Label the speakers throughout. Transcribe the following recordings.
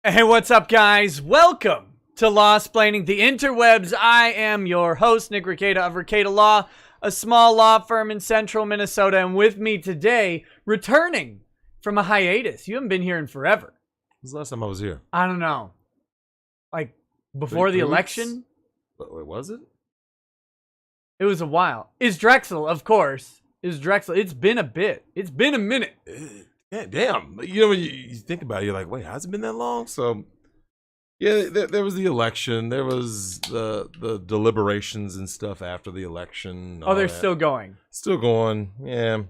Speaker 1: Hey, what's up, guys? Welcome to Law-Splaining the Interwebs. I am your host, Nick Rekieta of Rekieta Law, a small law firm in central Minnesota. And with me today, returning from a hiatus. You haven't been here in forever.
Speaker 2: When was the last time I was here?
Speaker 1: I don't know. Like, before the election?
Speaker 2: Wait, was it?
Speaker 1: It was a while. Is Drexel, of course. Is Drexel. It's been a bit. It's been a minute.
Speaker 2: Yeah, damn. You know, when you think about it, you're like, wait, has it been that long? So, yeah, there was the election. There was the deliberations and stuff after the election.
Speaker 1: Oh, they're still going.
Speaker 2: Still going, yeah.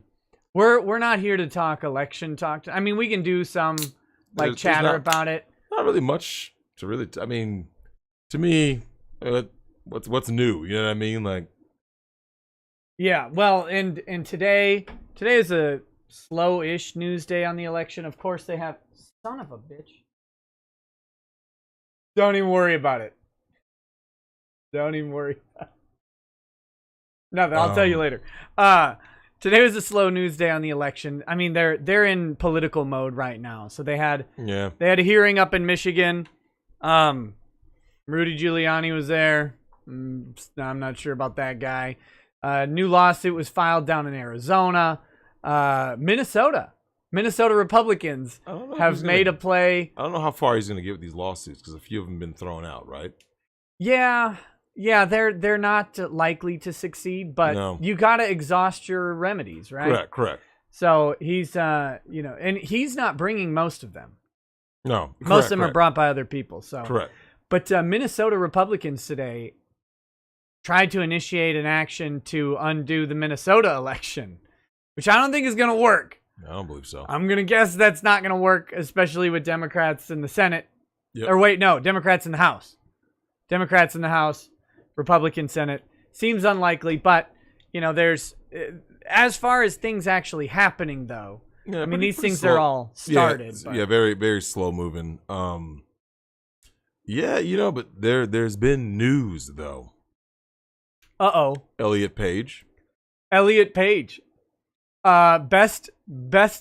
Speaker 1: We're not here to talk election talk. I mean, we can do some, like, chatter about it.
Speaker 2: Not really much to really, I mean, to me, what's new? You know what I mean? Like,
Speaker 1: yeah, well, and today is a slow-ish news day on the election. Of course, they have... Son of a bitch. Don't even worry about it. Don't even worry about it. Nothing. I'll tell you later. Today was a slow news day on the election. I mean, they're in political mode right now. So they had a hearing up in Michigan. Rudy Giuliani was there. I'm not sure about that guy. New lawsuit was filed down in Arizona. Minnesota Republicans have made a play.
Speaker 2: I don't know how far he's going to get with these lawsuits because a few of them have been thrown out, right?
Speaker 1: Yeah, they're not likely to succeed, but you got to exhaust your remedies, right?
Speaker 2: Correct.
Speaker 1: So he's, and he's not bringing most of them.
Speaker 2: No,
Speaker 1: most of them are brought by other people. So
Speaker 2: correct. But
Speaker 1: Minnesota Republicans today tried to initiate an action to undo the Minnesota election, which I don't think is going to work.
Speaker 2: I don't believe so.
Speaker 1: I'm going to guess that's not going to work, especially with Democrats in the Senate.
Speaker 2: Yep.
Speaker 1: Or wait, no, Democrats in the House. Democrats in the House, Republican Senate. Seems unlikely, but, there's... As far as things actually happening, though, I mean, these things are all started.
Speaker 2: Yeah, very, very slow moving. But there's been news, though.
Speaker 1: Uh-oh.
Speaker 2: Elliott Page. Best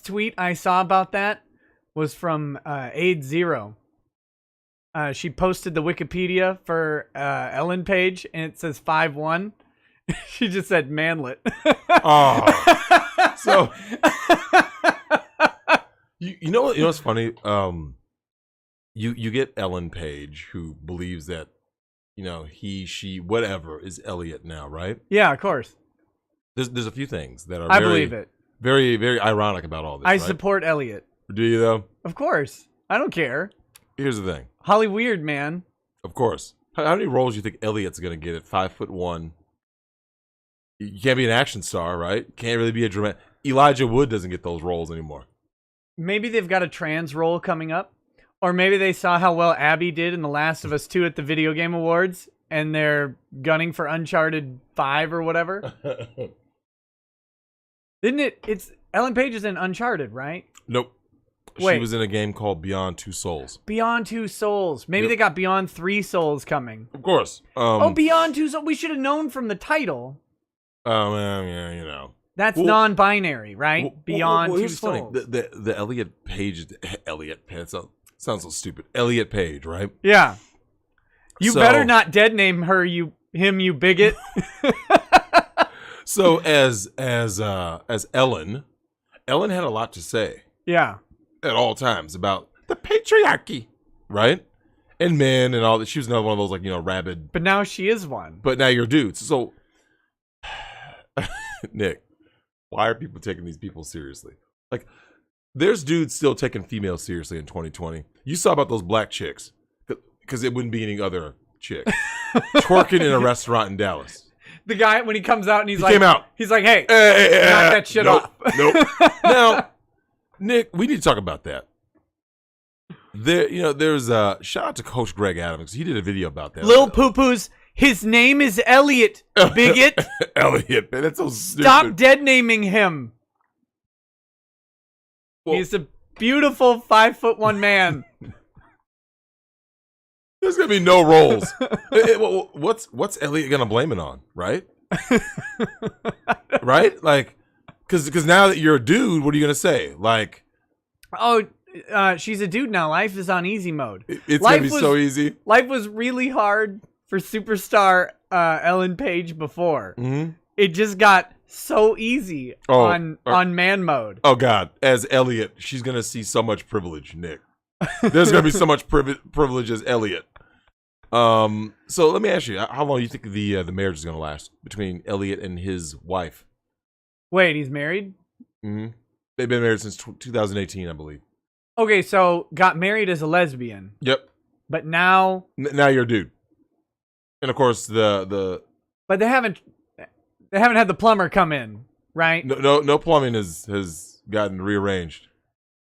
Speaker 2: tweet I saw about that was from Aid Zero. She posted the Wikipedia for Ellen Page, and it says 5'1". She just said manlet. Oh, so you know what's funny? You get Ellen Page, who believes that he, she, whatever is Elliott now, right?
Speaker 1: Yeah, of course.
Speaker 2: There's a few things that are
Speaker 1: I believe it.
Speaker 2: Very, very ironic about all this.
Speaker 1: I support Elliott.
Speaker 2: Do you though?
Speaker 1: Of course. I don't care.
Speaker 2: Here's the thing.
Speaker 1: Holly Weird, man.
Speaker 2: Of course. How many roles do you think Elliott's gonna get at 5'1"? You can't be an action star, right? Can't really be a dramatic. Elijah Wood doesn't get those roles anymore.
Speaker 1: Maybe they've got a trans role coming up. Or maybe they saw how well Abby did in The Last of Us 2 at the Video Game Awards, and they're gunning for Uncharted 5 or whatever. Isn't it? It's Ellen Page is in Uncharted, right?
Speaker 2: Nope.
Speaker 1: Wait.
Speaker 2: She was in a game called Beyond Two Souls.
Speaker 1: Beyond Two Souls. Maybe they got Beyond Three Souls coming.
Speaker 2: Of course.
Speaker 1: Beyond Two Souls. We should have known from the title.
Speaker 2: Oh, yeah,
Speaker 1: That's non-binary, right? Beyond Two Souls.
Speaker 2: Funny. The Elliott Page. Sounds so stupid. Elliott Page, right?
Speaker 1: Yeah. You better not dead name her, you bigot.
Speaker 2: So as Ellen had a lot to say.
Speaker 1: Yeah.
Speaker 2: At all times about the patriarchy, right? And men and all that. She was another one of those rabid.
Speaker 1: But now she is one.
Speaker 2: But now you're dudes. So Nick, why are people taking these people seriously? Like, there's dudes still taking females seriously in 2020. You saw about those black chicks, because it wouldn't be any other chick twerking in a restaurant in Dallas.
Speaker 1: The guy, when he comes out and
Speaker 2: he came out.
Speaker 1: He's like, hey, knock that shit off.
Speaker 2: Nope. Now, Nick, we need to talk about that. There's a shout out to Coach Greg Adams. He did a video about that.
Speaker 1: Lil Poo-Poo's, his name is Elliott, bigot.
Speaker 2: Elliott, man, that's so stupid.
Speaker 1: Stop dead naming him. Well, he's a beautiful 5'1" man.
Speaker 2: There's gonna be no roles. What's Elliott gonna blame it on, right? Right? Like, because now that you're a dude, what are you gonna say? Like,
Speaker 1: oh,
Speaker 2: she's a dude now. Life is on easy mode.
Speaker 3: It's going to be so easy.
Speaker 2: Life was really hard for superstar Ellen Page before.
Speaker 3: Mm-hmm.
Speaker 2: It just got so easy on man mode.
Speaker 3: Oh, God. As Elliott, she's going to see so much privilege, Nick. There's going to be so much privilege as Elliott. So let me ask you, how long do you think the marriage is going to last between Elliott and his wife?
Speaker 2: Wait, he's married?
Speaker 3: Mm-hmm. They've been married since 2018, I believe.
Speaker 2: Okay, so got married as a lesbian.
Speaker 3: Yep.
Speaker 2: But now...
Speaker 3: Now you're a dude. And, of course, the...
Speaker 2: But they haven't had the plumber come in, right?
Speaker 3: No plumbing has gotten rearranged.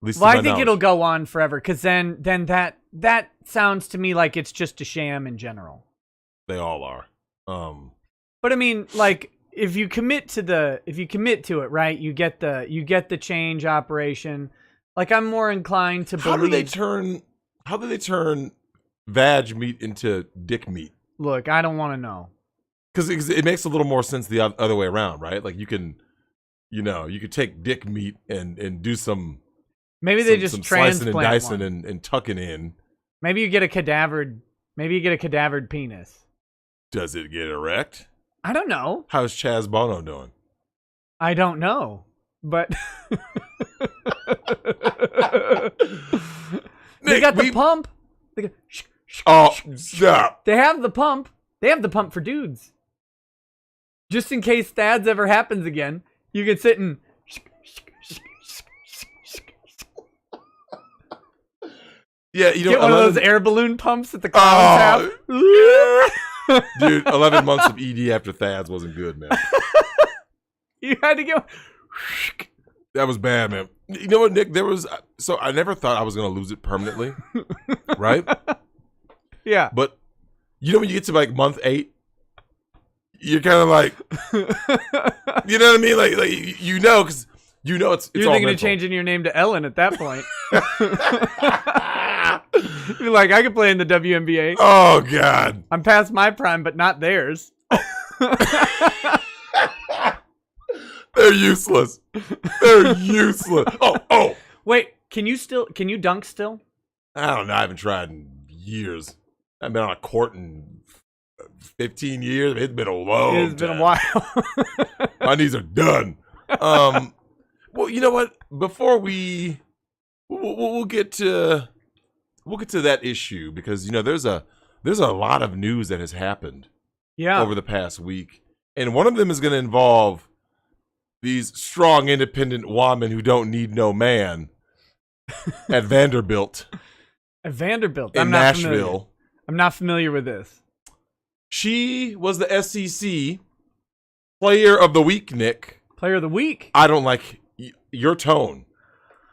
Speaker 3: At least
Speaker 2: well, I think it'll go on forever, because then that sounds to me like it's just a sham in general.
Speaker 3: They all are.
Speaker 2: But I mean, like, if you commit to it, right? You get the change operation. Like, I'm more inclined to believe.
Speaker 3: How do they turn vag meat into dick meat?
Speaker 2: Look, I don't want to know.
Speaker 3: Because it makes a little more sense the other way around, right? Like, you could take dick meat and do some.
Speaker 2: Maybe they just transplant
Speaker 3: slicing and dicing and tucking in.
Speaker 2: Maybe you get a cadavered penis.
Speaker 3: Does it get erect?
Speaker 2: I don't know.
Speaker 3: How's Chaz Bono doing?
Speaker 2: I don't know, but they got the pump.
Speaker 3: Stop.
Speaker 2: They have the pump. They have the pump for dudes. Just in case Thad's ever happens again, you can sit and.
Speaker 3: Yeah,
Speaker 2: get one of those air balloon pumps that the clowns have.
Speaker 3: Dude, 11 months of ED after Thad's wasn't good, man.
Speaker 2: You had to go.
Speaker 3: That was bad, man. You know what, Nick? So I never thought I was going to lose it permanently, right?
Speaker 2: Yeah.
Speaker 3: But you know when you get to like month 8, you're kind of like, you know what I mean? Like because it's
Speaker 2: you're
Speaker 3: all
Speaker 2: thinking
Speaker 3: mental.
Speaker 2: of changing your name to Ellen at that point. You're like, I could play in the WNBA.
Speaker 3: Oh, God.
Speaker 2: I'm past my prime, but not theirs.
Speaker 3: They're useless. They're useless. Oh.
Speaker 2: Wait, can you dunk still?
Speaker 3: I don't know. I haven't tried in years. I've been on a court in 15 years. It's been a long
Speaker 2: It's been a while.
Speaker 3: My knees are done. Well, you know what? Before we'll get to that issue, because there's a lot of news that has happened over the past week, and one of them is going to involve these strong, independent women who don't need no man at Vanderbilt.
Speaker 2: At Vanderbilt,
Speaker 3: in Nashville.
Speaker 2: I'm not familiar with this.
Speaker 3: She was the SEC Player of the Week, Nick.
Speaker 2: Player of the Week.
Speaker 3: I don't like your tone.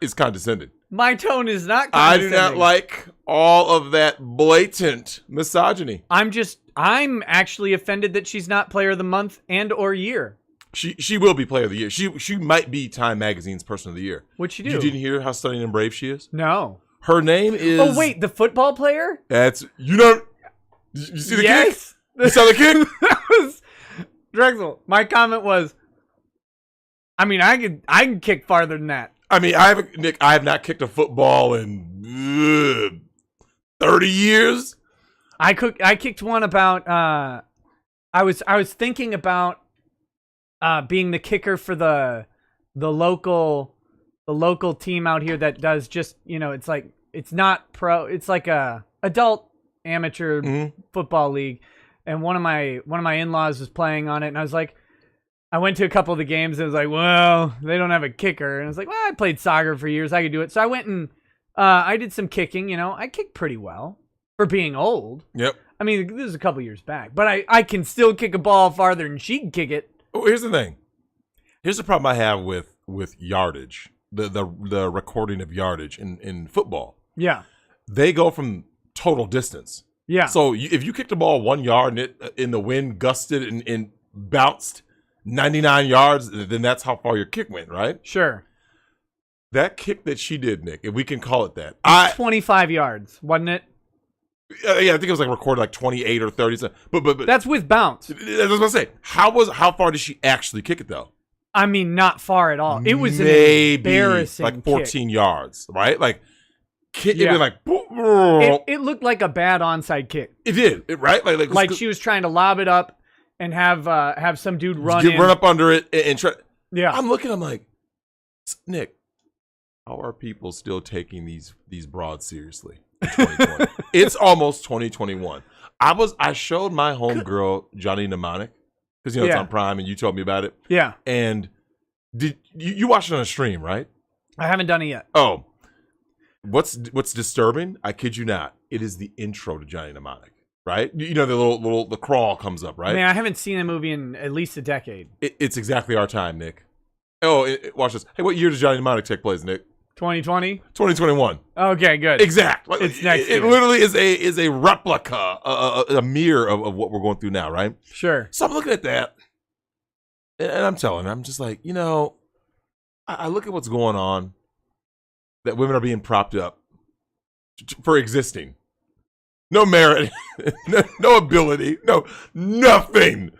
Speaker 3: Is condescending.
Speaker 2: My tone is not condescending.
Speaker 3: I do not like all of that blatant misogyny.
Speaker 2: I'm actually offended that she's not Player of the Month and or year.
Speaker 3: She will be Player of the Year. She might be Time Magazine's Person of the Year.
Speaker 2: What'd she do?
Speaker 3: You didn't hear how stunning and brave she is?
Speaker 2: No.
Speaker 3: Her name is...
Speaker 2: Oh, wait, the football player?
Speaker 3: That's... You see the kick? You saw the kick?
Speaker 2: That was... Drexel, my comment was... I mean, I can kick farther than that.
Speaker 3: I mean, Nick, I have not kicked a football in 30 years.
Speaker 2: I kicked one about I was thinking about being the kicker for the local team out here that does just, it's like, it's not pro, it's like a adult amateur football league, and one of my in-laws was playing on it, and I was like, I went to a couple of the games and I was like, well, they don't have a kicker. And I was like, well, I played soccer for years. I could do it. So I went and I did some kicking. I kicked pretty well for being old.
Speaker 3: Yep.
Speaker 2: I mean, this is a couple years back. But I can still kick a ball farther than she can kick it.
Speaker 3: Oh, here's the thing. Here's the problem I have with yardage, the recording of yardage in football.
Speaker 2: Yeah.
Speaker 3: They go from total distance.
Speaker 2: Yeah.
Speaker 3: So if you kicked the ball 1 yard and it in the wind gusted and bounced 99 yards, then that's how far your kick went, right?
Speaker 2: Sure.
Speaker 3: That kick that she did, Nick, if we can call it that.
Speaker 2: 25 yards, wasn't it?
Speaker 3: Yeah, I think it was like recorded like 28 or 30. But
Speaker 2: that's with bounce.
Speaker 3: That's what I was going to say. How far did she actually kick it, though?
Speaker 2: I mean, not far at all. It was
Speaker 3: maybe
Speaker 2: an embarrassing
Speaker 3: like 14 yards, right? Like It'd be like,
Speaker 2: it looked like a bad onside kick.
Speaker 3: It did, right?
Speaker 2: Like she was trying to lob it up and have some dude run
Speaker 3: up under it and try.
Speaker 2: Yeah,
Speaker 3: I'm like, Nick, how are people still taking these broads seriously in 2020? It's almost 2021. I showed my homegirl Johnny Mnemonic because it's on Prime and you told me about it.
Speaker 2: Yeah,
Speaker 3: and did you watched it on a stream, right?
Speaker 2: I haven't done it yet.
Speaker 3: Oh, what's disturbing? I kid you not. It is the intro to Johnny Mnemonic, right? You know, the crawl comes up, right?
Speaker 2: Man, I haven't seen that movie in at least a decade.
Speaker 3: It's exactly our time, Nick. Oh, watch this. Hey, what year does Johnny Mnemonic take place, Nick?
Speaker 2: 2020?
Speaker 3: 2021.
Speaker 2: Okay, good.
Speaker 3: Exactly.
Speaker 2: It's next year.
Speaker 3: It literally is a replica, a mirror of what we're going through now, right?
Speaker 2: Sure.
Speaker 3: So I'm looking at that, and I'm just like, I look at what's going on, that women are being propped up for existing. No merit, no ability, no nothing.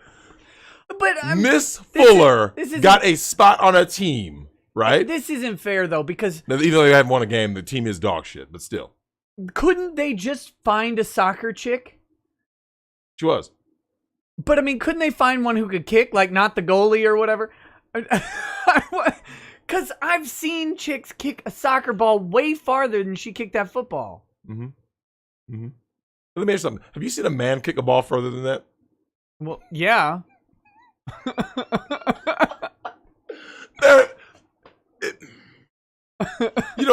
Speaker 2: But
Speaker 3: Miss Fuller got a spot on a team, right?
Speaker 2: This isn't fair, though, because...
Speaker 3: Even though they haven't won a game, the team is dog shit, but still.
Speaker 2: Couldn't they just find a soccer chick?
Speaker 3: She was.
Speaker 2: But, I mean, couldn't they find one who could kick, like not the goalie or whatever? Because I've seen chicks kick a soccer ball way farther than she kicked that football.
Speaker 3: Mm-hmm. Mm-hmm. Let me ask you something. Have you seen a man kick a ball further than that?
Speaker 2: Well, yeah.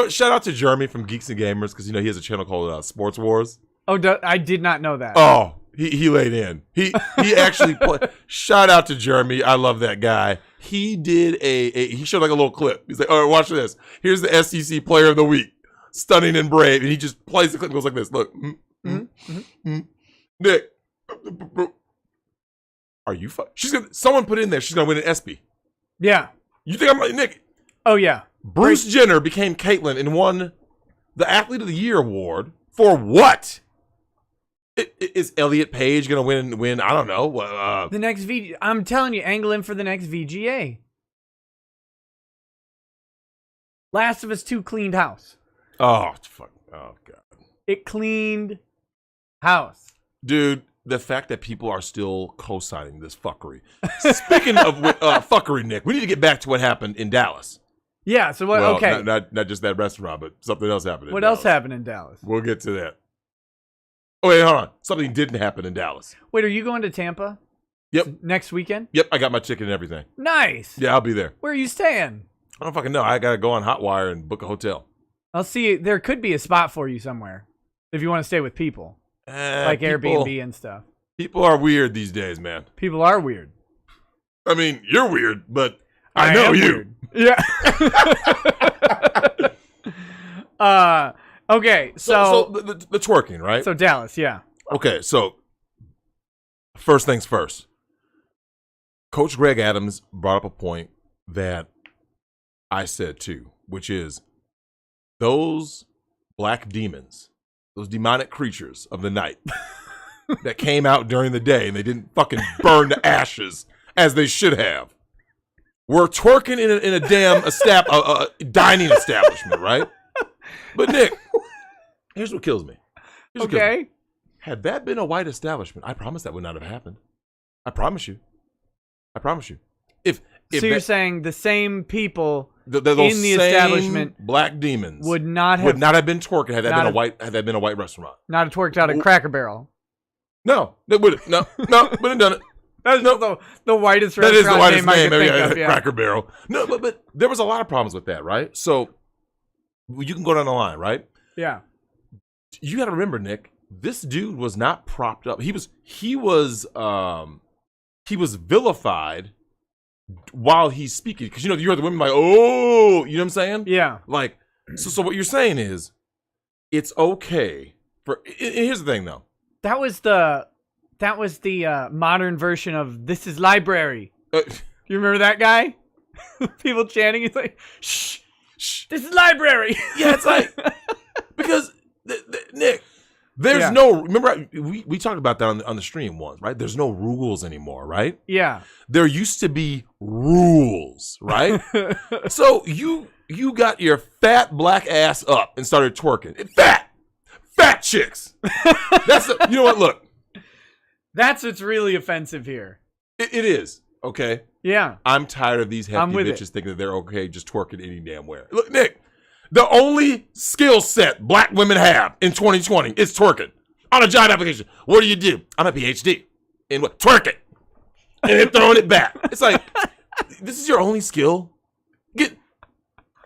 Speaker 3: Shout out to Jeremy from Geeks and Gamers because he has a channel called Sports Wars.
Speaker 2: Oh, I did not know that.
Speaker 3: Oh, he laid in. He actually played. Shout out to Jeremy. I love that guy. He did he showed like a little clip. He's like, all right, watch this. Here's the SEC Player of the Week, Stunning and Brave, and he just plays the clip and goes like this. Look, Nick, are you? Someone put in there. She's gonna win an ESPY.
Speaker 2: Yeah.
Speaker 3: You think I'm like Nick?
Speaker 2: Oh yeah.
Speaker 3: Bruce Jenner became Caitlyn and won the Athlete of the Year award for what? Is Elliott Page gonna win? I don't know.
Speaker 2: The next I'm telling you, angle in for the next VGA. Last of Us 2 cleaned house.
Speaker 3: Oh fuck! Oh god!
Speaker 2: It cleaned house,
Speaker 3: dude. The fact that people are still co-signing this fuckery. Speaking of fuckery, Nick, we need to get back to what happened in Dallas.
Speaker 2: Yeah. So what?
Speaker 3: Well,
Speaker 2: okay.
Speaker 3: Not just that restaurant, but something else happened.
Speaker 2: What else happened in Dallas?
Speaker 3: We'll get to that. Oh wait, hold on. Something didn't happen in Dallas.
Speaker 2: Wait, are you going to Tampa?
Speaker 3: Yep.
Speaker 2: Next weekend?
Speaker 3: Yep, I got my ticket and everything.
Speaker 2: Nice.
Speaker 3: Yeah, I'll be there.
Speaker 2: Where are you staying?
Speaker 3: I don't fucking know. I gotta go on Hotwire and book a hotel.
Speaker 2: I'll see. There could be a spot for you somewhere if you want to stay with people, like Airbnb and stuff.
Speaker 3: People are weird these days, man.
Speaker 2: People are weird.
Speaker 3: I mean, you're weird, but I know you.
Speaker 2: Weird. Yeah. Okay,
Speaker 3: so the twerking, right?
Speaker 2: So Dallas, yeah.
Speaker 3: Okay, so first things first. Coach Greg Adams brought up a point that I said too, which is those black demons, those demonic creatures of the night that came out during the day and they didn't fucking burn to ashes as they should have. We're twerking in a damn dining establishment, right? But Nick, here's what kills me.
Speaker 2: Okay.
Speaker 3: Had that been a white establishment, I promise that would not have happened. I promise you. If
Speaker 2: so you're saying the same people
Speaker 3: those
Speaker 2: in the establishment
Speaker 3: black demons
Speaker 2: would not have
Speaker 3: been twerking had that been a white restaurant.
Speaker 2: Not have twerked out a Cracker Barrel.
Speaker 3: No, they wouldn't. No, wouldn't have done it.
Speaker 2: That's the whitest restaurant
Speaker 3: that is the whitest
Speaker 2: name I
Speaker 3: name.
Speaker 2: could think of, yeah.
Speaker 3: Cracker Barrel. No, but there was a lot of problems with that, right? So you can go down the line, right?
Speaker 2: Yeah.
Speaker 3: You got to remember, Nick, this dude was not propped up. He was vilified while he's speaking, because you heard the women like, oh, you know what I'm saying?
Speaker 2: Yeah.
Speaker 3: Like, so what you're saying is, it's okay for. Here's the thing, though.
Speaker 2: That was the modern version of "This is library." You remember that guy? People chanting. He's like, "Shh, shh, this is library."
Speaker 3: Yeah, it's like because Nick, there's no, remember, we talked about that on the stream once, right? There's no rules anymore, right?
Speaker 1: Yeah.
Speaker 3: There used to be rules, right? So you got your fat black ass up and started twerking. Fat chicks. You know what? Look.
Speaker 1: That's what's really offensive here.
Speaker 3: It is, okay?
Speaker 1: Yeah.
Speaker 3: I'm tired of these hefty bitches
Speaker 1: it.
Speaker 3: thinking that they're okay just twerking any damn where. Look, Nick, the only skill set black women have in 2020 is twerking. On a job application, what do? I'm a PhD in what? Twerking. And then throwing it back. It's like, this is your only skill?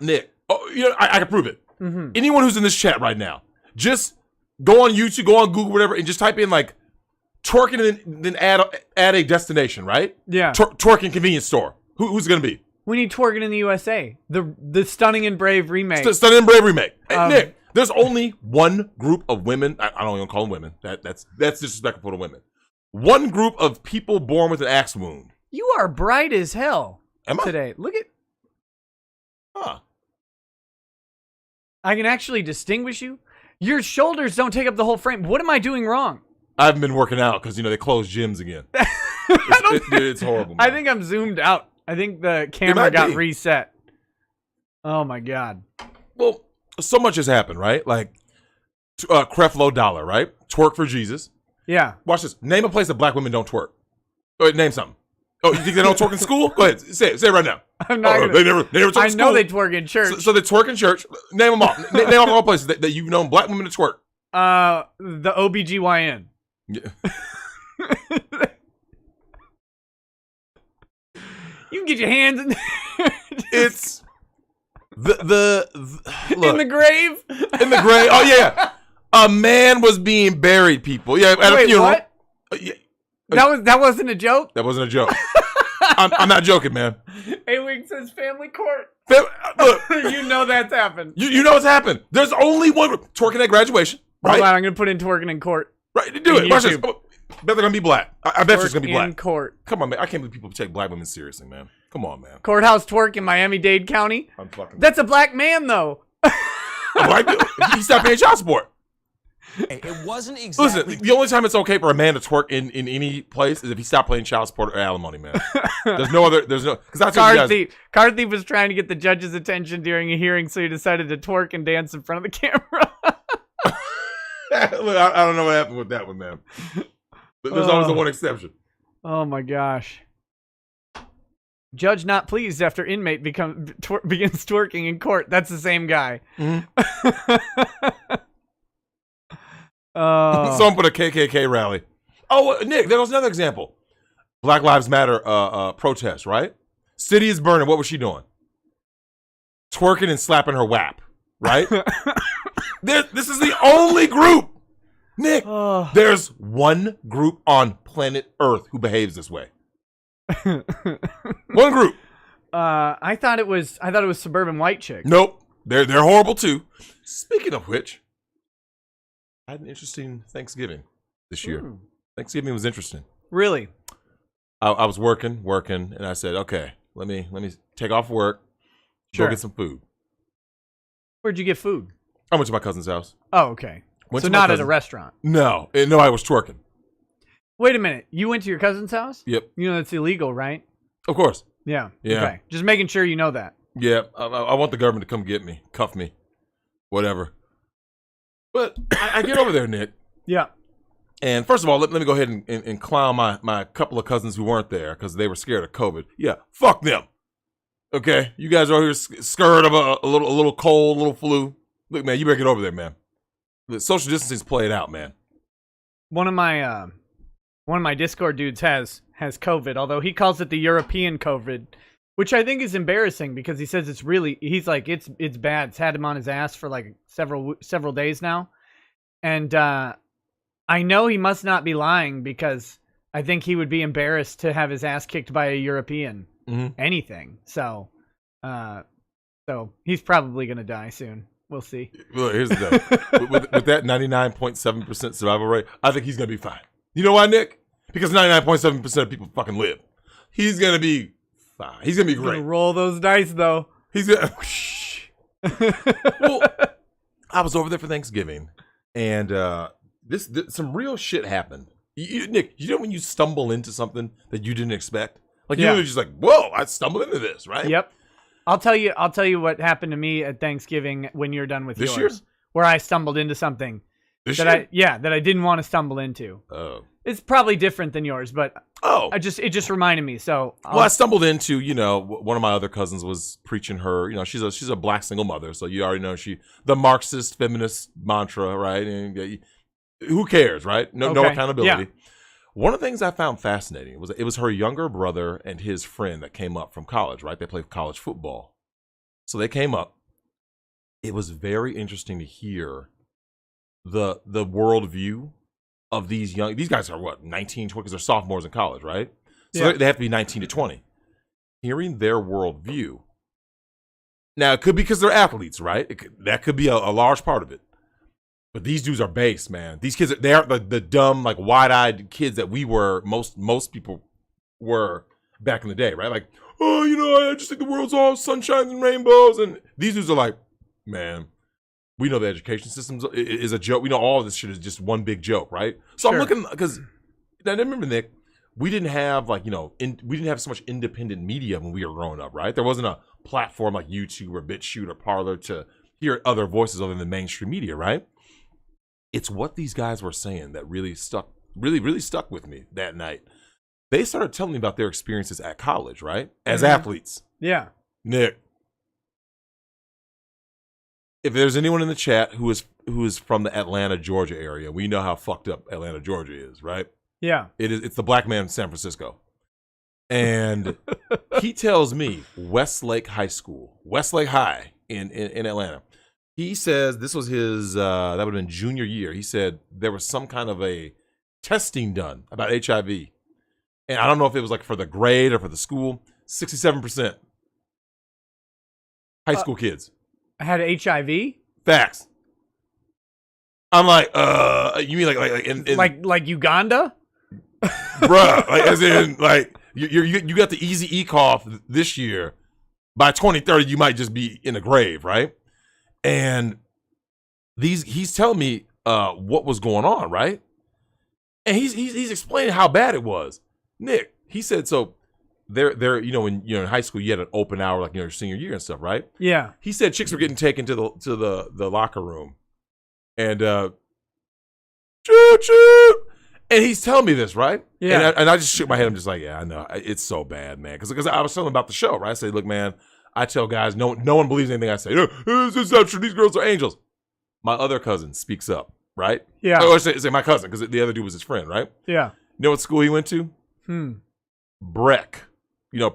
Speaker 3: Nick, I can prove it.
Speaker 1: Mm-hmm.
Speaker 3: Anyone who's in this chat right now, just go on YouTube, go on Google, whatever, and just type in like twerking and then add a destination, right?
Speaker 1: Yeah.
Speaker 3: Twerking convenience store. Who's it going to be?
Speaker 1: We need Twerking in the USA. The Stunning and Brave remake.
Speaker 3: Stunning and Brave remake. Hey, Nick, there's only one group of women. I don't even call them women. That's disrespectful to women. One group of people born with an axe wound.
Speaker 1: You are bright as hell today. Look at.
Speaker 3: Huh.
Speaker 1: I can actually distinguish you. Your shoulders don't take up the whole frame. What am I doing wrong?
Speaker 3: I haven't been working out because, they closed gyms again. It's horrible, man.
Speaker 1: I think I'm zoomed out. I think the camera got reset. Oh, my God.
Speaker 3: Well, so much has happened, right? Like, Creflo Dollar, right? Twerk for Jesus.
Speaker 1: Yeah.
Speaker 3: Watch this. Name a place that black women don't twerk. Oh, name something. Oh, you think they don't twerk in school? Go ahead. Say it right now.
Speaker 1: I'm not gonna,
Speaker 3: they never twerk in school.
Speaker 1: I know they twerk in church.
Speaker 3: So they twerk in church. Name them all. Name off all places that you've known black women to twerk.
Speaker 1: The OBGYN.
Speaker 3: Yeah.
Speaker 1: You can get your hands in there.
Speaker 3: It's look,
Speaker 1: in the grave.
Speaker 3: In the grave. Oh yeah. A man was being buried, people. Yeah, at a funeral.
Speaker 1: What?
Speaker 3: Yeah.
Speaker 1: That wasn't a joke?
Speaker 3: That wasn't a joke. I'm not joking, man.
Speaker 1: A-Wing says family court.
Speaker 3: Look,
Speaker 1: you know that's happened.
Speaker 3: You know what's happened. There's only one twerking at graduation. Right?
Speaker 1: Hold on, I'm going to put in twerking in court.
Speaker 3: Right, do it. Watch this. I bet they're going to be black. I bet it's going to be black.
Speaker 1: In court.
Speaker 3: Come on, man. I can't believe people take black women seriously, man. Come on, man.
Speaker 1: Courthouse twerk in Miami-Dade County.
Speaker 3: I'm fucking.
Speaker 1: That's a black man, though.
Speaker 3: He stopped paying child support.
Speaker 4: Hey, it wasn't exactly.
Speaker 3: Listen, the only time it's okay for a man to twerk in any place is if he stopped paying child support or alimony, man. There's no because that's what you guys.
Speaker 1: Carthy was trying to get the judge's attention during a hearing, so he decided to twerk and dance in front of the camera.
Speaker 3: Look, I don't know what happened with that one, man. There's always the one exception.
Speaker 1: Oh my gosh. Judge not pleased after inmate begins twerking in court. That's the same guy.
Speaker 3: Mm-hmm. Someone put a KKK rally. Oh, Nick, there was another example. Black Lives Matter protest, right? City is burning. What was she doing? Twerking and slapping her wap, right? This is the only group. Nick, there's one group on planet Earth who behaves this way. One group.
Speaker 1: I thought it was suburban white chicks.
Speaker 3: Nope. They're horrible too. Speaking of which, I had an interesting Thanksgiving this year.
Speaker 1: Ooh.
Speaker 3: Thanksgiving was interesting.
Speaker 1: Really?
Speaker 3: I was working, and I said, okay, let me take off work, go get some food.
Speaker 1: Where'd you get food?
Speaker 3: I went to my cousin's house.
Speaker 1: Oh, okay. So not at a restaurant.
Speaker 3: No, I was twerking.
Speaker 1: Wait a minute. You went to your cousin's house?
Speaker 3: Yep.
Speaker 1: You know that's illegal, right?
Speaker 3: Of course.
Speaker 1: Yeah.
Speaker 3: Yeah.
Speaker 1: Okay. Just making sure you know that.
Speaker 3: Yeah. I want the government to come get me, cuff me, whatever. But I get over there, Nick.
Speaker 1: Yeah.
Speaker 3: And first of all, let me go ahead and clown my couple of cousins who weren't there because they were scared of COVID. Yeah, fuck them. Okay, you guys are here scared of a little cold, a little flu. Look, man, you better get over there, man. The social distancing's played out, man. One
Speaker 1: of my Discord dudes has COVID, although he calls it the European COVID, which I think is embarrassing because he says he's like it's bad. It's had him on his ass for like several days now, and I know he must not be lying because I think he would be embarrassed to have his ass kicked by a European.
Speaker 3: Mm-hmm.
Speaker 1: Anything. So he's probably gonna die soon. We'll see.
Speaker 3: Well, here's the thing. with that 99.7% survival rate, I think he's gonna be fine. You know why, Nick? Because 99.7% of people fucking live. He's gonna be fine. He's gonna be great.
Speaker 1: Gonna roll those dice though.
Speaker 3: He's gonna. Well, I was over there for Thanksgiving, and this some real shit happened. Nick, you know when you stumble into something that you didn't expect? Like you're just like, whoa, I stumbled into this, right?
Speaker 2: Yep. I'll tell you what happened to me at Thanksgiving when you're done with
Speaker 3: This
Speaker 2: yours.
Speaker 3: year?
Speaker 2: Where I stumbled into something
Speaker 3: This
Speaker 2: that
Speaker 3: year?
Speaker 2: that I didn't want to stumble into.
Speaker 3: Oh.
Speaker 2: It's probably different than yours, but it just reminded me. So
Speaker 3: I stumbled into, one of my other cousins was preaching her, she's a black single mother, so you already know the Marxist feminist mantra, right? And who cares, right? No accountability. Yeah. One of the things I found fascinating was it was her younger brother and his friend that came up from college, right? They played college football. So they came up. It was very interesting to hear the worldview of these guys are what, 19, 20, because they're sophomores in college, right? So they have to be 19 to 20. Hearing their worldview. Now, it could be because they're athletes, right? That could be a large part of it. But these dudes are based, man. These kids, they aren't the dumb, like wide-eyed kids that we were, most people were back in the day, right? Like, I just think the world's all sunshine and rainbows. And these dudes are like, man, we know the education system is a joke. We know all of this shit is just one big joke, right? So I'm looking, because I remember, Nick, we didn't have we didn't have so much independent media when we were growing up, right? There wasn't a platform like YouTube or BitChute or Parler to hear other voices other than mainstream media, right? It's what these guys were saying that really stuck with me that night. They started telling me about their experiences at college, right? As athletes.
Speaker 2: Yeah.
Speaker 3: Nick, if there's anyone in the chat who is from the Atlanta, Georgia area, we know how fucked up Atlanta, Georgia is, right?
Speaker 2: Yeah.
Speaker 3: It's the black man in San Francisco. And he tells me Westlake High in Atlanta. He says this was his, that would have been junior year. He said there was some kind of a testing done about HIV. And I don't know if it was like for the grade or for the school. 67%. High school kids.
Speaker 2: Had HIV?
Speaker 3: Facts. I'm like, you mean
Speaker 2: like Uganda?
Speaker 3: Bruh, like as in like you got the easy E cough this year. By 2030, you might just be in a grave, right? And he's telling me what was going on, right? And he's explaining how bad it was. Nick, he said, so they're when you're in high school, you had an open hour like your senior year and stuff, right?
Speaker 2: Yeah. He
Speaker 3: said chicks were getting taken to the locker room, and choo choo. And he's telling me this, right?
Speaker 2: Yeah.
Speaker 3: And I just shook my head. I'm just like, yeah, I know. It's so bad, man. Because I was telling him about the show, right? I said, look, man, I tell guys, no one believes anything I say. It's not true. These girls are angels. My other cousin speaks up, right?
Speaker 2: Yeah.
Speaker 3: Or say my cousin, because the other dude was his friend, right?
Speaker 2: Yeah.
Speaker 3: You know what school he went to? Breck.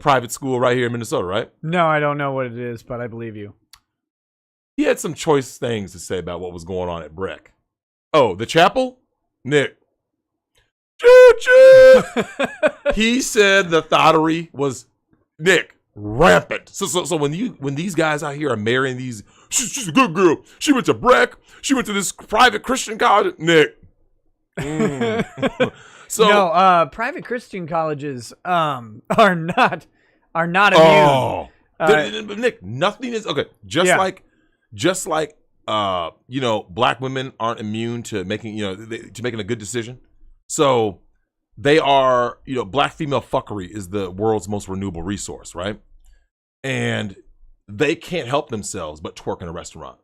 Speaker 3: Private school right here in Minnesota, right?
Speaker 2: No, I don't know what it is, but I believe you.
Speaker 3: He had some choice things to say about what was going on at Breck. Oh, the chapel? Nick. Choo-choo! He said the thottery was, Nick, rampant. So when these guys out here are marrying these, she's a good girl. She went to Breck. She went to this private Christian college. Nick.
Speaker 2: So no, private Christian colleges are not immune.
Speaker 3: Oh, Nick, nothing is okay. Just like black women aren't immune to making a good decision. So they are, black female fuckery is the world's most renewable resource, right? And they can't help themselves but twerk in a restaurant.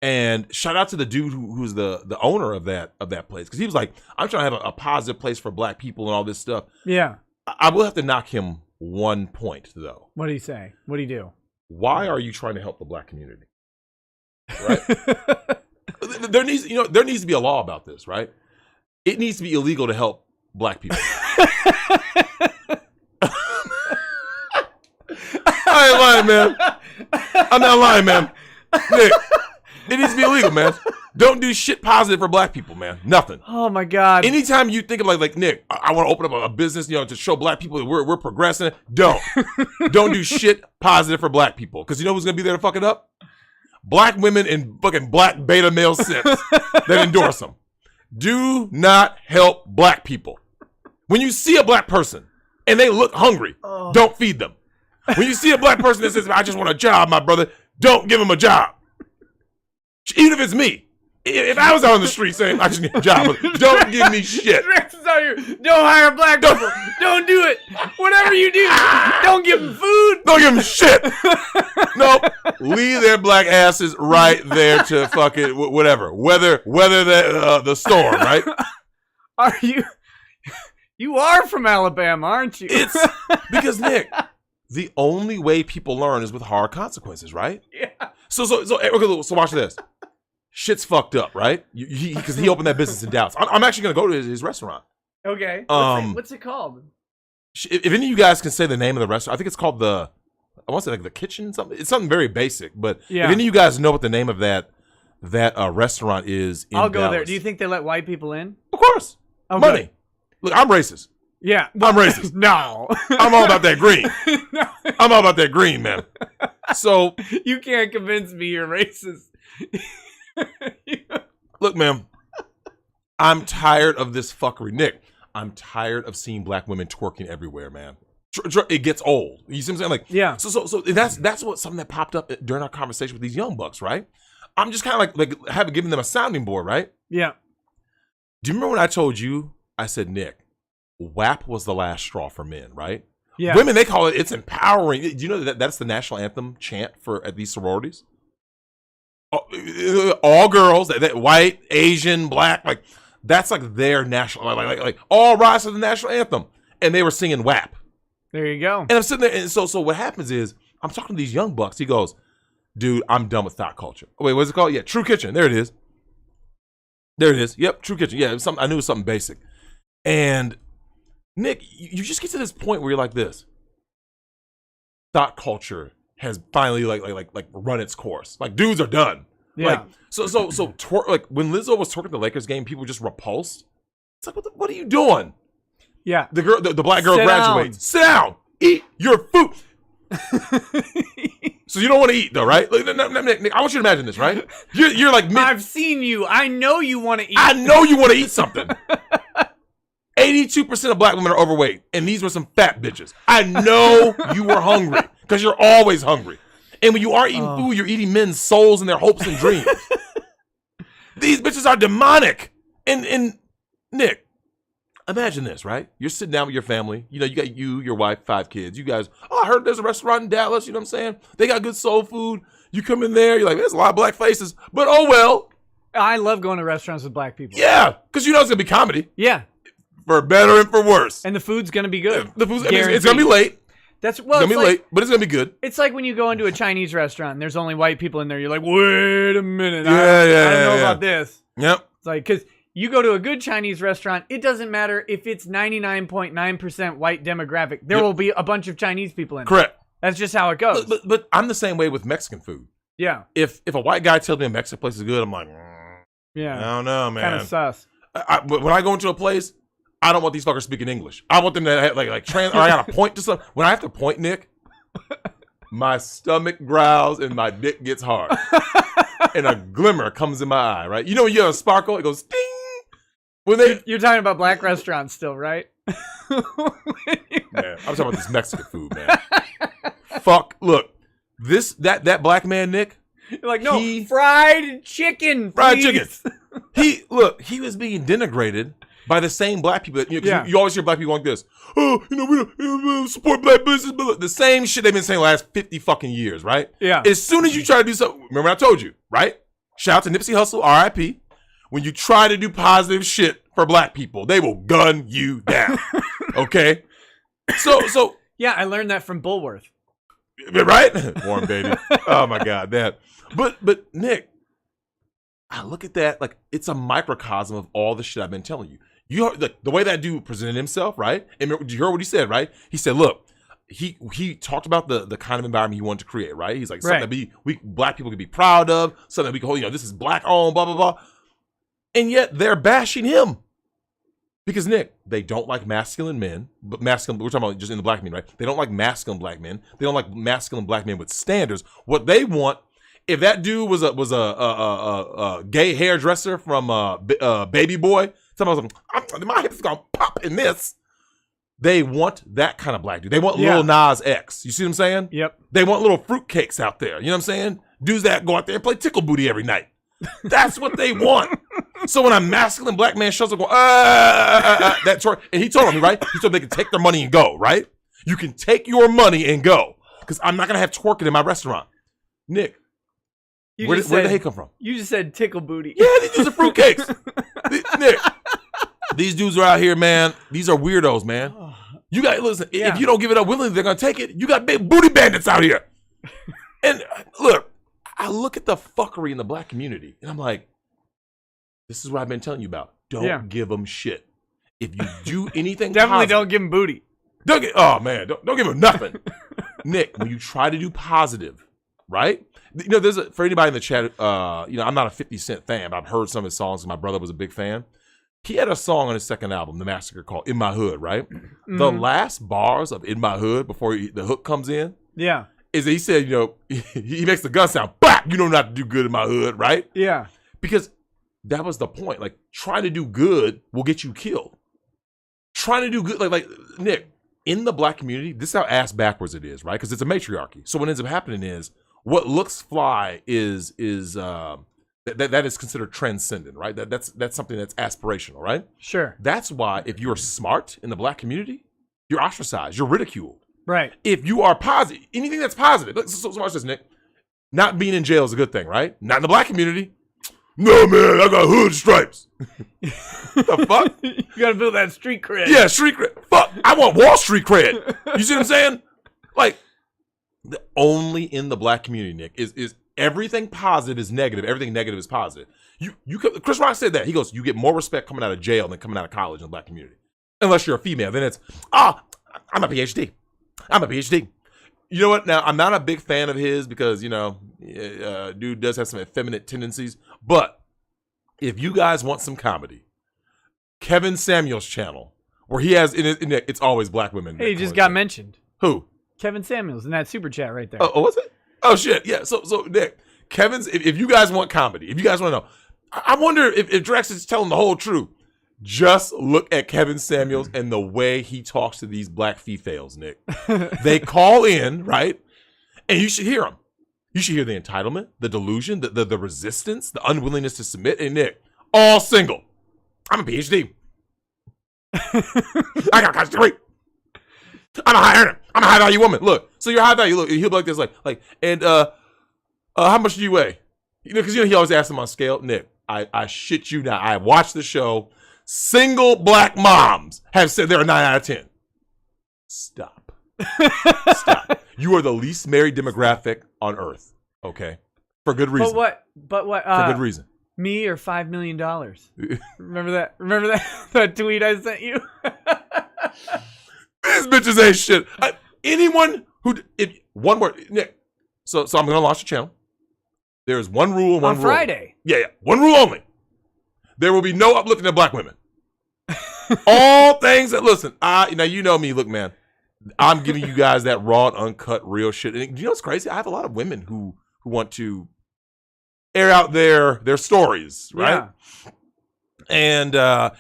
Speaker 3: And shout out to the dude who's the owner of that place, because he was like, I'm trying to have a positive place for black people and all this stuff.
Speaker 2: Yeah. I
Speaker 3: will have to knock him 1 point though.
Speaker 2: What did he say? What did he do?
Speaker 3: Why are you trying to help the black community? Right? there needs to be a law about this, right? It needs to be illegal to help black people. I ain't lying, man. I'm not lying, man. Nick, it needs to be illegal, man. Don't do shit positive for black people, man. Nothing.
Speaker 2: Oh my God.
Speaker 3: Anytime you think of like Nick, I want to open up a business, to show black people that we're progressing. Don't do shit positive for black people, because you know who's gonna be there to fuck it up? Black women and fucking black beta male simps that endorse them. Do not help black people. When you see a black person and they look hungry, don't feed them. When you see a black person that says, I just want a job, my brother, don't give him a job. Even if it's me. If I was out on the street saying I just need a job, don't give me shit.
Speaker 2: Drex is out here. Don't hire black people. Don't do it. Whatever you do, don't give them food.
Speaker 3: Don't give them shit. Nope. Leave their black asses right there to fucking whatever. Weather the storm, right?
Speaker 2: Are you? You are from Alabama, aren't you?
Speaker 3: It's because, Nick, the only way people learn is with hard consequences, right?
Speaker 2: Yeah.
Speaker 3: So watch this. Shit's fucked up, right? Because he opened that business in Dallas. I'm actually gonna go to his restaurant.
Speaker 2: Okay. What's it called?
Speaker 3: If any of you guys can say the name of the restaurant, I think it's called I want to say like the Kitchen. Something. It's something very basic. But if any of you guys know what the name of that restaurant is,
Speaker 2: I'll go there. Do you think they let white people in?
Speaker 3: Of course.
Speaker 2: Okay.
Speaker 3: Money. Look, I'm racist.
Speaker 2: Yeah,
Speaker 3: I'm racist.
Speaker 2: No,
Speaker 3: I'm all about that green.
Speaker 2: No.
Speaker 3: I'm all about that green, man. So
Speaker 2: you can't convince me you're racist.
Speaker 3: Look, man, I'm tired of this fuckery. Nick, I'm tired of seeing black women twerking everywhere, man. It gets old. You see what I'm saying? Like,
Speaker 2: yeah.
Speaker 3: So that's what something that popped up during our conversation with these young bucks, right? I'm just kind of like having given them a sounding board, right?
Speaker 2: Yeah.
Speaker 3: Do you remember when I told you? I said, Nick, WAP was the last straw for men, right?
Speaker 2: Yeah.
Speaker 3: Women, they call it's empowering. Do you know that's the national anthem chant at these sororities? All girls, that white, Asian, black, like that's like their national, like all rise to the national anthem, and they were singing WAP.
Speaker 2: There you go.
Speaker 3: And I'm sitting there, and so what happens is I'm talking to these young bucks. He goes, "Dude, I'm done with thought culture." Oh, wait, what's it called? Yeah, True Kitchen. There it is. There it is. Yep, True Kitchen. Yeah, I knew it was something basic. And Nick, you just get to this point where you're like this. Thought culture has finally like run its course. Like dudes are done.
Speaker 2: Yeah.
Speaker 3: Like so like when Lizzo was twerking the Lakers game, people just repulsed. It's like what are you doing?
Speaker 2: Yeah.
Speaker 3: The black girl
Speaker 2: Sit
Speaker 3: graduates.
Speaker 2: down.
Speaker 3: Sit down. Eat your food. So you don't want to eat though, right? Like, Nick, I want you to imagine this, right? You're like
Speaker 2: I've seen you. I know you want to eat.
Speaker 3: I know you want to eat something. 82% of black women are overweight, and these were some fat bitches. I know you were hungry, because you're always hungry. And when you are eating food, you're eating men's souls and their hopes and dreams. These bitches are demonic. And Nick, imagine this, right? You're sitting down with your family. You know, you got your wife, 5 kids. You guys, I heard there's a restaurant in Dallas, you know what I'm saying? They got good soul food. You come in there, you're like, there's a lot of black faces, but oh well.
Speaker 2: I love going to restaurants with black people.
Speaker 3: Yeah, because you know it's going to be comedy.
Speaker 2: Yeah.
Speaker 3: For better and for worse.
Speaker 2: And the food's going to be good.
Speaker 3: The food's, it's going to be late.
Speaker 2: It's
Speaker 3: gonna be late, but it's gonna be good.
Speaker 2: It's like when you go into a Chinese restaurant and there's only white people in there. You're like, wait a minute, I don't know about this.
Speaker 3: Yep.
Speaker 2: It's like, because you go to a good Chinese restaurant, it doesn't matter if it's 99.9% white demographic. There will be a bunch of Chinese people in there.
Speaker 3: Correct.
Speaker 2: That's just how it goes.
Speaker 3: But I'm the same way with Mexican food.
Speaker 2: Yeah.
Speaker 3: If a white guy tells me a Mexican place is good, I'm like,
Speaker 2: yeah,
Speaker 3: I don't know, man.
Speaker 2: Kind of sus.
Speaker 3: But when I go into a place, I don't want these fuckers speaking English. I want them to have, like or I gotta point to something. When I have to point, Nick, my stomach growls and my dick gets hard. And a glimmer comes in my eye, right? You know when you have a sparkle, it goes ding.
Speaker 2: You're talking about black restaurants still, right?
Speaker 3: Man, I'm talking about this Mexican food, man. Fuck, look, that black man, Nick.
Speaker 2: You're like, no, fried chicken,
Speaker 3: fried
Speaker 2: please.
Speaker 3: chicken. He was being denigrated by the same black people. You always hear black people like this. Oh, we don't support black business. The same shit they've been saying the last 50 fucking years, right?
Speaker 2: Yeah.
Speaker 3: As soon as you try to do something, remember I told you, right? Shout out to Nipsey Hussle, R.I.P. When you try to do positive shit for black people, they will gun you down. Okay? So
Speaker 2: yeah, I learned that from Bulworth.
Speaker 3: Right? Warm baby. Oh my God, that. But Nick, I look at that like it's a microcosm of all the shit I've been telling you. You heard the way that dude presented himself, right? And you heard what he said, right? He said, look, he talked about the kind of environment he wanted to create, right? He's like, something that we black people can be proud of, something that we can hold, this is black owned, blah, blah, blah. And yet they're bashing him. Because Nick, they don't like masculine men, but masculine, we're talking about just in the black men, right? They don't like masculine black men. They don't like masculine black men with standards. What they want, if that dude was a gay hairdresser from Baby Boy, my hips gonna pop in this. They want that kind of black dude. They want Lil Nas X. You see what I'm saying?
Speaker 2: Yep.
Speaker 3: They want little fruitcakes out there. You know what I'm saying? Dudes that go out there and play tickle booty every night. That's what they want. So when a masculine black man shows up going, that's right. And he told me, right? He told me they can take their money and go, right? You can take your money and go. Because I'm not going to have twerking in my restaurant. Nick, where did the hate come from?
Speaker 1: You just said tickle booty.
Speaker 3: Yeah, these dudes are fruitcakes. Nick, these dudes are out here, man. These are weirdos, man. You got, listen, if you don't give it up willingly, they're going to take it. You got big booty bandits out here. And look, I look at the fuckery in the black community, and I'm like, this is what I've been telling you about. Don't give them shit. If you do anything
Speaker 1: Definitely
Speaker 3: positive,
Speaker 1: don't give them booty.
Speaker 3: don't give them nothing. Nick, when you try to do positive, right? You know, for anybody in the chat, I'm not a 50 Cent fan, but I've heard some of his songs, and my brother was a big fan. He had a song on his second album, The Massacre, called In My Hood, right? Mm-hmm. The last bars of In My Hood, before the hook comes in, is that he said, he makes the gun sound, bah! You know not to do good in my hood, right?
Speaker 1: Yeah.
Speaker 3: Because that was the point. Like, trying to do good will get you killed. Trying to do good, like Nick, in the black community, this is how ass backwards it is, right? Because it's a matriarchy. So what ends up happening is, what looks fly is that is considered transcendent, right? That's something that's aspirational, right?
Speaker 1: Sure.
Speaker 3: That's why if you're smart in the black community, you're ostracized, you're ridiculed.
Speaker 1: Right.
Speaker 3: If you are positive, anything that's positive, so watch this, Nick. Not being in jail is a good thing, right? Not in the black community. No, man, I got hood stripes. The fuck?
Speaker 1: You gotta build that street cred.
Speaker 3: Yeah, street cred. Fuck, I want Wall Street cred. You see what I'm saying? Like, only in the black community, Nick, is everything positive is negative. Everything negative is positive. Chris Rock said that. He goes, you get more respect coming out of jail than coming out of college in the black community. Unless you're a female. Then it's, I'm a PhD. I'm a PhD. You know what? Now, I'm not a big fan of his because, dude does have some effeminate tendencies. But if you guys want some comedy, Kevin Samuel's channel, where he has, it's always black women.
Speaker 1: Hey, he just got mentioned.
Speaker 3: Who?
Speaker 1: Kevin Samuels in that super chat right there.
Speaker 3: Oh, was it? Oh, shit. Yeah. So Nick, Kevin's, if you guys want comedy, if you guys want to know, I wonder if Drex is telling the whole truth. Just look at Kevin Samuels and the way he talks to these black females, Nick. They call in, right? And you should hear them. You should hear the entitlement, the delusion, the resistance, the unwillingness to submit. And Nick, all single. I'm a PhD. I got a college degree. I'm a high earner. I'm a high value woman. Look, so you're high value. Look, he'll be like this, and how much do you weigh? Because he always asks him on scale. Nick, I shit you not. I watched the show. Single black moms have said they're a 9 out of 10. Stop. Stop. You are the least married demographic on earth. Okay, for good reason.
Speaker 1: But what?
Speaker 3: For good reason.
Speaker 1: Me or $5 million? Remember that? Remember that tweet I sent you?
Speaker 3: These bitches ain't shit. Anyone who, if one word, Nick. So I'm gonna launch a channel. There's one rule and one rule.
Speaker 1: On Friday.
Speaker 3: Yeah. One rule only. There will be no uplifting of black women. All things that, listen, now you know me. Look, man, I'm giving you guys that raw, uncut, real shit. And you know what's crazy? I have a lot of women who want to air out their stories, right? Yeah. And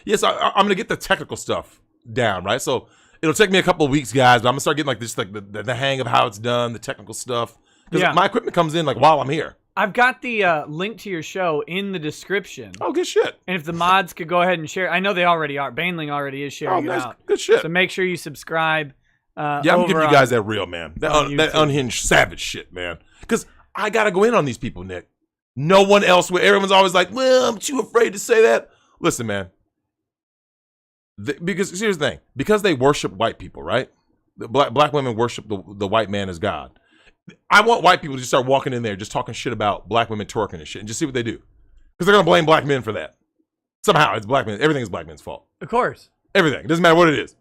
Speaker 3: yes, I'm gonna get the technical stuff down, right? So it'll take me a couple of weeks, guys, but I'm gonna start getting like this, like the hang of how it's done, the technical stuff. Because my equipment comes in like while I'm here.
Speaker 1: I've got the link to your show in the description.
Speaker 3: Oh, good shit.
Speaker 1: And if the mods could go ahead and share, I know they already are. Baneling already is sharing it out.
Speaker 3: Good shit.
Speaker 1: So make sure you subscribe.
Speaker 3: I'm giving you guys that real, man. That unhinged savage shit, man. Because I got to go in on these people, Nick. No one else will. Everyone's always like, well, I'm too afraid to say that. Listen, man. Because here's the thing. Because they worship white people, right? The black women worship the white man as God. I want white people to just start walking in there just talking shit about black women twerking and shit and just see what they do. Because they're going to blame black men for that. Somehow, it's black men. Everything is black men's fault.
Speaker 1: Of course.
Speaker 3: Everything. It doesn't matter what it is.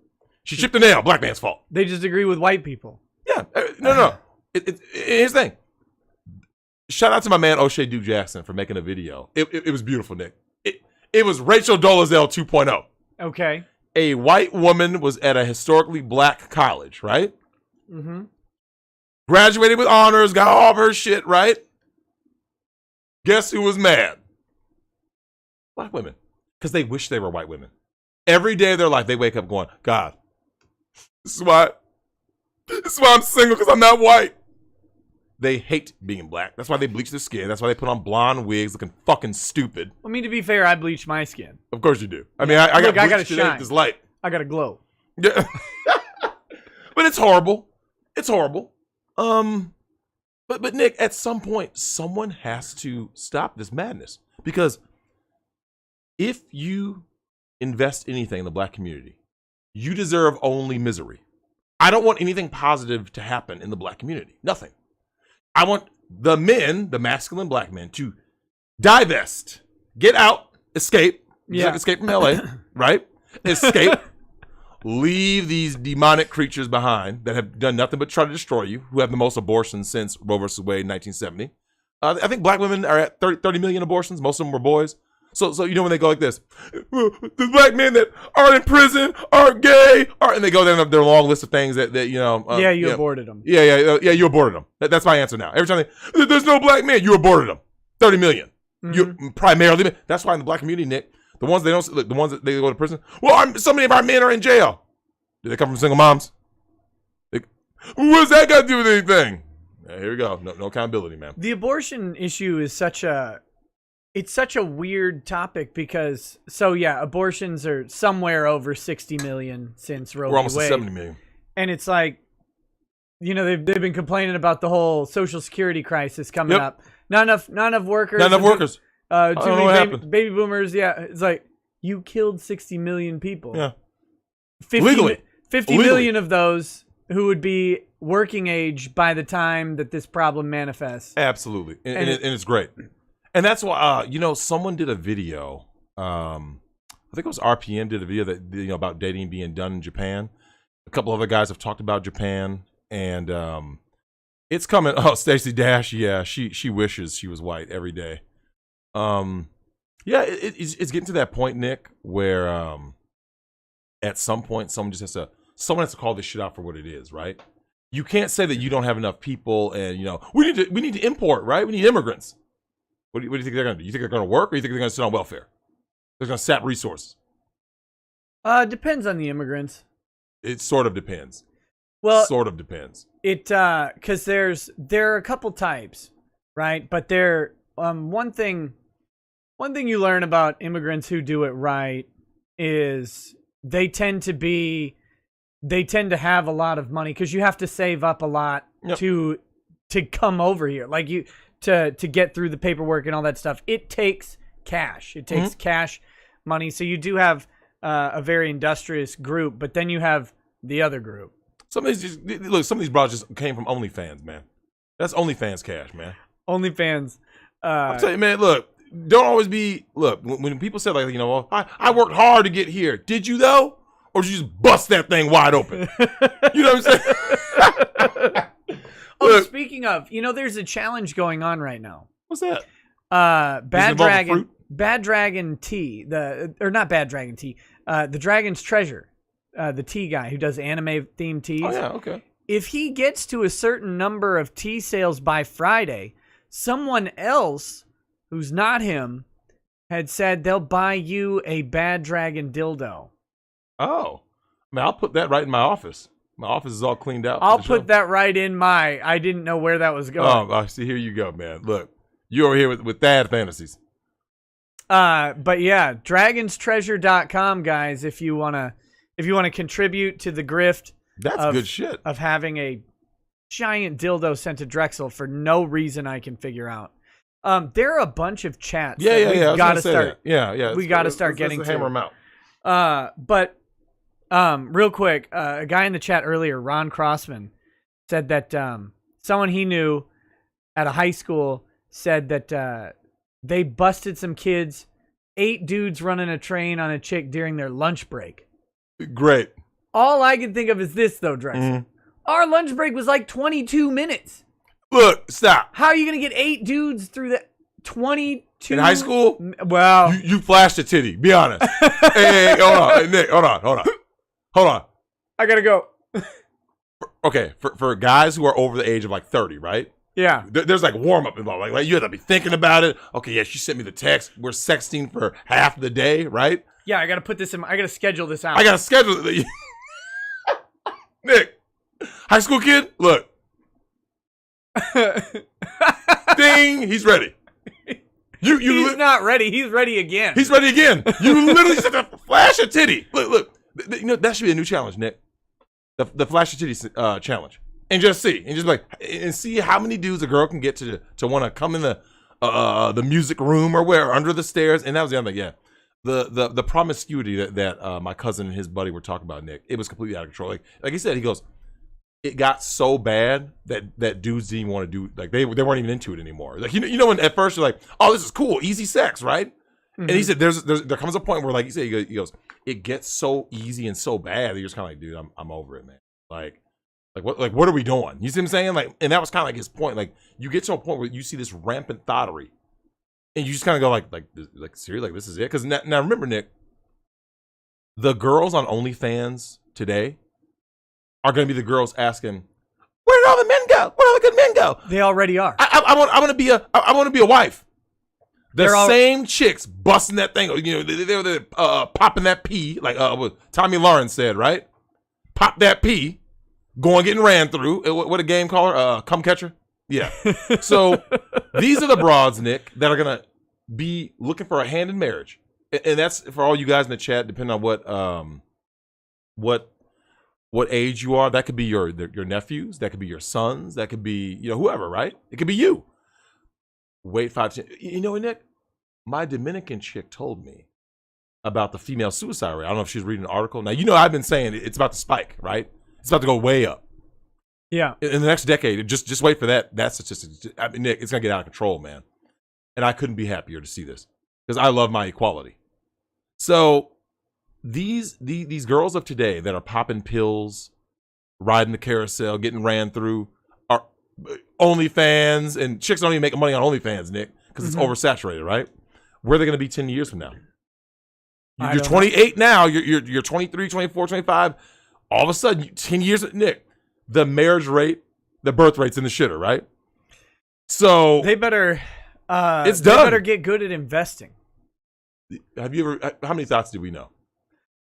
Speaker 3: She chipped a nail. Black man's fault.
Speaker 1: They just agree with white people.
Speaker 3: Yeah. No. Here's the thing. Shout out to my man O'Shea Duke Jackson for making a video. It was beautiful, Nick. It was Rachel Dolezal 2.0.
Speaker 1: Okay.
Speaker 3: A white woman was at a historically black college, right?
Speaker 1: Mm-hmm.
Speaker 3: Graduated with honors, got all of her shit, right? Guess who was mad? Black women. Because they wish they were white women. Every day of their life, they wake up going, God, this is why I'm single, because I'm not white. they hate being black. That's why they bleach their skin. That's why they put on blonde wigs looking fucking stupid.
Speaker 1: I mean, to be fair, I bleach my skin.
Speaker 3: Of course you do. I mean, I got
Speaker 1: I gotta
Speaker 3: bleached today
Speaker 1: shine.
Speaker 3: with this light.
Speaker 1: I gotta glow.
Speaker 3: Yeah. But it's horrible. It's horrible. But Nick, at some point, someone has to stop this madness. Because if you invest anything in the black community, you deserve only misery. I don't want anything positive to happen in the black community. Nothing. I want the men, the masculine black men, to divest, get out, escape. Yeah. Like escape from LA, right? Escape. Leave these demonic creatures behind that have done nothing but try to destroy you, who have the most abortions since Roe versus Wade in 1970. I think black women are at 30 million abortions. Most of them were boys. So when they go like this, the black men that aren't in prison are gay, and they go down their long list of things that you know.
Speaker 1: You aborted them.
Speaker 3: Yeah, you aborted them. That's my answer now. Every time there's no black men, you aborted them. 30 million. Mm-hmm. You primarily. That's why in the black community, Nick, the ones they don't, the ones that they go to prison. Well, so many of our men are in jail. Do they come from single moms? What's that got to do with anything? Yeah, here we go. No accountability, man.
Speaker 1: The abortion issue is such a weird topic because, abortions are somewhere over 60 million since Roe v. Wade.
Speaker 3: We're almost at 70 million.
Speaker 1: And it's like, you know, they've been complaining about the whole Social Security crisis coming up. Not enough workers.
Speaker 3: Not enough workers.
Speaker 1: Too many baby boomers. Yeah, it's like you killed 60 million people.
Speaker 3: Yeah.
Speaker 1: 50 million of those who would be working age by the time that this problem manifests.
Speaker 3: Absolutely, and it's great. And that's why, someone did a video. I think it was RPM did a video that about dating being done in Japan. A couple other guys have talked about Japan, and it's coming. Oh, Stacey Dash, yeah, she wishes she was white every day. It's getting to that point, Nick, where at some point someone has to call this shit out for what it is, right? You can't say that you don't have enough people, and we need to import, right? We need immigrants. What do you think they're going to do? You think they're going to work, or you think they're going to sit on welfare? They're going to sap resources.
Speaker 1: Depends on the immigrants.
Speaker 3: It sort of depends.
Speaker 1: Well,
Speaker 3: sort of depends.
Speaker 1: Because there are a couple types, right? But one thing you learn about immigrants who do it right is they tend to have a lot of money because you have to save up a lot to come over here. Like to get through the paperwork and all that stuff. It takes cash. It takes cash money. So you do have a very industrious group, but then you have the other group.
Speaker 3: Some of these bros just came from OnlyFans, man. That's OnlyFans cash, man.
Speaker 1: OnlyFans.
Speaker 3: I'm telling you, man, look, don't always be, when people say like, I worked hard to get here. Did you though? Or did you just bust that thing wide open? You know what I'm saying?
Speaker 1: Oh, speaking of, there's a challenge going on right now.
Speaker 3: What's that?
Speaker 1: Bad Dragon T, the Dragon's Treasure, the tea guy who does anime themed teas.
Speaker 3: Oh yeah, okay.
Speaker 1: If he gets to a certain number of tea sales by Friday, someone else who's not him had said they'll buy you a Bad Dragon dildo.
Speaker 3: Oh, man, I'll put that right in my office. My office is all cleaned out.
Speaker 1: I'll put that right in I didn't know where that was going.
Speaker 3: Oh, see, here you go, man. Look, you over here with Thad Fantasies.
Speaker 1: But yeah, dragonstreasure.com, guys, if you want to contribute to the grift.
Speaker 3: That's good shit.
Speaker 1: Of having a giant dildo sent to Drexel for no reason I can figure out. There are a bunch of chats.
Speaker 3: Yeah.
Speaker 1: Got to start.
Speaker 3: Yeah.
Speaker 1: We got to start getting to
Speaker 3: hammer them out.
Speaker 1: But real quick, a guy in the chat earlier, Ron Crossman, said that someone he knew at a high school said that they busted some kids, 8 dudes running a train on a chick during their lunch break.
Speaker 3: Great.
Speaker 1: All I can think of is this, though, Drexel. Mm-hmm. Our lunch break was like 22 minutes.
Speaker 3: Look, stop.
Speaker 1: How are you going to get 8 dudes through that 22?
Speaker 3: In high school?
Speaker 1: Well.
Speaker 3: You flashed a titty. Be honest. hey, hold on. Hey, Nick, hold on.
Speaker 1: I got to go.
Speaker 3: Okay, for guys who are over the age of like 30, right?
Speaker 1: Yeah.
Speaker 3: There's like warm-up involved. Like you have to be thinking about it. Okay, yeah, she sent me the text. We're sexting for half the day, right?
Speaker 1: Yeah, I got to put this in. I got to schedule this out.
Speaker 3: I got to schedule it. Nick, high school kid, look. Ding! He's ready.
Speaker 2: He's not ready. He's ready again.
Speaker 3: He's ready again. You literally just have to flash a titty. Look. You know, that should be a new challenge, Nick. The flash a titty challenge. And just see. And just like, and see how many dudes a girl can get to want to come in the music room or where, under the stairs. And that was the other thing, yeah. The promiscuity that my cousin and his buddy were talking about, Nick, it was completely out of control. Like he said, he goes, it got so bad that dudes didn't even want to do, like they weren't even into it anymore. Like you know when at first you're like, oh, this is cool, easy sex, right? Mm-hmm. And he said there comes a point where, like he said, he goes, it gets so easy and so bad that you're just kind of like, dude, I'm over it, man. Like what are we doing? You see what I'm saying? Like, and that was kind of like his point. Like you get to a point where you see this rampant thottery, and you just kind of go like seriously, like this is it? Because now remember, Nick, the girls on OnlyFans today are going to be the girls asking, where did all the men go? Where did all the good men go?
Speaker 2: They already are.
Speaker 3: I want to be a wife. The same chicks busting that thing. You know, they're popping that pee, like what Tommy Lawrence said, right? Pop that pee, getting ran through. What a game caller? Come catcher. Yeah. So these are the broads, Nick, that are gonna be looking for a hand in marriage, and that's for all you guys in the chat. Depending on what age you are, that could be your nephews, that could be your sons, that could be, you know, whoever, right? It could be you. Wait 5 10. You know what, Nick? My Dominican chick told me about the female suicide rate. I don't know if she's reading an article. Now, you know, I've been saying it's about to spike, right? It's about to go way up.
Speaker 2: Yeah.
Speaker 3: In the next decade, just wait for that statistic. I mean, Nick, it's gonna get out of control, man. And I couldn't be happier to see this because I love my equality. So these girls of today that are popping pills, riding the carousel, getting ran through, are OnlyFans, and chicks don't even make money on OnlyFans, Nick, because it's oversaturated, right? Where are they going to be 10 years from now? You're 28 now. You're 23, 24, 25. All of a sudden, 10 years, Nick, the marriage rate, the birth rate's in the shitter, right? So
Speaker 2: they better.
Speaker 3: It's
Speaker 2: they
Speaker 3: done.
Speaker 2: better get good at investing.
Speaker 3: Have you ever? How many thoughts do we know?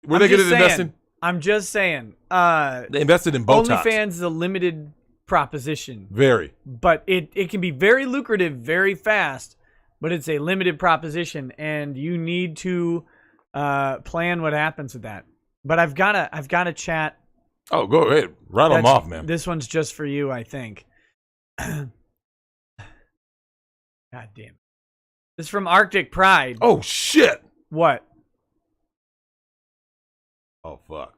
Speaker 3: Were they good at investing?
Speaker 2: I'm just saying.
Speaker 3: They invested in Botox.
Speaker 2: OnlyFans is a limited proposition.
Speaker 3: Very.
Speaker 2: But it can be very lucrative very fast, but it's a limited proposition, and you need to plan what happens with that. But I've got a chat.
Speaker 3: Oh, go ahead. Rattle them off, man.
Speaker 2: This one's just for you, I think. God damn it. This is from Arctic Pride.
Speaker 3: Oh, shit.
Speaker 2: What?
Speaker 3: Oh, fuck.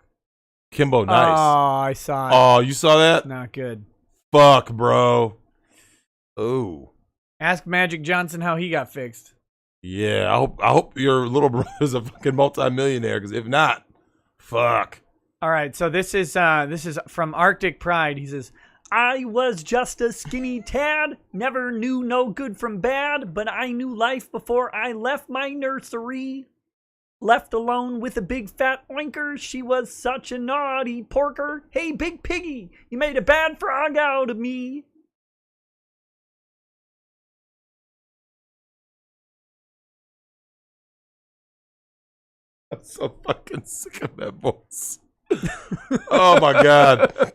Speaker 3: Kimbo Nice.
Speaker 2: Oh, I saw it.
Speaker 3: Oh, you saw that?
Speaker 2: Not good.
Speaker 3: Fuck, bro. Oh.
Speaker 2: Ask Magic Johnson how he got fixed.
Speaker 3: Yeah, I hope your little brother's a fucking multimillionaire, because if not, fuck.
Speaker 2: All right, so this is from Arctic Pride. He says, I was just a skinny tad, never knew no good from bad, but I knew life before I left my nursery. Left alone with a big fat oinker, she was such a naughty porker. Hey, big piggy, you made a bad frog out of me.
Speaker 3: I'm so fucking sick of that voice. Oh, my God.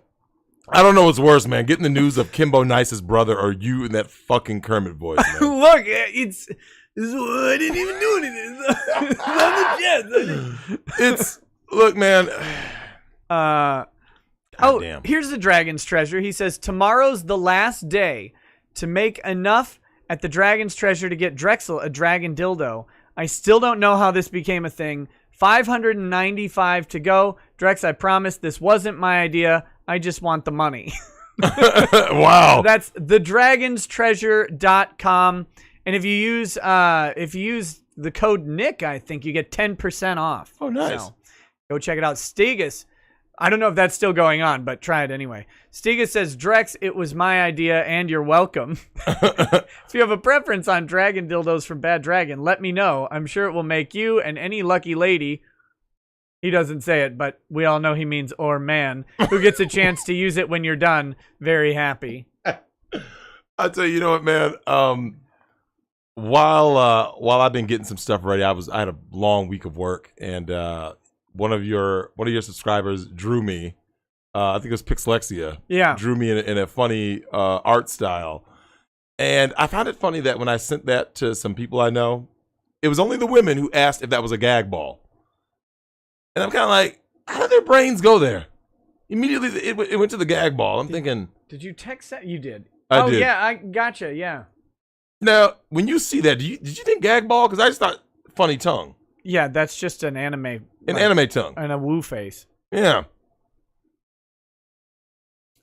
Speaker 3: I don't know what's worse, man. Getting the news of Kimbo Nice's brother or you in that fucking Kermit voice, man.
Speaker 2: Look, it's... I didn't even do it. It's on the jet.
Speaker 3: It's... Look, man.
Speaker 2: Damn. Here's the Dragon's Treasure. He says, tomorrow's the last day to make enough at the Dragon's Treasure to get Drexel a dragon dildo. I still don't know how this became a thing. 595 to go. Drex, I promise this wasn't my idea. I just want the money.
Speaker 3: Wow.
Speaker 2: That's thedragonstreasure.com. And if you use the code Nick, I think you get 10% off.
Speaker 3: Oh, nice.
Speaker 2: So go check it out. Stegus, I don't know if that's still going on, but try it anyway. Stegus says, Drex, it was my idea and you're welcome. If you have a preference on dragon dildos from Bad Dragon, let me know. I'm sure it will make you and any lucky lady, he doesn't say it, but we all know he means or man, who gets a chance to use it when you're done, very happy.
Speaker 3: I'll tell you, you know what, man? While I've been getting some stuff ready, I had a long week of work, and one of your subscribers drew me I think it was Pixlexia.
Speaker 2: Yeah.
Speaker 3: Drew me in a funny art style. And I found it funny that when I sent that to some people I know, it was only the women who asked if that was a gag ball. And I'm kind of like, how did their brains go there? Immediately, it went to the gag ball. I'm thinking.
Speaker 2: Did you text that? You did.
Speaker 3: I did.
Speaker 2: Yeah, I gotcha. Yeah.
Speaker 3: Now, when you see that, did you think gag ball? Because I just thought funny tongue.
Speaker 2: Yeah, that's just an anime.
Speaker 3: Anime tongue.
Speaker 2: And a woo face.
Speaker 3: Yeah.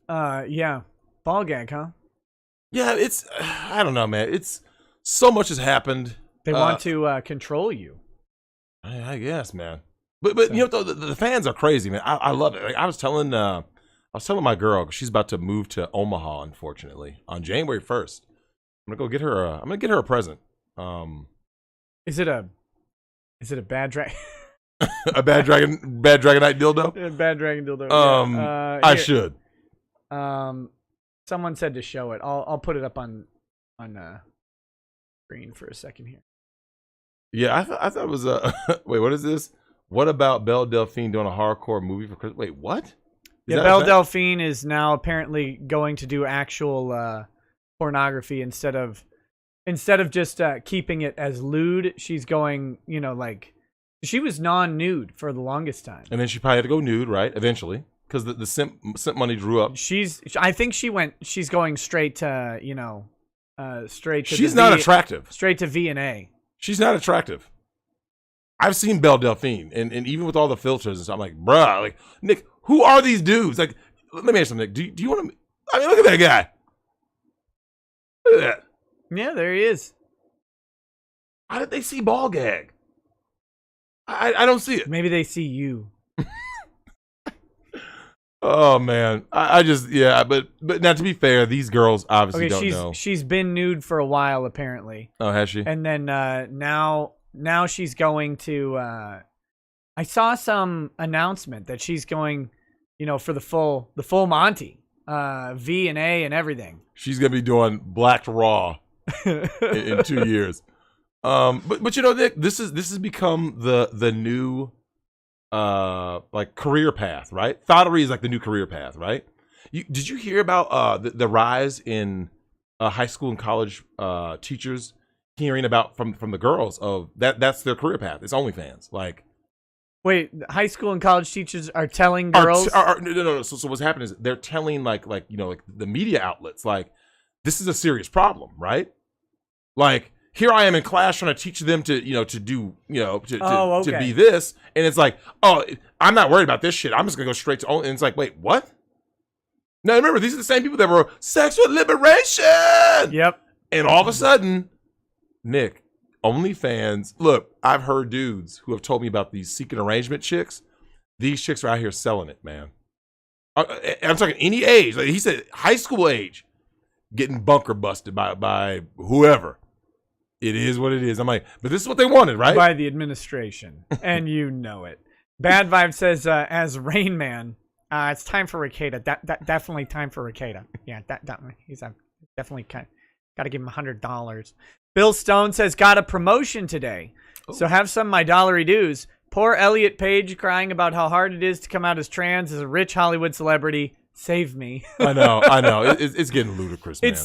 Speaker 2: Yeah. Ball gag, huh?
Speaker 3: Yeah, it's, I don't know, man. It's, so much has happened.
Speaker 2: They want to control you.
Speaker 3: I guess, man. But you know, the fans are crazy, man. I love it. Like, I was telling my girl, 'cause she's about to move to Omaha, unfortunately, on January 1st. I'm gonna get her a present.
Speaker 2: Is it a bad dragon?
Speaker 3: A bad dragonite dildo?
Speaker 2: A bad dragon dildo. Yeah.
Speaker 3: I should.
Speaker 2: Someone said to show it. I'll put it up on screen for a second here.
Speaker 3: Yeah, I thought it was wait, what is this? What about Belle Delphine doing a hardcore movie for Christmas? Wait, what?
Speaker 2: Yeah, Belle Delphine is now apparently going to do actual pornography instead of just keeping it as lewd. She's going, like she was non-nude for the longest time,
Speaker 3: and then she probably had to go nude, right? Eventually, because the simp money drew up.
Speaker 2: I think she's going straight to straight to.
Speaker 3: She's not attractive.
Speaker 2: Straight to V&A.
Speaker 3: She's not attractive. I've seen Belle Delphine, and even with all the filters and stuff, I'm like, bruh, like, Nick, who are these dudes? Like, let me ask you something, Nick. Do you want to? I mean, look at that guy. Look at that.
Speaker 2: Yeah, there he is.
Speaker 3: How did they see ball gag? I don't see it.
Speaker 2: Maybe they see you.
Speaker 3: Oh man, I just but now to be fair, these girls obviously don't know.
Speaker 2: She's been nude for a while apparently.
Speaker 3: Oh, has she?
Speaker 2: And then now she's going to. I saw some announcement that she's going, for the full Monty, V&A and everything.
Speaker 3: She's gonna be doing Black Raw in 2 years. But Nick, this has become the new like career path, right? Thottery is like the new career path, right? Did you hear about the rise in high school and college teachers hearing about from the girls of that's their career path? It's OnlyFans. Like,
Speaker 2: wait, high school and college teachers are telling girls?
Speaker 3: No. So what's happening is they're telling like the media outlets, like, this is a serious problem, right? Like, here I am in class trying to teach them to to be this, and it's like, oh, I'm not worried about this shit. I'm just gonna go straight to only. And it's like, wait, what? Now remember, these are the same people that were sexual liberation.
Speaker 2: Yep.
Speaker 3: And all of a sudden, Nick, OnlyFans. Look, I've heard dudes who have told me about these secret arrangement chicks. These chicks are out here selling it, man. I'm talking any age. Like he said, high school age, getting bunker busted by whoever. It is what it is. I'm like, but this is what they wanted, right?
Speaker 2: By the administration, and you know it. Bad Vibe says, as Rain Man, it's time for Ricada. Definitely time for Ricada. Yeah, he's definitely got to give him $100. Bill Stone says, got a promotion today, so have some of my dollary dues. Poor Elliott Page crying about how hard it is to come out as trans as a rich Hollywood celebrity. Save me.
Speaker 3: I know. It's getting ludicrous, man.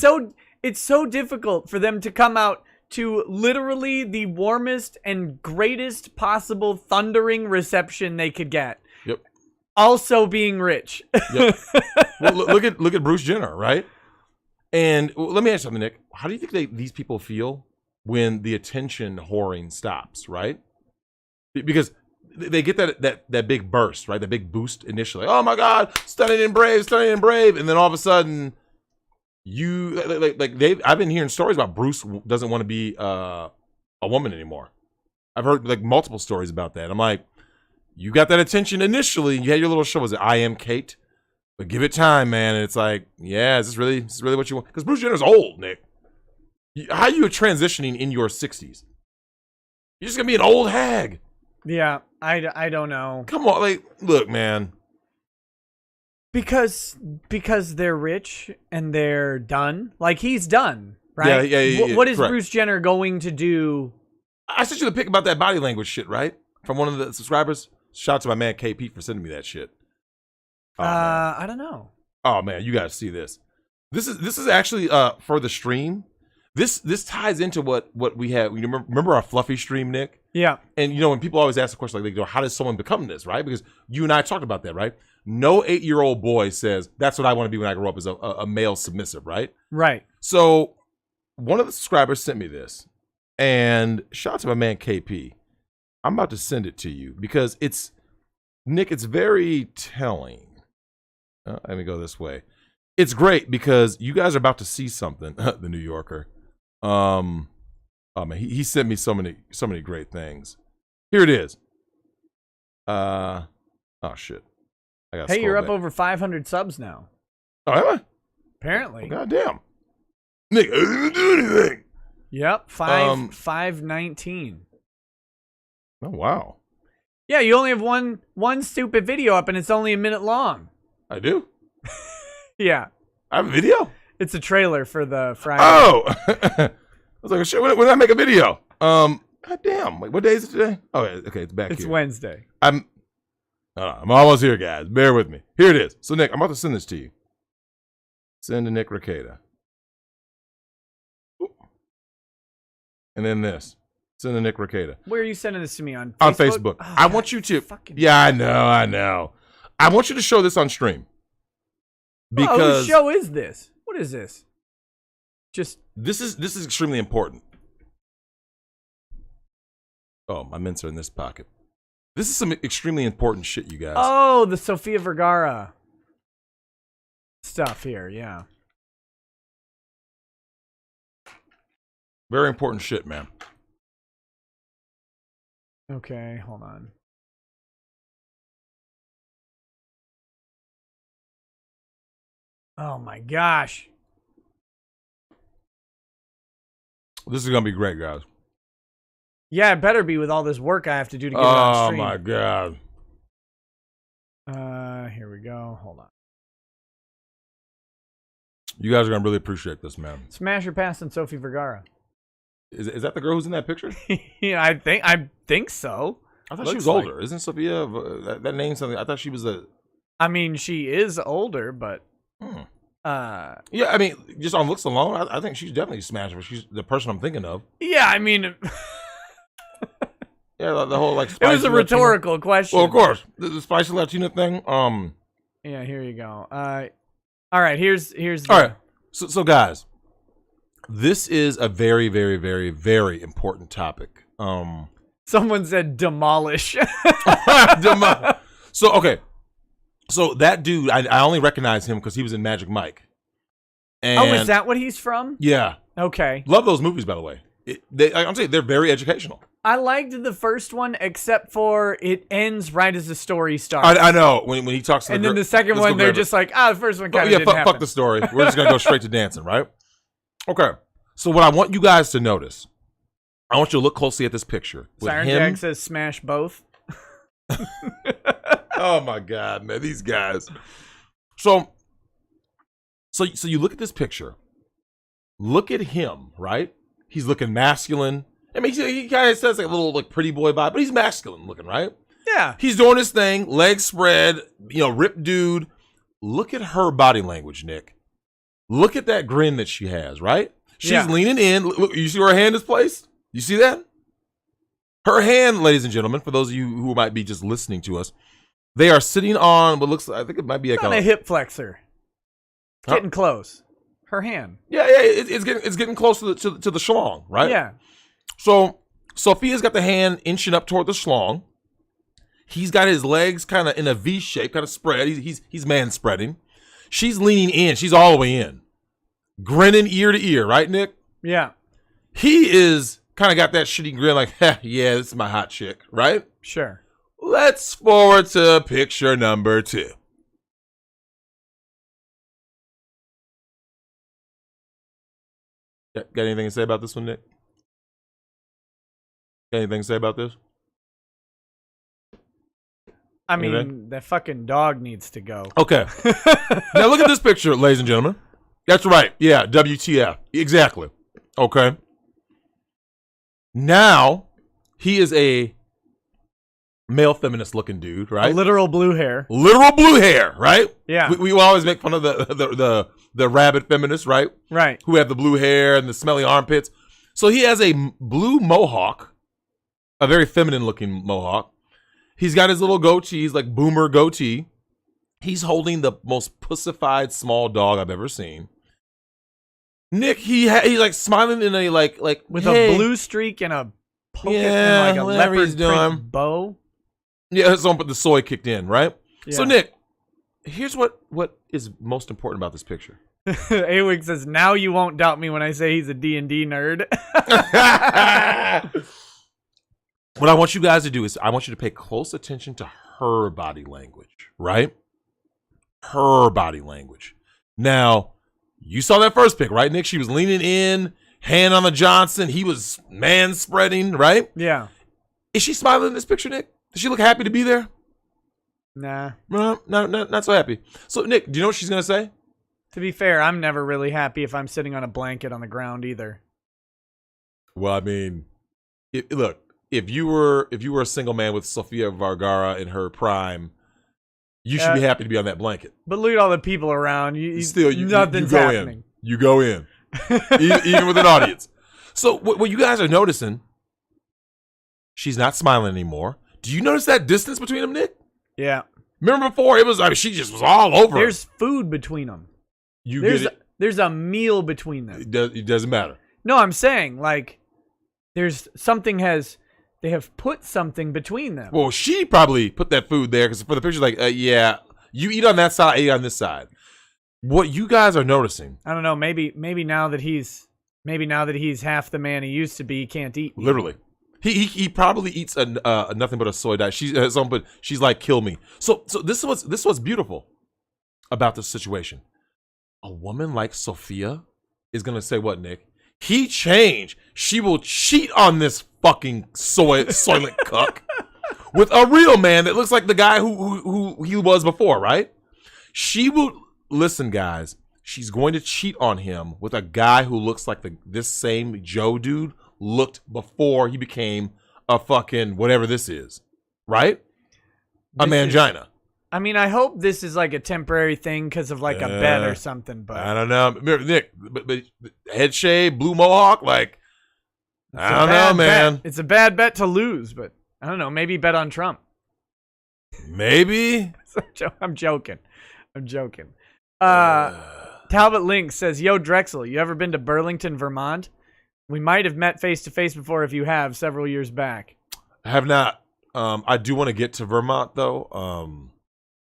Speaker 2: It's so difficult for them to come out to literally the warmest and greatest possible thundering reception they could get.
Speaker 3: Yep.
Speaker 2: Also being rich.
Speaker 3: Yep. Well, look at Bruce Jenner, right? And let me ask you something, Nick. How do you think these people feel when the attention whoring stops, right? Because they get that big burst, right? That big boost initially. Oh my God, stunning and brave, and then all of a sudden, I've been hearing stories about Bruce doesn't want to be a woman anymore. I've heard like multiple stories about that. I'm like, you got that attention initially. You had your little show. Was it I Am Kate? But give it time, man. And it's like, yeah, is this really what you want? Because Bruce Jenner's old, Nick. How are you transitioning in your 60s? You're just gonna be an old hag.
Speaker 2: Yeah, I don't know.
Speaker 3: Come on, like, look, man.
Speaker 2: Because they're rich and they're done. Like, he's done, right?
Speaker 3: Yeah.
Speaker 2: What is
Speaker 3: correct.
Speaker 2: Bruce Jenner going to do?
Speaker 3: I sent you the pic about that body language shit, right? From one of the subscribers. Shout out to my man KP for sending me that shit. Oh, man.
Speaker 1: I don't know.
Speaker 3: Oh man, you guys see this. This is actually for the stream. This ties into what we have. You remember our fluffy stream, Nick?
Speaker 1: Yeah.
Speaker 3: And when people always ask the question like they go, how does someone become this, right? Because you and I talked about that, right? No 8-year-old boy says that's what I want to be when I grow up, as a male submissive, right?
Speaker 1: Right.
Speaker 3: So one of the subscribers sent me this, and shout out to my man KP. I'm about to send it to you because it's very telling. Let me go this way. It's great because you guys are about to see something. The New Yorker. Oh man, he sent me so many great things. Here it is. Oh shit.
Speaker 1: Hey, you're up over 500 subs now.
Speaker 3: Oh, am I?
Speaker 1: Apparently.
Speaker 3: Oh, goddamn. Nick, I didn't do anything.
Speaker 1: Yep. 519.
Speaker 3: Oh wow.
Speaker 1: Yeah, you only have one stupid video up, and it's only a minute long.
Speaker 3: I do.
Speaker 1: Yeah.
Speaker 3: I have a video.
Speaker 1: It's a trailer for the Friday.
Speaker 3: Oh. I was like, shit. When did I make a video? God damn. Wait, what day is it today? Oh, okay. It's back here.
Speaker 1: It's Wednesday.
Speaker 3: I'm almost here, guys. Bear with me. Here it is. So, Nick, I'm about to send this to you. Send to Nick Ricada. And then this. Send to Nick Ricada.
Speaker 1: Where are you sending this to me on Facebook?
Speaker 3: On Facebook.
Speaker 1: Oh,
Speaker 3: I want you to.
Speaker 1: fucking...
Speaker 3: Yeah, I know. I want you to show this on stream. Because
Speaker 1: whose show is this? What is this? Just
Speaker 3: this is extremely important. Oh, my mints are in this pocket. This is some extremely important shit, you guys.
Speaker 1: Oh, the Sofia Vergara stuff here, yeah.
Speaker 3: Very important shit, man.
Speaker 1: Okay, hold on. Oh my gosh.
Speaker 3: This is gonna be great, guys.
Speaker 1: Yeah, it better be with all this work I have to do to get it on stream.
Speaker 3: Oh my god.
Speaker 1: Here we go. Hold on.
Speaker 3: You guys are gonna really appreciate this, man.
Speaker 1: Smash or pass on Sofia Vergara.
Speaker 3: Is that the girl who's in that picture?
Speaker 1: Yeah, I think so.
Speaker 3: I thought she was older. Isn't Sophia that name something? I thought she was a.
Speaker 1: I mean, she is older, but.
Speaker 3: Yeah, I mean, just on looks alone, I think she's definitely smashed. But she's the person I'm thinking of.
Speaker 1: Yeah, I mean.
Speaker 3: Yeah, the whole like.
Speaker 1: It was a rhetorical question.
Speaker 3: Well, of course, the spicy Latina thing.
Speaker 1: Yeah, here you go. All right, here's.
Speaker 3: All right, so guys, this is a very, very, very, very important topic.
Speaker 1: Someone said demolish.
Speaker 3: So okay, so that dude, I only recognize him because he was in Magic Mike. And,
Speaker 1: is that what he's from?
Speaker 3: Yeah.
Speaker 1: Okay.
Speaker 3: Love those movies, by the way. I'm saying they're very educational.
Speaker 1: I liked the first one, except for it ends right as the story starts.
Speaker 3: I know when he talks to
Speaker 1: and then the second one, they're just like, the first one kind of didn't happen.
Speaker 3: Fuck the story. We're just gonna go straight to dancing, right? Okay. So what I want you guys to notice, I want you to look closely at this picture.
Speaker 1: Siren Jack says smash both.
Speaker 3: Oh my god, man, these guys. So you look at this picture. Look at him, right? He's looking masculine. I mean, he kind of says like a little like pretty boy vibe, but he's masculine looking, right?
Speaker 1: Yeah.
Speaker 3: He's doing his thing, legs spread, ripped dude. Look at her body language, Nick. Look at that grin that she has, right? She's leaning in. Look, you see where her hand is placed? You see that? Her hand, ladies and gentlemen, for those of you who might be just listening to us, they are sitting on what looks like, I think it might be like
Speaker 1: on a hip flexor. Getting close. Her hand.
Speaker 3: Yeah, it's getting close to the schlong, right?
Speaker 1: Yeah.
Speaker 3: So Sophia's got the hand inching up toward the schlong. He's got his legs kind of in a V shape, kind of spread. He's man spreading. She's leaning in. She's all the way in, grinning ear to ear, right, Nick?
Speaker 1: Yeah.
Speaker 3: He is kind of got that shitty grin, like, yeah, this is my hot chick, right?
Speaker 1: Sure.
Speaker 3: Let's forward to picture number 2. Got anything to say about this one, Nick? Got anything to say about this?
Speaker 1: I mean, that fucking dog needs to go.
Speaker 3: Okay. Now look at this picture, ladies and gentlemen. That's right. Yeah, WTF. Exactly. Okay. Now, he is a male feminist looking dude, right?
Speaker 1: A literal blue hair.
Speaker 3: Literal blue hair, right?
Speaker 1: Yeah.
Speaker 3: We always make fun of the rabid feminists, right?
Speaker 1: Right.
Speaker 3: Who have the blue hair and the smelly armpits. So he has a blue mohawk, a very feminine looking mohawk. He's got his little goatee, he's like boomer goatee. He's holding the most pussified small dog I've ever seen. Nick, he's like smiling in a like
Speaker 1: with
Speaker 3: hey.
Speaker 1: a blue streak and a poke
Speaker 3: Yeah,
Speaker 1: and like a
Speaker 3: whatever he's
Speaker 1: leopard print
Speaker 3: doing.
Speaker 1: bow.
Speaker 3: Yeah, someone put the soy kicked in, right?
Speaker 1: Yeah.
Speaker 3: So Nick, here's what is most important about this picture.
Speaker 1: Awig says, "Now you won't doubt me when I say he's a D&D nerd."
Speaker 3: What I want you guys to do is I want you to pay close attention to her body language, right? Her body language. Now, you saw that first pic, right, Nick? She was leaning in, hand on the Johnson. He was man-spreading, right?
Speaker 1: Yeah.
Speaker 3: Is she smiling in this picture, Nick? Does she look happy to be there?
Speaker 1: Nah.
Speaker 3: No, not so happy. So, Nick, do you know what she's going to say?
Speaker 1: To be fair, I'm never really happy if I'm sitting on a blanket on the ground either.
Speaker 3: Well, I mean, look, if you were a single man with Sofia Vergara in her prime, you should be happy to be on that blanket.
Speaker 1: But look at all the people around. Nothing's
Speaker 3: go
Speaker 1: happening.
Speaker 3: in. You go in, even with an audience. So what you guys are noticing, she's not smiling anymore. Do you notice that distance between them, Nick?
Speaker 1: Yeah.
Speaker 3: Remember before it was? I mean, she just was all over.
Speaker 1: There's food between them. There's a meal between them.
Speaker 3: It doesn't matter.
Speaker 1: No, I'm saying like they have put something between them.
Speaker 3: Well, she probably put that food there because for the picture, like, yeah, you eat on that side, I eat on this side. What you guys are noticing,
Speaker 1: I don't know. Maybe now that he's half the man he used to be, he can't eat.
Speaker 3: literally, he probably eats nothing but a soy diet. She's like, kill me. So this is what's beautiful about this situation. A woman like Sophia is gonna say, what, Nick? He changed. She will cheat on this fucking soylent cuck with a real man that looks like the guy who he was before, right? She will listen, guys. She's going to cheat on him with a guy who looks like this same Joe dude looked before he became a fucking whatever this is, right? A mangina.
Speaker 1: I mean, I hope this is like a temporary thing because of like a bet or something. But
Speaker 3: I don't know, Nick. But head shave, blue mohawk, like I don't know, man.
Speaker 1: It's a bad bet to lose, but I don't know. Maybe bet on Trump.
Speaker 3: Maybe.
Speaker 1: I'm joking. Talbot Link says, "Yo, Drexel, you ever been to Burlington, Vermont? We might have met face to face before. If you have, several years back."
Speaker 3: I have not. I do want to get to Vermont though.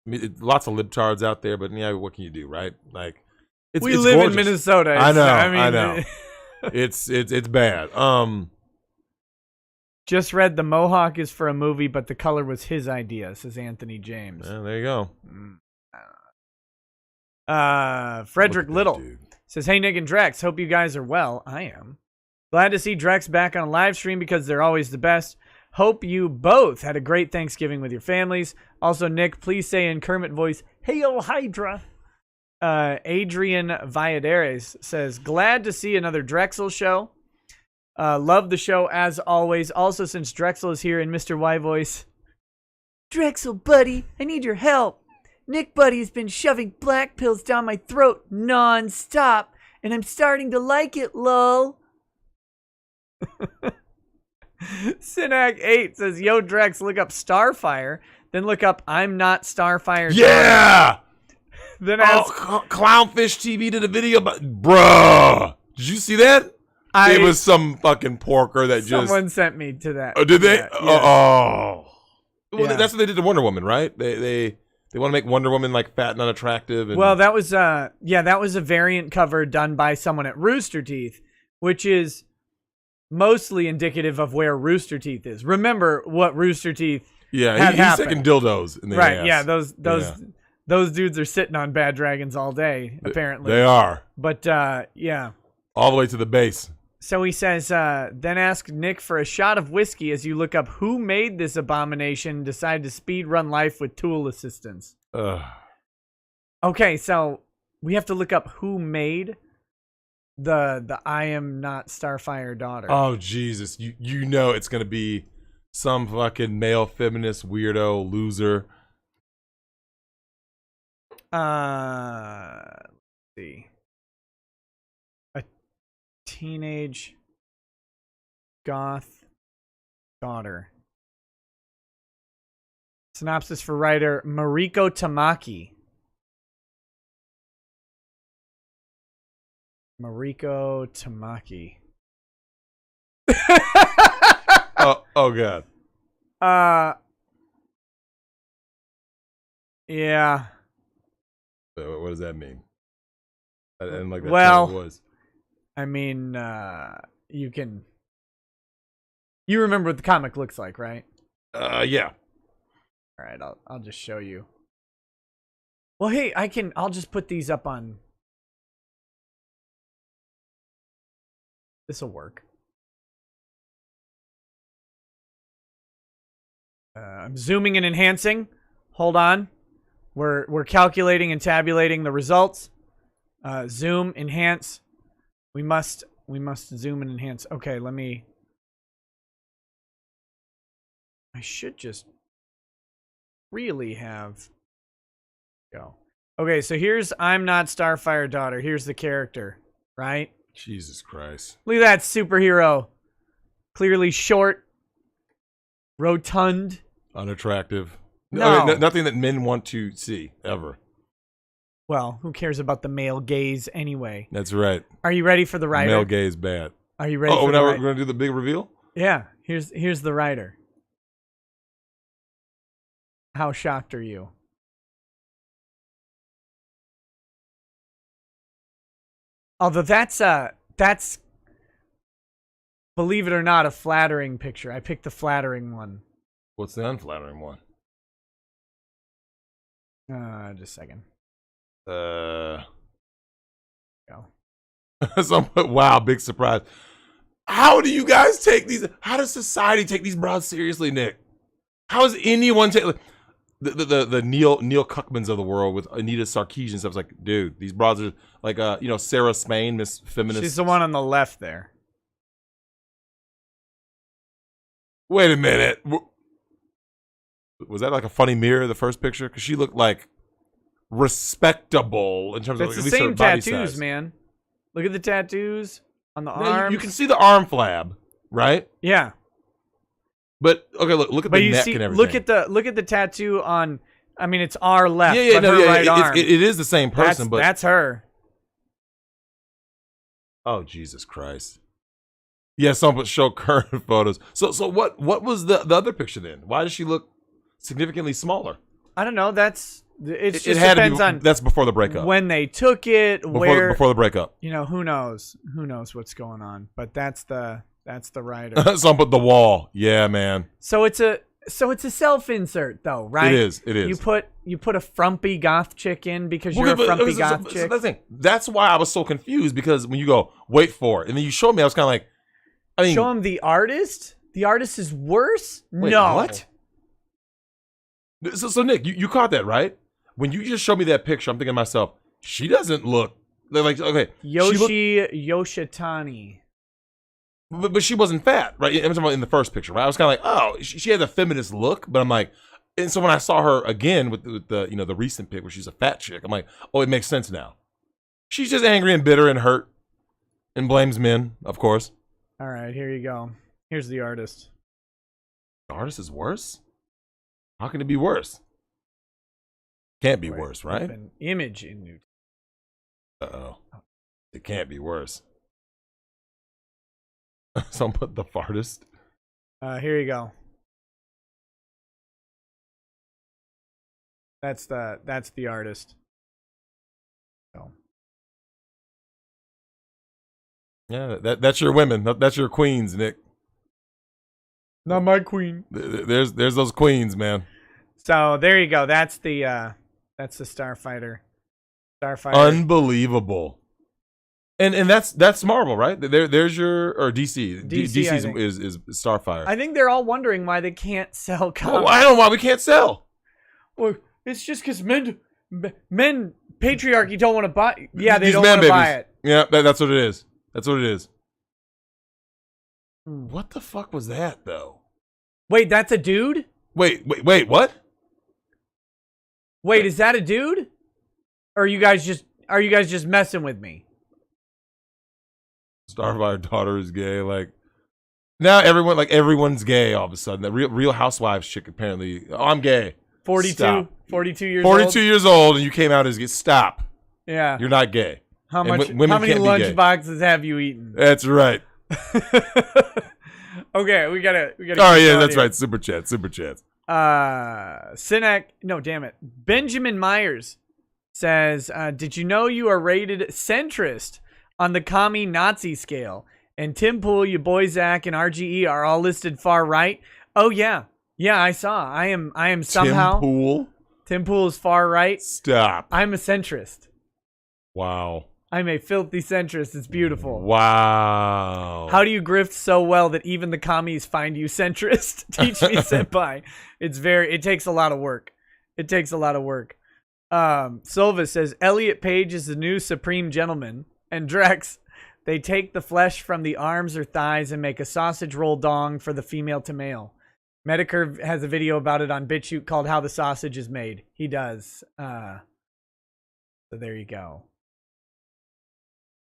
Speaker 3: I mean, lots of libtards out there, but yeah, what can you do, right? Like, it's
Speaker 1: live
Speaker 3: gorgeous.
Speaker 1: in Minnesota.
Speaker 3: I know. It's bad.
Speaker 1: Just read the Mohawk is for a movie, but the color was his idea, says Anthony James.
Speaker 3: Yeah, there you go.
Speaker 1: Frederick Little says, "Hey, Nick and Drex, hope you guys are well. I am. Glad to see Drex back on a live stream because they're always the best. Hope you both had a great Thanksgiving with your families. Also, Nick, please say in Kermit voice, Hail Hydra." Adrian Valladares says, "Glad to see another Drexel show. Love the show as always. Also, since Drexel is here in Mr. Y voice, Drexel, buddy, I need your help. Nick Buddy has been shoving black pills down my throat non-stop, and I'm starting to like it, lol." Synac8 says, "Yo, Drex, look up Starfire, then look up I'm Not Starfire."
Speaker 3: Yeah!
Speaker 1: Then
Speaker 3: Clownfish TV did a video about... Bruh! Did you see that? It was some fucking porker that
Speaker 1: someone sent me to that.
Speaker 3: Oh, did they?
Speaker 1: Yeah.
Speaker 3: Oh. Well,
Speaker 1: Yeah.
Speaker 3: that's what they did to Wonder Woman, right? They want to make Wonder Woman like fat and unattractive. And...
Speaker 1: Well, that was a variant cover done by someone at Rooster Teeth, which is mostly indicative of where Rooster Teeth is. Remember what Rooster Teeth had
Speaker 3: he's
Speaker 1: happened.
Speaker 3: taking dildos in the
Speaker 1: Right,
Speaker 3: ass.
Speaker 1: yeah, those dudes are sitting on bad dragons all day, apparently.
Speaker 3: They are.
Speaker 1: But, yeah.
Speaker 3: All the way to the base.
Speaker 1: So he says, then ask Nick for a shot of whiskey as you look up who made this abomination, decide to speed run life with tool assistance. Okay, so we have to look up who made the I Am Not Starfire daughter.
Speaker 3: Oh, Jesus. You know it's going to be some fucking male feminist weirdo loser.
Speaker 2: Let's see. A teenage goth daughter. Synopsis for writer Mariko Tamaki. Mariko Tamaki.
Speaker 3: Oh god.
Speaker 2: Yeah.
Speaker 3: What does that mean? I didn't like that.
Speaker 2: Well,
Speaker 3: was.
Speaker 2: I mean, you remember what the comic looks like, right?
Speaker 3: Yeah.
Speaker 2: All right, I'll just show you. Well, hey, I'll just put these up on. This'll work. I'm zooming and enhancing. Hold on. We're calculating and tabulating the results. Zoom, enhance. We must zoom and enhance. Okay, I should just really have go. Okay, so here's I'm Not Starfire Daughter. Here's the character, right?
Speaker 3: Jesus Christ.
Speaker 2: Look at that superhero. Clearly short, rotund,
Speaker 3: Unattractive.
Speaker 2: No.
Speaker 3: Okay, nothing that men want to see ever.
Speaker 2: Well, who cares about the male gaze anyway?
Speaker 3: That's right.
Speaker 2: Are you ready for the writer?
Speaker 3: Male gaze bad.
Speaker 2: Are you ready
Speaker 3: Oh,
Speaker 2: for
Speaker 3: now
Speaker 2: the
Speaker 3: we're
Speaker 2: writer?
Speaker 3: going to do the big reveal?
Speaker 2: Yeah, here's the writer. How shocked are you? Although that's believe it or not a flattering picture. I picked the flattering one.
Speaker 3: What's the unflattering one?
Speaker 2: Just a second.
Speaker 3: Go.
Speaker 2: Go.
Speaker 3: Wow, big surprise. How do you guys take these? How does society take these broads seriously, Nick? How is anyone take the Neil Cuckmans of the world with Anita Sarkeesian and stuff? It's like, dude, these broads are like Sarah Spain, Miss Feminist.
Speaker 2: She's the one on the left there.
Speaker 3: Wait a minute. Was that like a funny mirror, the first picture? Because she looked like respectable in terms of
Speaker 2: It's
Speaker 3: at
Speaker 2: the
Speaker 3: least her
Speaker 2: same
Speaker 3: body
Speaker 2: tattoos,
Speaker 3: size.
Speaker 2: man. Look at the tattoos on the
Speaker 3: Now,
Speaker 2: arms.
Speaker 3: you can see the arm flab, right?
Speaker 2: Yeah.
Speaker 3: But okay, look at
Speaker 2: But
Speaker 3: the
Speaker 2: you
Speaker 3: neck
Speaker 2: see,
Speaker 3: and everything.
Speaker 2: look at the tattoo on. I mean, it's our left,
Speaker 3: yeah,
Speaker 2: but
Speaker 3: no,
Speaker 2: her
Speaker 3: yeah,
Speaker 2: right arm.
Speaker 3: it is the same person, but
Speaker 2: that's her.
Speaker 3: oh Jesus Christ! Yeah, someone show current photos. So what was the other picture then? Why does she look significantly smaller?
Speaker 2: I don't know. It just
Speaker 3: had
Speaker 2: depends
Speaker 3: to be,
Speaker 2: on
Speaker 3: that's before the breakup.
Speaker 2: when they took it,
Speaker 3: Before the breakup.
Speaker 2: You know, who knows what's going on. But that's the writer.
Speaker 3: Some put the wall. Yeah, man.
Speaker 2: So it's a self-insert though, right?
Speaker 3: It is.
Speaker 2: You put a frumpy goth chick in because you're a frumpy goth chick.
Speaker 3: That's why I was so confused, because when you go, wait for it, and then you showed me, I was kind of like, I mean,
Speaker 2: show him the artist. The artist is worse.
Speaker 3: Wait,
Speaker 2: no.
Speaker 3: what? So Nick, you caught that, right? When you just showed me that picture, I'm thinking to myself, she doesn't look like, okay,
Speaker 2: Yoshitani.
Speaker 3: but she wasn't fat, right? I'm talking about in the first picture, right? I was kind of like, oh, she had a feminist look, but I'm like, and so when I saw her again with the the recent pic where she's a fat chick, I'm like, oh, it makes sense now. She's just angry and bitter and hurt, and blames men, of course.
Speaker 2: All right, here you go. Here's the artist.
Speaker 3: The artist is worse? How can it be worse? Can't be worse, right?
Speaker 2: An image in new.
Speaker 3: Uh-oh. It can't be worse. Someone put the fartist.
Speaker 2: Here you go. That's the artist. So.
Speaker 3: Yeah, that's your women. That's your queens, Nick.
Speaker 2: Not my queen.
Speaker 3: There's those queens, man.
Speaker 2: So there you go. That's the Starfighter.
Speaker 3: Unbelievable. And that's Marvel, right? There's your or DC. DC is Starfire.
Speaker 2: I think they're all wondering why they can't sell comics.
Speaker 3: Oh, I don't know why we can't sell.
Speaker 2: Well, it's just because men patriarchy don't want to buy. Yeah, they
Speaker 3: These
Speaker 2: don't
Speaker 3: man
Speaker 2: want to
Speaker 3: babies.
Speaker 2: buy it.
Speaker 3: Yeah, that's what it is. That's what it is. What the fuck was that though?
Speaker 1: Wait, that's a dude?
Speaker 3: Wait, what?
Speaker 1: Wait, is that a dude? Or are you guys just messing with me?
Speaker 3: Starfire daughter is gay. Like now, everyone's gay all of a sudden. That Real Housewives chick apparently. Oh, I'm gay.
Speaker 1: 42
Speaker 3: Stop.
Speaker 1: 42 years old.
Speaker 3: 42 years old, and you came out as gay. Stop.
Speaker 1: Yeah.
Speaker 3: You're not gay.
Speaker 1: How
Speaker 3: And
Speaker 1: much?
Speaker 3: women
Speaker 1: How many
Speaker 3: can't be
Speaker 1: lunch
Speaker 3: gay.
Speaker 1: boxes have you eaten?
Speaker 3: That's right.
Speaker 1: Okay, we gotta.
Speaker 3: Oh
Speaker 1: keep
Speaker 3: yeah,
Speaker 1: going
Speaker 3: that's
Speaker 1: here.
Speaker 3: right. Super chat.
Speaker 1: Sinek. No, damn it. Benjamin Myers says, "Did you know you are rated centrist on the commie Nazi scale? And Tim Pool, you boy Zach, and RGE are all listed far right. Oh yeah, I saw. I am somehow
Speaker 3: Tim
Speaker 1: Pool is far right.
Speaker 3: Stop.
Speaker 1: I'm a centrist.
Speaker 3: Wow.
Speaker 1: I'm a filthy centrist. It's beautiful.
Speaker 3: Wow.
Speaker 1: How do you grift so well that even the commies find you centrist? Teach me, senpai. It takes a lot of work. Silva says, Elliott Page is the new supreme gentleman. And Drex, they take the flesh from the arms or thighs and make a sausage roll dong for the female to male. Medicurve has a video about it on BitChute called How the Sausage is Made. He does. So there you go.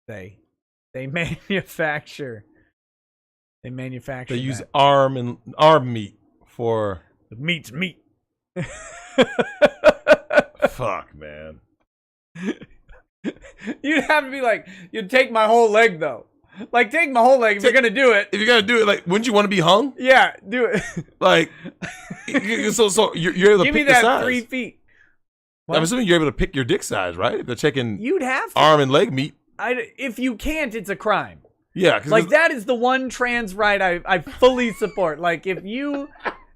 Speaker 1: They manufacture. They use
Speaker 3: that. arm meat for
Speaker 1: the meat's meat.
Speaker 3: Fuck, man.
Speaker 1: You'd have to be like, you'd take my whole leg though. Like, take my whole leg if you're gonna do it.
Speaker 3: If you're gonna do it, like, wouldn't you want to be hung?
Speaker 1: Yeah, do it.
Speaker 3: Like, so you're able to
Speaker 1: Give
Speaker 3: pick
Speaker 1: me that
Speaker 3: the size.
Speaker 1: 3 feet. What?
Speaker 3: I'm assuming you're able to pick your dick size, right? If they're checking
Speaker 1: You'd have to.
Speaker 3: arm and leg meat.
Speaker 1: If you can't, it's a crime.
Speaker 3: Yeah, because
Speaker 1: Like, that is the one trans right I fully support. Like, if you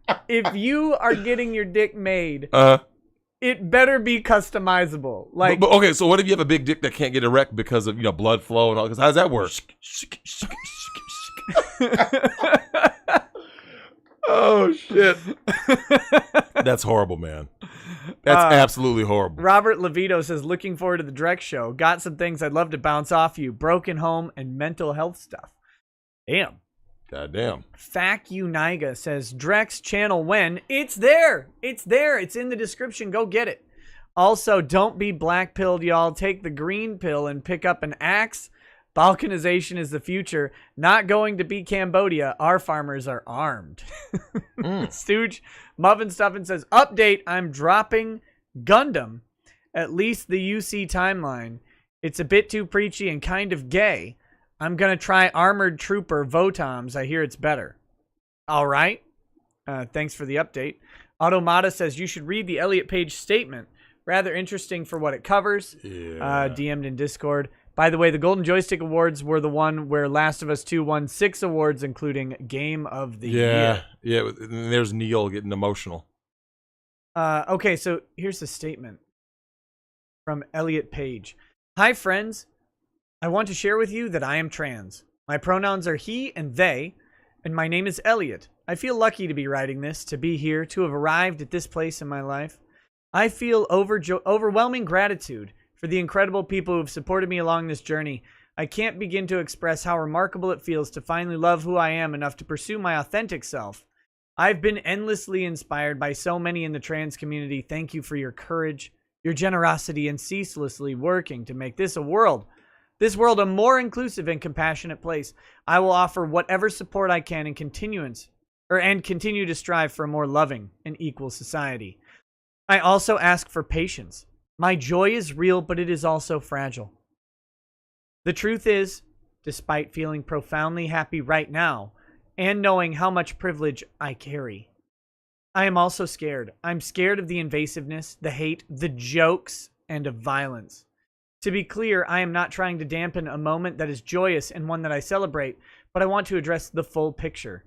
Speaker 1: are getting your dick made, it better be customizable. Like,
Speaker 3: but okay, so what if you have a big dick that can't get erect because of blood flow and all? Because how does that work? Oh shit, that's horrible, man. That's absolutely horrible.
Speaker 1: Robert Levito says, looking forward to the Drex show. Got some things I'd love to bounce off you. Broken home and mental health stuff. Damn.
Speaker 3: Goddamn.
Speaker 1: Fac Uniga says, Drex channel when? It's there. It's there. It's in the description. Go get it. Also, don't be black-pilled, y'all. Take the green pill and pick up an axe. Balkanization is the future. Not going to be Cambodia. Our farmers are armed. Stooge Muffin Stuffin says, update, I'm dropping Gundam. At least the UC timeline. It's a bit too preachy and kind of gay. I'm going to try Armored Trooper Votoms. I hear it's better. All right. Thanks for the update. Automata says, you should read the Elliott Page statement. Rather interesting for what it covers.
Speaker 3: Yeah.
Speaker 1: DM'd in Discord. By the way, the Golden Joystick Awards were the one where Last of Us 2 won 6 awards, including Game of the Year.
Speaker 3: Yeah. And there's Neil getting emotional.
Speaker 1: Okay, so here's the statement from Elliott Page. Hi, friends. I want to share with you that I am trans. My pronouns are he and they, and my name is Elliott. I feel lucky to be writing this, to be here, to have arrived at this place in my life. I feel overwhelming gratitude for the incredible people who have supported me along this journey. I can't begin to express how remarkable it feels to finally love who I am enough to pursue my authentic self. I've been endlessly inspired by so many in the trans community. Thank you for your courage, your generosity, and ceaselessly working to make this world a more inclusive and compassionate place. I will offer whatever support I can and continue to strive for a more loving and equal society. I also ask for patience. My joy is real, but it is also fragile. The truth is, despite feeling profoundly happy right now and knowing how much privilege I carry, I am also scared. I'm scared of the invasiveness, the hate, the jokes, and of violence. To be clear, I am not trying to dampen a moment that is joyous and one that I celebrate, but I want to address the full picture.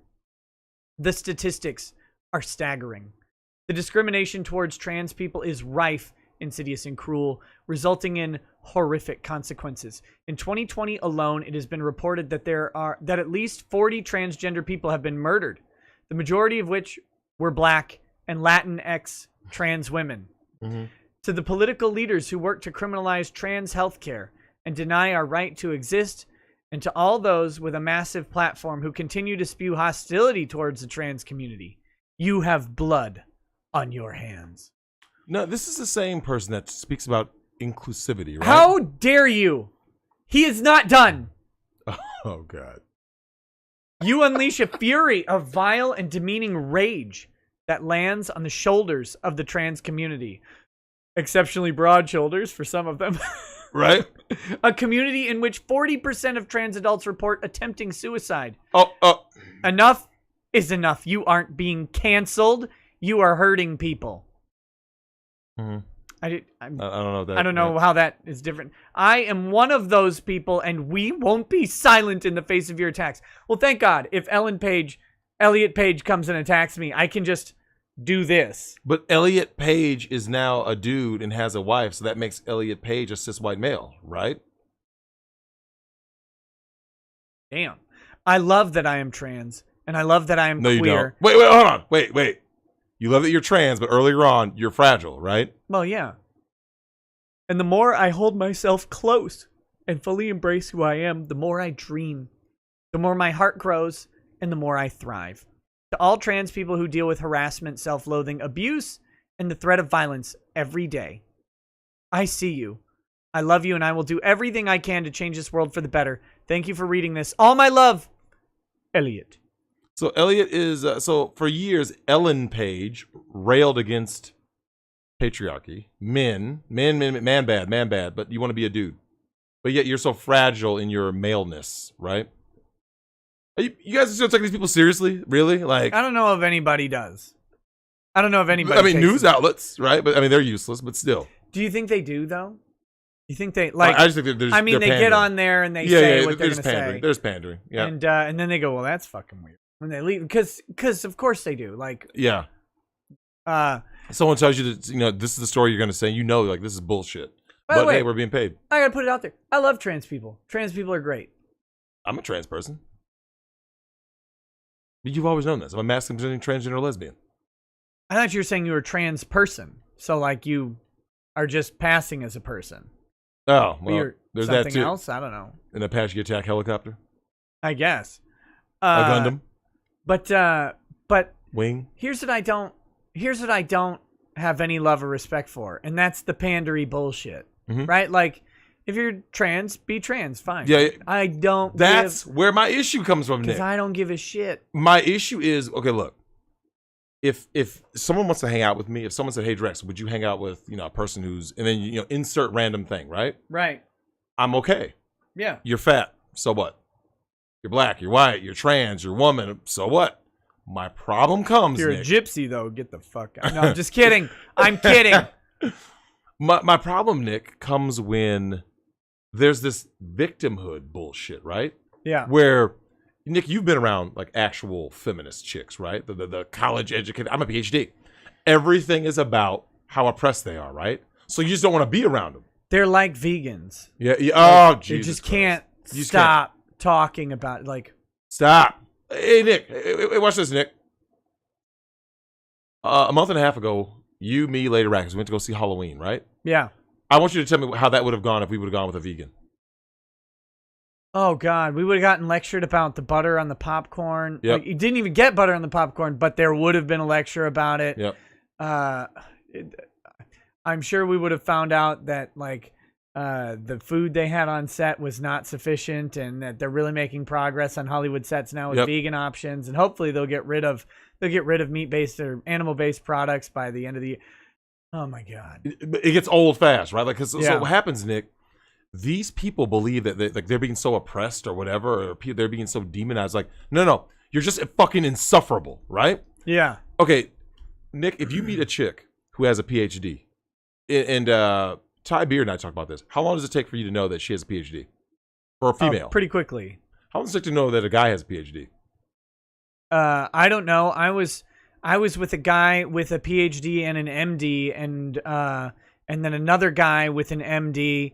Speaker 1: The statistics are staggering. The discrimination towards trans people is rife, insidious, and cruel, resulting in horrific consequences. In 2020 alone, it has been reported that that at least 40 transgender people have been murdered, the majority of which were Black and Latinx trans women. Mm-hmm. To the political leaders who work to criminalize trans healthcare and deny our right to exist, and to all those with a massive platform who continue to spew hostility towards the trans community,
Speaker 2: You have blood on your hands.
Speaker 3: No, this is the same person that speaks about inclusivity, right?
Speaker 2: How dare you? He is not done.
Speaker 3: Oh, God.
Speaker 2: You unleash a fury of vile and demeaning rage that lands on the shoulders of the trans community. Exceptionally broad shoulders for some of them.
Speaker 3: Right?
Speaker 2: A community in which 40% of trans adults report attempting suicide.
Speaker 3: Oh.
Speaker 2: Enough is enough. You aren't being canceled. You are hurting people.
Speaker 3: Mm-hmm.
Speaker 2: I
Speaker 3: don't know that.
Speaker 2: I don't know how that is different. I am one of those people, and we won't be silent in the face of your attacks. Well, thank God. If Elliott Page comes and attacks me, I can just do this.
Speaker 3: But Elliott Page is now a dude and has a wife, so that makes Elliott Page a cis white male, right?
Speaker 2: Damn. I love that I am trans, and I love that I am
Speaker 3: No, you
Speaker 2: queer.
Speaker 3: don't. Wait, hold on. Wait. You love that you're trans, but earlier on, you're fragile, right?
Speaker 2: Well, yeah. And the more I hold myself close and fully embrace who I am, the more I dream, the more my heart grows, and the more I thrive. To all trans people who deal with harassment, self-loathing, abuse, and the threat of violence every day, I see you. I love you, and I will do everything I can to change this world for the better. Thank you for reading this. All my love, Elliott.
Speaker 3: So Elliott is so for years Ellen Page railed against patriarchy, man bad, but you want to be a dude, but yet you're so fragile in your maleness, right? You guys are still taking these people seriously, really? Like
Speaker 2: I don't know if anybody does. I don't know if anybody.
Speaker 3: I mean,
Speaker 2: takes
Speaker 3: news
Speaker 2: it.
Speaker 3: outlets, right? But I mean, they're useless, but still.
Speaker 2: Do you think they do though? You think they like?
Speaker 3: I just think they're
Speaker 2: I mean,
Speaker 3: they're
Speaker 2: they get on there and they say what they're going to say.
Speaker 3: There's pandering, yeah.
Speaker 2: And then they go, well, that's fucking weird when they leave because of course they do. Like,
Speaker 3: yeah. Someone tells you that this is the story you're going to say. Like this is bullshit.
Speaker 2: By the way,
Speaker 3: hey, we're being paid.
Speaker 2: I gotta put it out there. I love trans people. Trans people are great.
Speaker 3: I'm a trans person. But you've always known this. I'm a masculine transgender lesbian.
Speaker 2: I thought you were saying you were a trans person. So like you are just passing as a person.
Speaker 3: Oh, well, there's that
Speaker 2: something
Speaker 3: too.
Speaker 2: else? I don't know.
Speaker 3: An Apache attack helicopter.
Speaker 2: I guess.
Speaker 3: A Gundam.
Speaker 2: But
Speaker 3: Wing.
Speaker 2: Here's what I don't have any love or respect for, and that's the pandery bullshit.
Speaker 3: Mm-hmm.
Speaker 2: Right? Like, if you're trans, be trans, fine.
Speaker 3: Yeah.
Speaker 2: I don't.
Speaker 3: That's where my issue comes from, Nick.
Speaker 2: Because I don't give a shit.
Speaker 3: My issue is, okay, look. If someone wants to hang out with me, if someone said, "Hey, Drex, would you hang out with a person who's," and then insert random thing, right?
Speaker 2: Right.
Speaker 3: I'm okay.
Speaker 2: Yeah.
Speaker 3: You're fat, so what? You're black, you're white, you're trans, you're a woman, so what? My problem comes.
Speaker 2: You're
Speaker 3: Nick.
Speaker 2: a gypsy, though. Get the fuck out. No, I'm just kidding. I'm kidding.
Speaker 3: My problem, Nick, comes when there's this victimhood bullshit, right?
Speaker 2: Yeah.
Speaker 3: Where, Nick, you've been around like actual feminist chicks, right? The college educated. I'm a PhD. Everything is about how oppressed they are, right? So you just don't want to be around them.
Speaker 2: They're like vegans.
Speaker 3: Yeah. Oh, Jesus.
Speaker 2: You just
Speaker 3: Christ.
Speaker 2: can't
Speaker 3: You just
Speaker 2: stop talking about it. Like,
Speaker 3: Stop. Hey, Nick. Hey, watch this, Nick. A month and a half ago, you, me, Lady Rackers, we went to go see Halloween, right?
Speaker 2: yeah.
Speaker 3: I want you to tell me how that would have gone if we would have gone with a vegan.
Speaker 2: Oh God, we would have gotten lectured about the butter on the popcorn.
Speaker 3: Yep.
Speaker 2: Like, you didn't even get butter on the popcorn, but there would have been a lecture about it.
Speaker 3: Yep.
Speaker 2: I'm sure we would have found out that the food they had on set was not sufficient, and that they're really making progress on Hollywood sets now with vegan options, and hopefully they'll get rid of meat-based or animal-based products by the end of the year. Oh my God!
Speaker 3: It gets old fast, right? Like, so what happens, Nick? These people believe that they're being so oppressed or whatever, or they're being so demonized. Like, no, you're just fucking insufferable, right?
Speaker 2: Yeah.
Speaker 3: Okay, Nick, if you meet a chick who has a PhD, and Ty Beard and I talked about this, how long does it take for you to know that she has a PhD? For a female?
Speaker 2: Pretty quickly.
Speaker 3: How long does it take to know that a guy has a PhD?
Speaker 2: I don't know. I was with a guy with a PhD and an MD, and then another guy with an MD,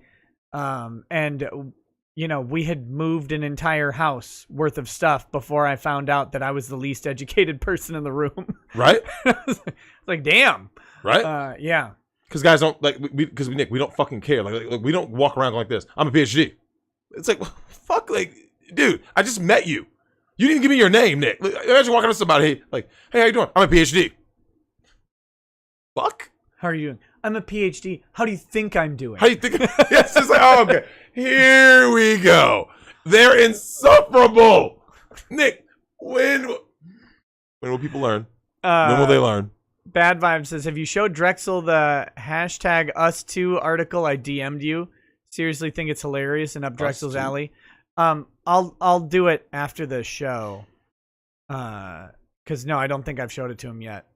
Speaker 2: and we had moved an entire house worth of stuff before I found out that I was the least educated person in the room.
Speaker 3: Right?
Speaker 2: I was like, damn.
Speaker 3: Right?
Speaker 2: Yeah.
Speaker 3: Because guys don't because Nick, we don't fucking care. Like we don't walk around like this. I'm a PhD. It's like, fuck, like, dude, I just met you. You didn't give me your name, Nick. Imagine walking up to somebody, hey, how you doing? I'm a PhD. Fuck.
Speaker 1: How are you doing? I'm a PhD. How do you think I'm doing?
Speaker 3: How do you think? Yes, it's like, oh, okay. Here we go. They're insufferable. Nick, when will people learn? When will they learn?
Speaker 1: Bad Vibe says, have you showed Drexel the hashtag us2 article I DM'd you? Seriously think it's hilarious and up Drexel's alley. I'll do it after the show. Cause no, I don't think I've showed it to him yet.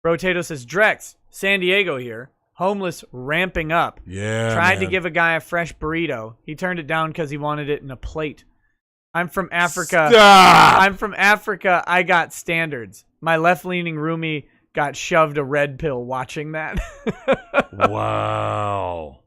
Speaker 1: Rotato says, Drex, San Diego here. Homeless ramping up.
Speaker 3: Yeah.
Speaker 1: Tried to give a guy a fresh burrito. He turned it down because he wanted it in a plate. I'm from Africa.
Speaker 3: Stop!
Speaker 1: I'm from Africa. I got standards. My left-leaning roomie got shoved a red pill watching that.
Speaker 3: Wow.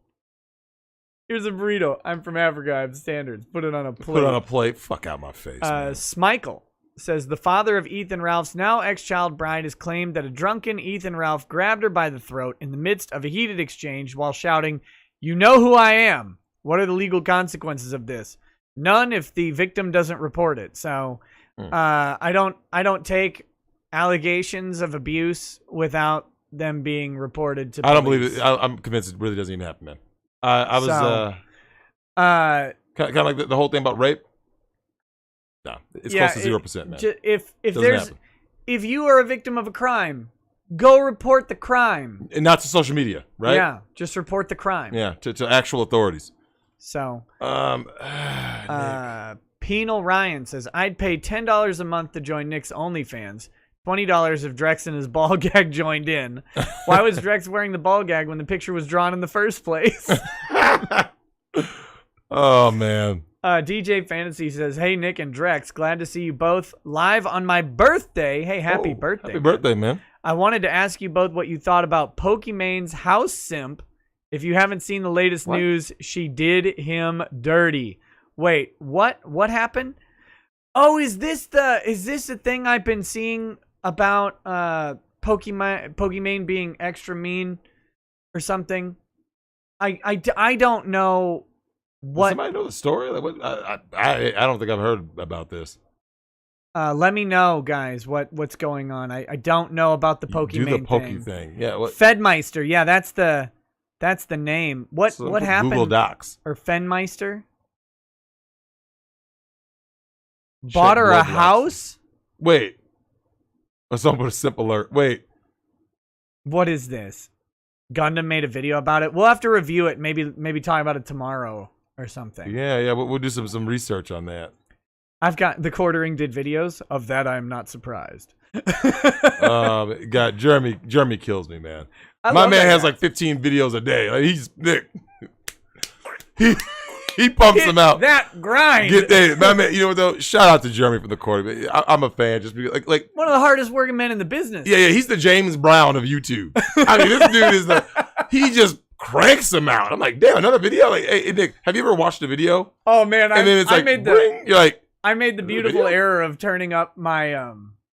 Speaker 1: Here's a burrito. I'm from Africa. I have standards. Put it on a plate.
Speaker 3: Put it on a plate. Fuck out my face.
Speaker 1: Smichael says, the father of Ethan Ralph's now ex-child bride has claimed that a drunken Ethan Ralph grabbed her by the throat in the midst of a heated exchange while shouting, "You know who I am. What are the legal consequences of this? None if the victim doesn't report it." So I don't take allegations of abuse without them being reported to police.
Speaker 3: I don't believe it. I'm convinced it really doesn't even happen, man. I was kind of like the whole thing about rape. No, it's close to 0%, man.
Speaker 1: If you are a victim of a crime, go report the crime.
Speaker 3: And not to social media, right?
Speaker 1: Yeah, just report the crime.
Speaker 3: Yeah, to actual authorities.
Speaker 1: So,
Speaker 3: Nick.
Speaker 1: Penal Ryan says, I'd pay $10 a month to join Nick's OnlyFans. $20 if Drex and his ball gag joined in. Why was Drex wearing the ball gag when the picture was drawn in the first place?
Speaker 3: Oh, man.
Speaker 1: DJ Fantasy says, hey, Nick and Drex, glad to see you both live on my birthday. Hey, happy birthday.
Speaker 3: Happy birthday, man.
Speaker 1: I wanted to ask you both what you thought about Pokemon's house simp. If you haven't seen the latest news, she did him dirty. Wait, what happened? Oh, is this the thing I've been seeing about Pokemon being extra mean or something? I don't know what.
Speaker 3: Does somebody know the story? Like, I don't think I've heard about this.
Speaker 1: Let me know, guys, what's going on. I don't know about the Pokemon
Speaker 3: Do the Poke thing. Yeah. What?
Speaker 1: Fedmeister. Yeah, that's the name. What happened?
Speaker 3: Google Docs.
Speaker 1: Or Fenmeister? Bought her a house?
Speaker 3: Wait. Or something with a simple alert. Wait.
Speaker 1: What is this? Gundam made a video about it. We'll have to review it. Maybe talk about it tomorrow or something.
Speaker 3: Yeah. We'll do some research on that.
Speaker 1: I've got the Quartering did videos of that. I'm not surprised.
Speaker 3: God, Jeremy kills me, man. My man has like 15 videos a day. Like, he's Nick. He pumps them out.
Speaker 1: That grind.
Speaker 3: My man, you know what though? Shout out to Jeremy from the Quartering. I'm a fan. Just because, like
Speaker 1: one of the hardest working men in the business.
Speaker 3: Yeah. He's the James Brown of YouTube. I mean, this dude is he just cranks them out. I'm like, damn, another video. Like, hey Nick, have you ever watched a video?
Speaker 1: Oh man,
Speaker 3: and then it's like, you're like.
Speaker 1: I made the beautiful error of turning up my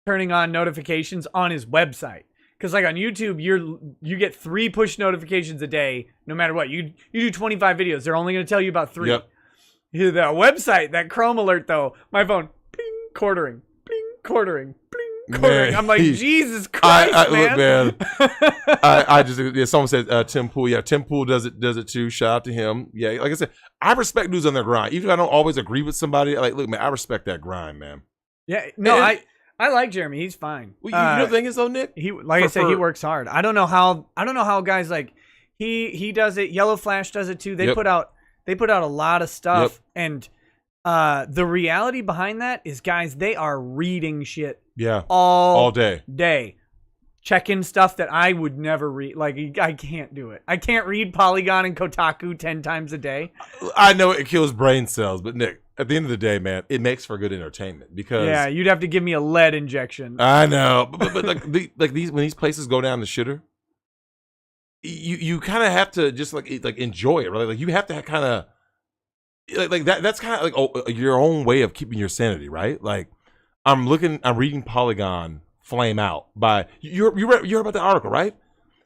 Speaker 1: turning on notifications on his website. Because like on YouTube, you get 3 push notifications a day, no matter what. You do 25 videos, they're only going to tell you about 3.
Speaker 3: Yep.
Speaker 1: The website, that Chrome alert though, my phone, ping, quartering, ping, quartering, ping, quartering. I'm like, Jesus Christ, man.
Speaker 3: Look, man. I just someone said Tim Pool. Yeah, Tim Pool does it too. Shout out to him. Yeah, like I said, I respect dudes on their grind. Even if I don't always agree with somebody, like, look, man, I respect that grind, man.
Speaker 1: Yeah, no, I like Jeremy. He's fine.
Speaker 3: Well, you know the thing is though, Nick,
Speaker 1: he I said, he works hard. I don't know how guys like he does it. Yellow Flash does it too. They put out a lot of stuff, and the reality behind that is, guys, they are reading shit.
Speaker 3: Yeah,
Speaker 1: all
Speaker 3: day.
Speaker 1: Checking stuff that I would never read. Like, I can't do it. I can't read Polygon and Kotaku 10 times a day.
Speaker 3: I know it kills brain cells, but Nick, at the end of the day, man, it makes for good entertainment because
Speaker 1: you'd have to give me a lead injection.
Speaker 3: I know, but like when these places go down the shitter, you kind of have to just like enjoy it, right? Like you have to kind of like that. That's kind of like your own way of keeping your sanity, right? Like I'm reading Polygon flame out by you heard about the article, right?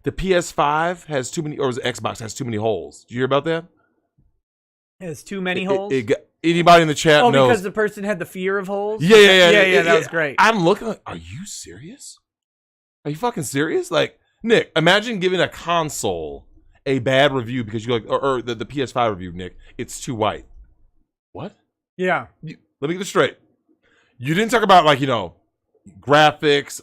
Speaker 3: The PS5 has too many, or the Xbox has too many holes. Did you hear about that?
Speaker 1: It has too many holes.
Speaker 3: anybody in the chat
Speaker 1: Oh,
Speaker 3: knows.
Speaker 1: because the person had the fear of holes?
Speaker 3: Yeah.
Speaker 1: That was great.
Speaker 3: I'm looking like, are you serious? Are you fucking serious? Like, Nick, imagine giving a console a bad review because you like, or the PS5 review, Nick, it's too white. What?
Speaker 1: Yeah.
Speaker 3: Let me get this straight. You didn't talk about like, graphics,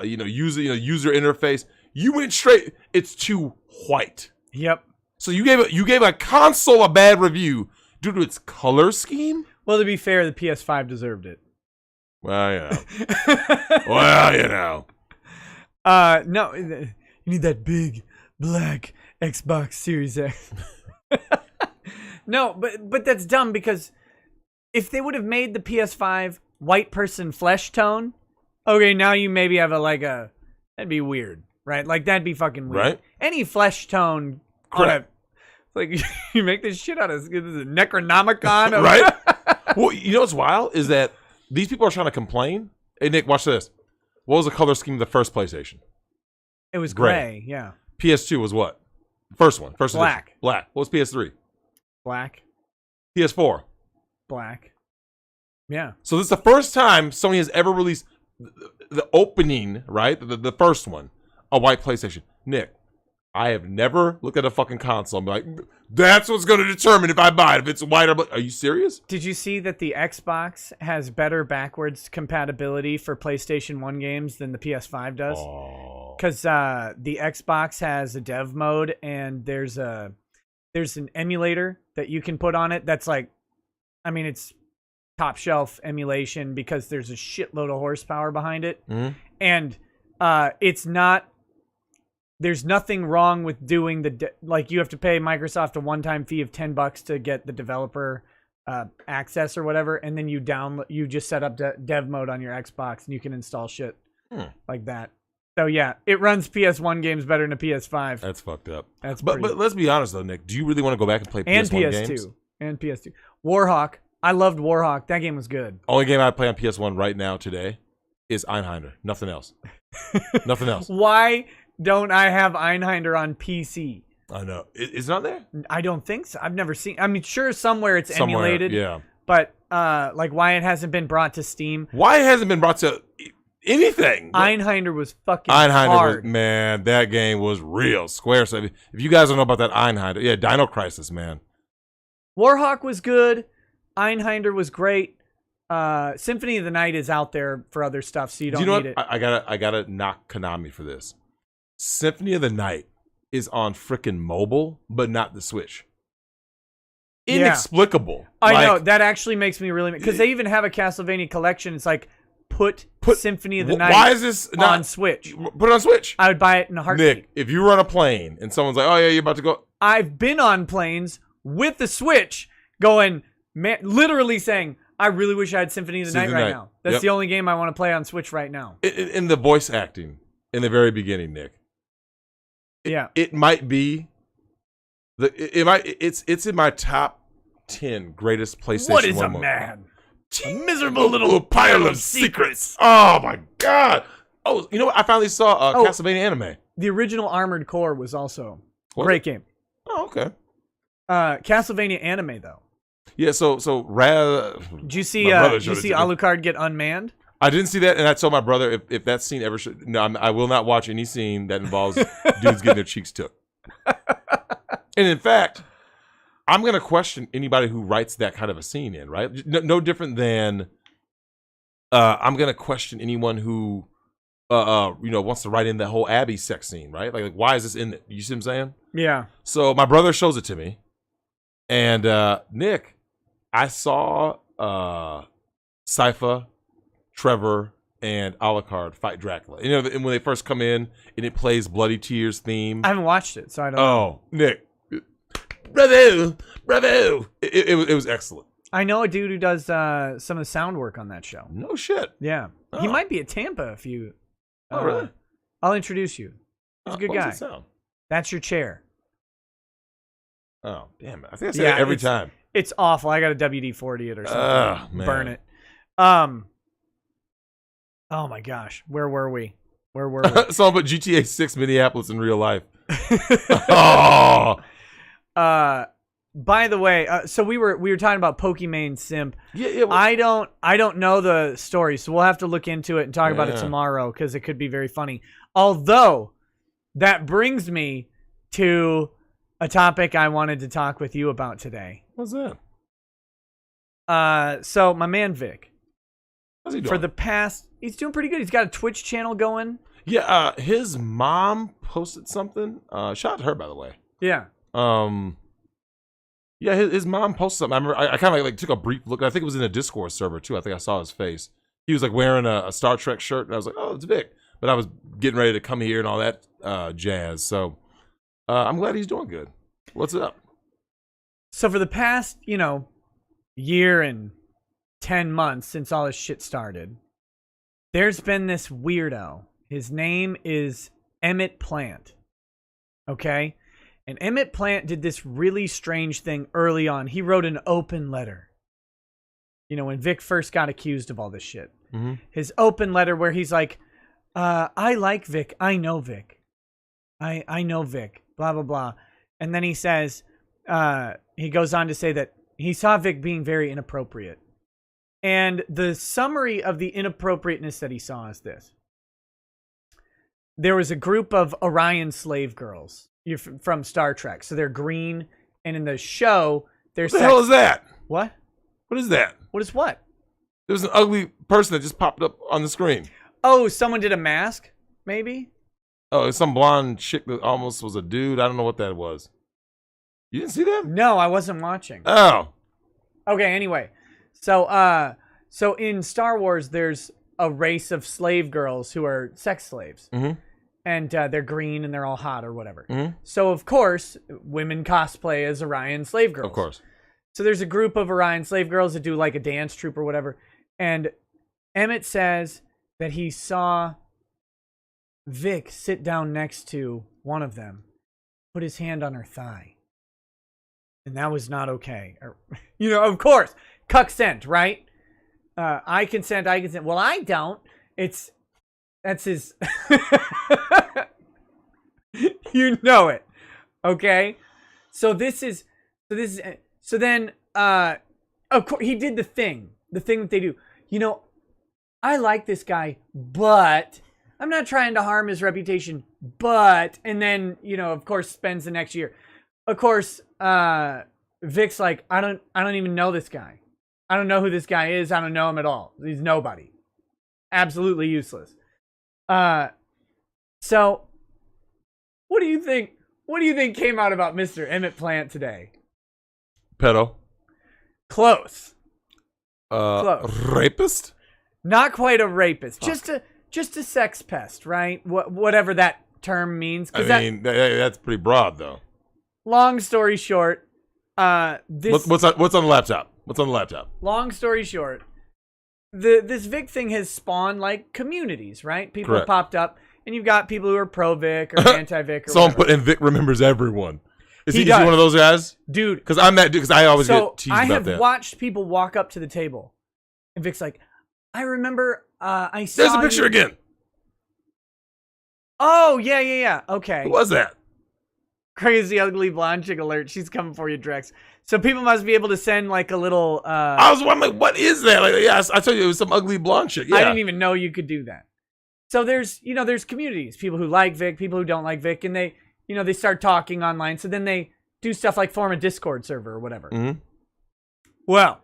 Speaker 3: user interface. You went straight. It's too white.
Speaker 1: Yep.
Speaker 3: So you gave a console a bad review due to its color scheme.
Speaker 1: Well, to be fair, the PS5 deserved it.
Speaker 3: Well,
Speaker 1: No, you need that big black Xbox Series X. No, but that's dumb because if they would have made the PS5 white person flesh tone, okay, now you maybe have that'd be weird, right? Like that'd be fucking weird.
Speaker 3: Right.
Speaker 1: Any flesh tone,
Speaker 3: Correct.
Speaker 1: like you make this shit out of this is a Necronomicon,
Speaker 3: right? Well, you know what's wild is that these people are trying to complain. Hey, Nick, watch this. What was the color scheme of the first PlayStation?
Speaker 1: It was gray, yeah.
Speaker 3: PS2 was what? First one. First
Speaker 1: Black.
Speaker 3: edition. Black. What was PS3?
Speaker 1: Black.
Speaker 3: PS4.
Speaker 1: Black. Yeah.
Speaker 3: So this is the first time Sony has ever released the opening, right? The first one, a white PlayStation. Nick, I have never looked at a fucking console and be like, that's what's going to determine if I buy it, if it's white or black. Are you serious?
Speaker 1: Did you see that the Xbox has better backwards compatibility for PlayStation 1 games than the PS5 does? Because the Xbox has a dev mode and there's an emulator that you can put on it that's like, I mean, it's top shelf emulation because there's a shitload of horsepower behind it.
Speaker 3: Mm-hmm.
Speaker 1: And it's not, there's nothing wrong with doing like you have to pay Microsoft a one-time fee of $10 to get the developer access or whatever. And then you just set up dev mode on your Xbox and you can install shit like that. So yeah, it runs PS1 games better than a PS5.
Speaker 3: That's fucked up.
Speaker 1: But
Speaker 3: let's be honest though, Nick. Do you really want to go back and play PS1 games?
Speaker 1: And PS2. Warhawk. I loved Warhawk. That game was good.
Speaker 3: Only game I play on PS1 right now today is Einhander. Nothing else. Nothing else.
Speaker 1: Why don't I have Einhander on PC?
Speaker 3: I know. It's not there?
Speaker 1: I don't think so. I've never seen. I mean, sure, somewhere it's emulated.
Speaker 3: Yeah.
Speaker 1: But like why it hasn't been brought to Steam?
Speaker 3: Why it hasn't been brought to anything?
Speaker 1: Einhander was fucking hard.
Speaker 3: Man, that game was real. Square. So if you guys don't know about that Einhander, yeah, Dino Crisis, man.
Speaker 1: Warhawk was good. Einhander was great. Symphony of the Night is out there for other stuff, so you don't need it.
Speaker 3: I gotta knock Konami for this. Symphony of the Night is on frickin' mobile, but not the Switch. Inexplicable.
Speaker 1: I know that actually makes me really because they even have a Castlevania collection. It's like put Symphony of the Night.
Speaker 3: Why is this not
Speaker 1: on Switch?
Speaker 3: Put it on Switch.
Speaker 1: I would buy it in a heartbeat.
Speaker 3: Nick, if you run a plane and someone's like, "Oh yeah, you're about to go,"
Speaker 1: I've been on planes with the Switch, going, man, literally saying, "I really wish I had Symphony of the Night right now." That's the only game I want to play on Switch right now.
Speaker 3: In the voice acting in the very beginning, Nick. It might be it's in my top 10 greatest PlayStation 1
Speaker 1: What is a
Speaker 3: moment.
Speaker 1: man?
Speaker 3: A miserable little pile of secrets. Oh my god. Oh, you know what? I finally saw a Castlevania anime.
Speaker 1: The original Armored Core was also a great game.
Speaker 3: Oh, okay.
Speaker 1: Castlevania anime though.
Speaker 3: Yeah, so
Speaker 1: did you see Alucard get unmanned?
Speaker 3: I didn't see that, and I told my brother if that scene ever should. No, I will not watch any scene that involves dudes getting their cheeks took. And in fact, I'm gonna question anybody who writes that kind of a scene in, right? No different than I'm gonna question anyone who wants to write in that whole Abby sex scene, right? Like why is this in it? You see what I'm saying?
Speaker 1: Yeah.
Speaker 3: So my brother shows it to me, and Nick, I saw Sypha, Trevor, and Alucard fight Dracula. You know, and when they first come in and it plays Bloody Tears theme.
Speaker 1: I haven't watched it, so I don't know.
Speaker 3: Oh, Nick. Bravo! Bravo! It was excellent.
Speaker 1: I know a dude who does some of the sound work on that show.
Speaker 3: No shit.
Speaker 1: Yeah. He might be at Tampa if you...
Speaker 3: Oh, really?
Speaker 1: I'll introduce you. He's a good guy.
Speaker 3: What does it sound?
Speaker 1: That's your chair.
Speaker 3: Oh, damn it. I think I say that every time.
Speaker 1: It's awful. I got a WD-40 it or something.
Speaker 3: Man.
Speaker 1: Burn it. Oh my gosh. Where were we?
Speaker 3: So, but GTA 6 Minneapolis in real life. Oh.
Speaker 1: by the way, so we were talking about Pokimane Simp.
Speaker 3: Yeah. Well,
Speaker 1: I don't know the story, so we'll have to look into it and talk about it tomorrow because it could be very funny. Although that brings me to a topic I wanted to talk with you about today.
Speaker 3: What's that?
Speaker 1: So my man Vic.
Speaker 3: How's he doing?
Speaker 1: He's doing pretty good. He's got a Twitch channel going.
Speaker 3: Yeah, his mom posted something. Shout out to her, by the way.
Speaker 1: Yeah.
Speaker 3: Yeah, his mom posted something. I remember I kind of like took a brief look. I think it was in a Discord server too. I think I saw his face. He was like wearing a Star Trek shirt, and I was like, "Oh, it's Vic." But I was getting ready to come here and all that jazz. So I'm glad he's doing good. What's up?
Speaker 1: So for the past, year and 10 months since all this shit started, there's been this weirdo. His name is Emmett Plant. Okay? And Emmett Plant did this really strange thing early on. He wrote an open letter. When Vic first got accused of all this shit.
Speaker 3: Mm-hmm.
Speaker 1: His open letter where he's like, I like Vic. I know Vic. I know Vic. Blah, blah, blah. And then he says, he goes on to say that he saw Vic being very inappropriate. And the summary of the inappropriateness that he saw is this. There was a group of Orion slave girls from Star Trek. So they're green. And in the show, they're
Speaker 3: What the hell is that?
Speaker 1: What?
Speaker 3: What is that?
Speaker 1: What is what?
Speaker 3: There was an ugly person that just popped up on the screen.
Speaker 1: Oh, someone did a mask? Maybe?
Speaker 3: Oh, it's some blonde chick that almost was a dude. I don't know what that was. You didn't see that?
Speaker 1: No, I wasn't watching.
Speaker 3: Oh.
Speaker 1: Okay, anyway. So in Star Wars, there's a race of slave girls who are sex slaves.
Speaker 3: Mm-hmm.
Speaker 1: And they're green and they're all hot or whatever.
Speaker 3: Mm-hmm.
Speaker 1: So, of course, women cosplay as Orion slave girls.
Speaker 3: Of course.
Speaker 1: So there's a group of Orion slave girls that do like a dance troupe or whatever. And Emmett says that he saw Vic sit down next to one of them, put his hand on her thigh. And that was not okay. Of course, consent, right? I consent. Well, I don't. That's his. You know it. Okay? So then, of course, he did the thing that they do. I like this guy, but I'm not trying to harm his reputation, but, and then, of course, spends the next year. Of course, Vic's like, I don't even know this guy. I don't know who this guy is. I don't know him at all. He's nobody. Absolutely useless. So what do you think? What do you think came out about Mr. Emmett Plant today?
Speaker 3: Pedo.
Speaker 1: Close. Close.
Speaker 3: Rapist?
Speaker 1: Not quite a rapist. Just a sex pest, right? Whatever that term means.
Speaker 3: That's pretty broad, though.
Speaker 1: Long story short,
Speaker 3: what's on the laptop? What's on the laptop?
Speaker 1: Long story short, this Vic thing has spawned like communities, right? People have popped up, and you've got people who are pro Vic or anti Vic. Or
Speaker 3: Someone
Speaker 1: whatever.
Speaker 3: put in Vic remembers everyone. Is he
Speaker 1: does.
Speaker 3: one of those guys?
Speaker 1: Dude.
Speaker 3: Because I'm that dude. Because I always get teased about that.
Speaker 1: I have watched people walk up to the table, and Vic's like, I remember I saw.
Speaker 3: There's a picture again.
Speaker 1: Oh yeah. Okay.
Speaker 3: Who was that?
Speaker 1: Crazy ugly blonde chick alert. She's coming for you, Drex. So people must be able to send like a little.
Speaker 3: I was wondering, what is that? Like, yeah, I told you it was some ugly blonde chick. Yeah.
Speaker 1: I didn't even know you could do that. So there's communities, people who like Vic, people who don't like Vic, and they start talking online. So then they do stuff like form a Discord server or whatever.
Speaker 3: Mm-hmm.
Speaker 1: Well,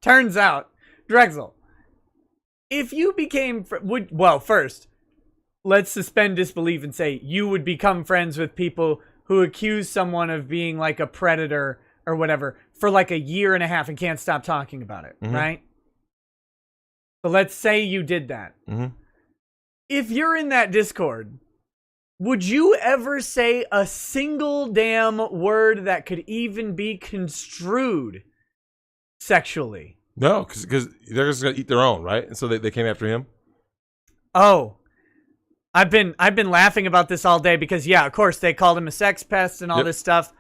Speaker 1: turns out, Drexel, if you became first, let's suspend disbelief and say you would become friends with people who accuse someone of being like a predator or whatever for like a year and a half and can't stop talking about it,
Speaker 3: mm-hmm.
Speaker 1: right? So let's say you did that.
Speaker 3: Mm-hmm.
Speaker 1: If you're in that Discord, would you ever say a single damn word that could even be construed sexually?
Speaker 3: No, because they're just gonna eat their own, right? And so they came after him.
Speaker 1: Oh, I've been laughing about this all day because of course they called him a sex pest and all this stuff.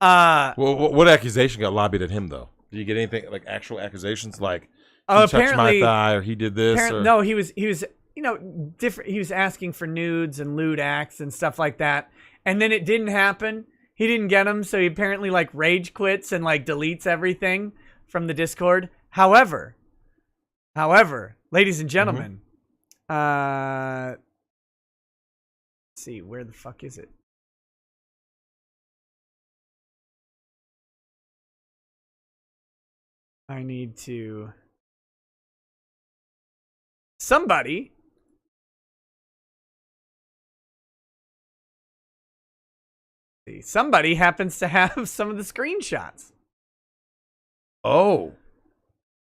Speaker 3: Well, what accusation got lobbied at him though? Did you get anything like actual accusations like he touched my thigh or he did this?
Speaker 1: No, he was different. He was asking for nudes and lewd acts and stuff like that, and then it didn't happen.
Speaker 2: He didn't get them, so he apparently like rage quits and like deletes everything from the Discord. However, ladies and gentlemen, let's see, where the fuck is it? I need to... Somebody happens to have some of the screenshots.
Speaker 3: Oh.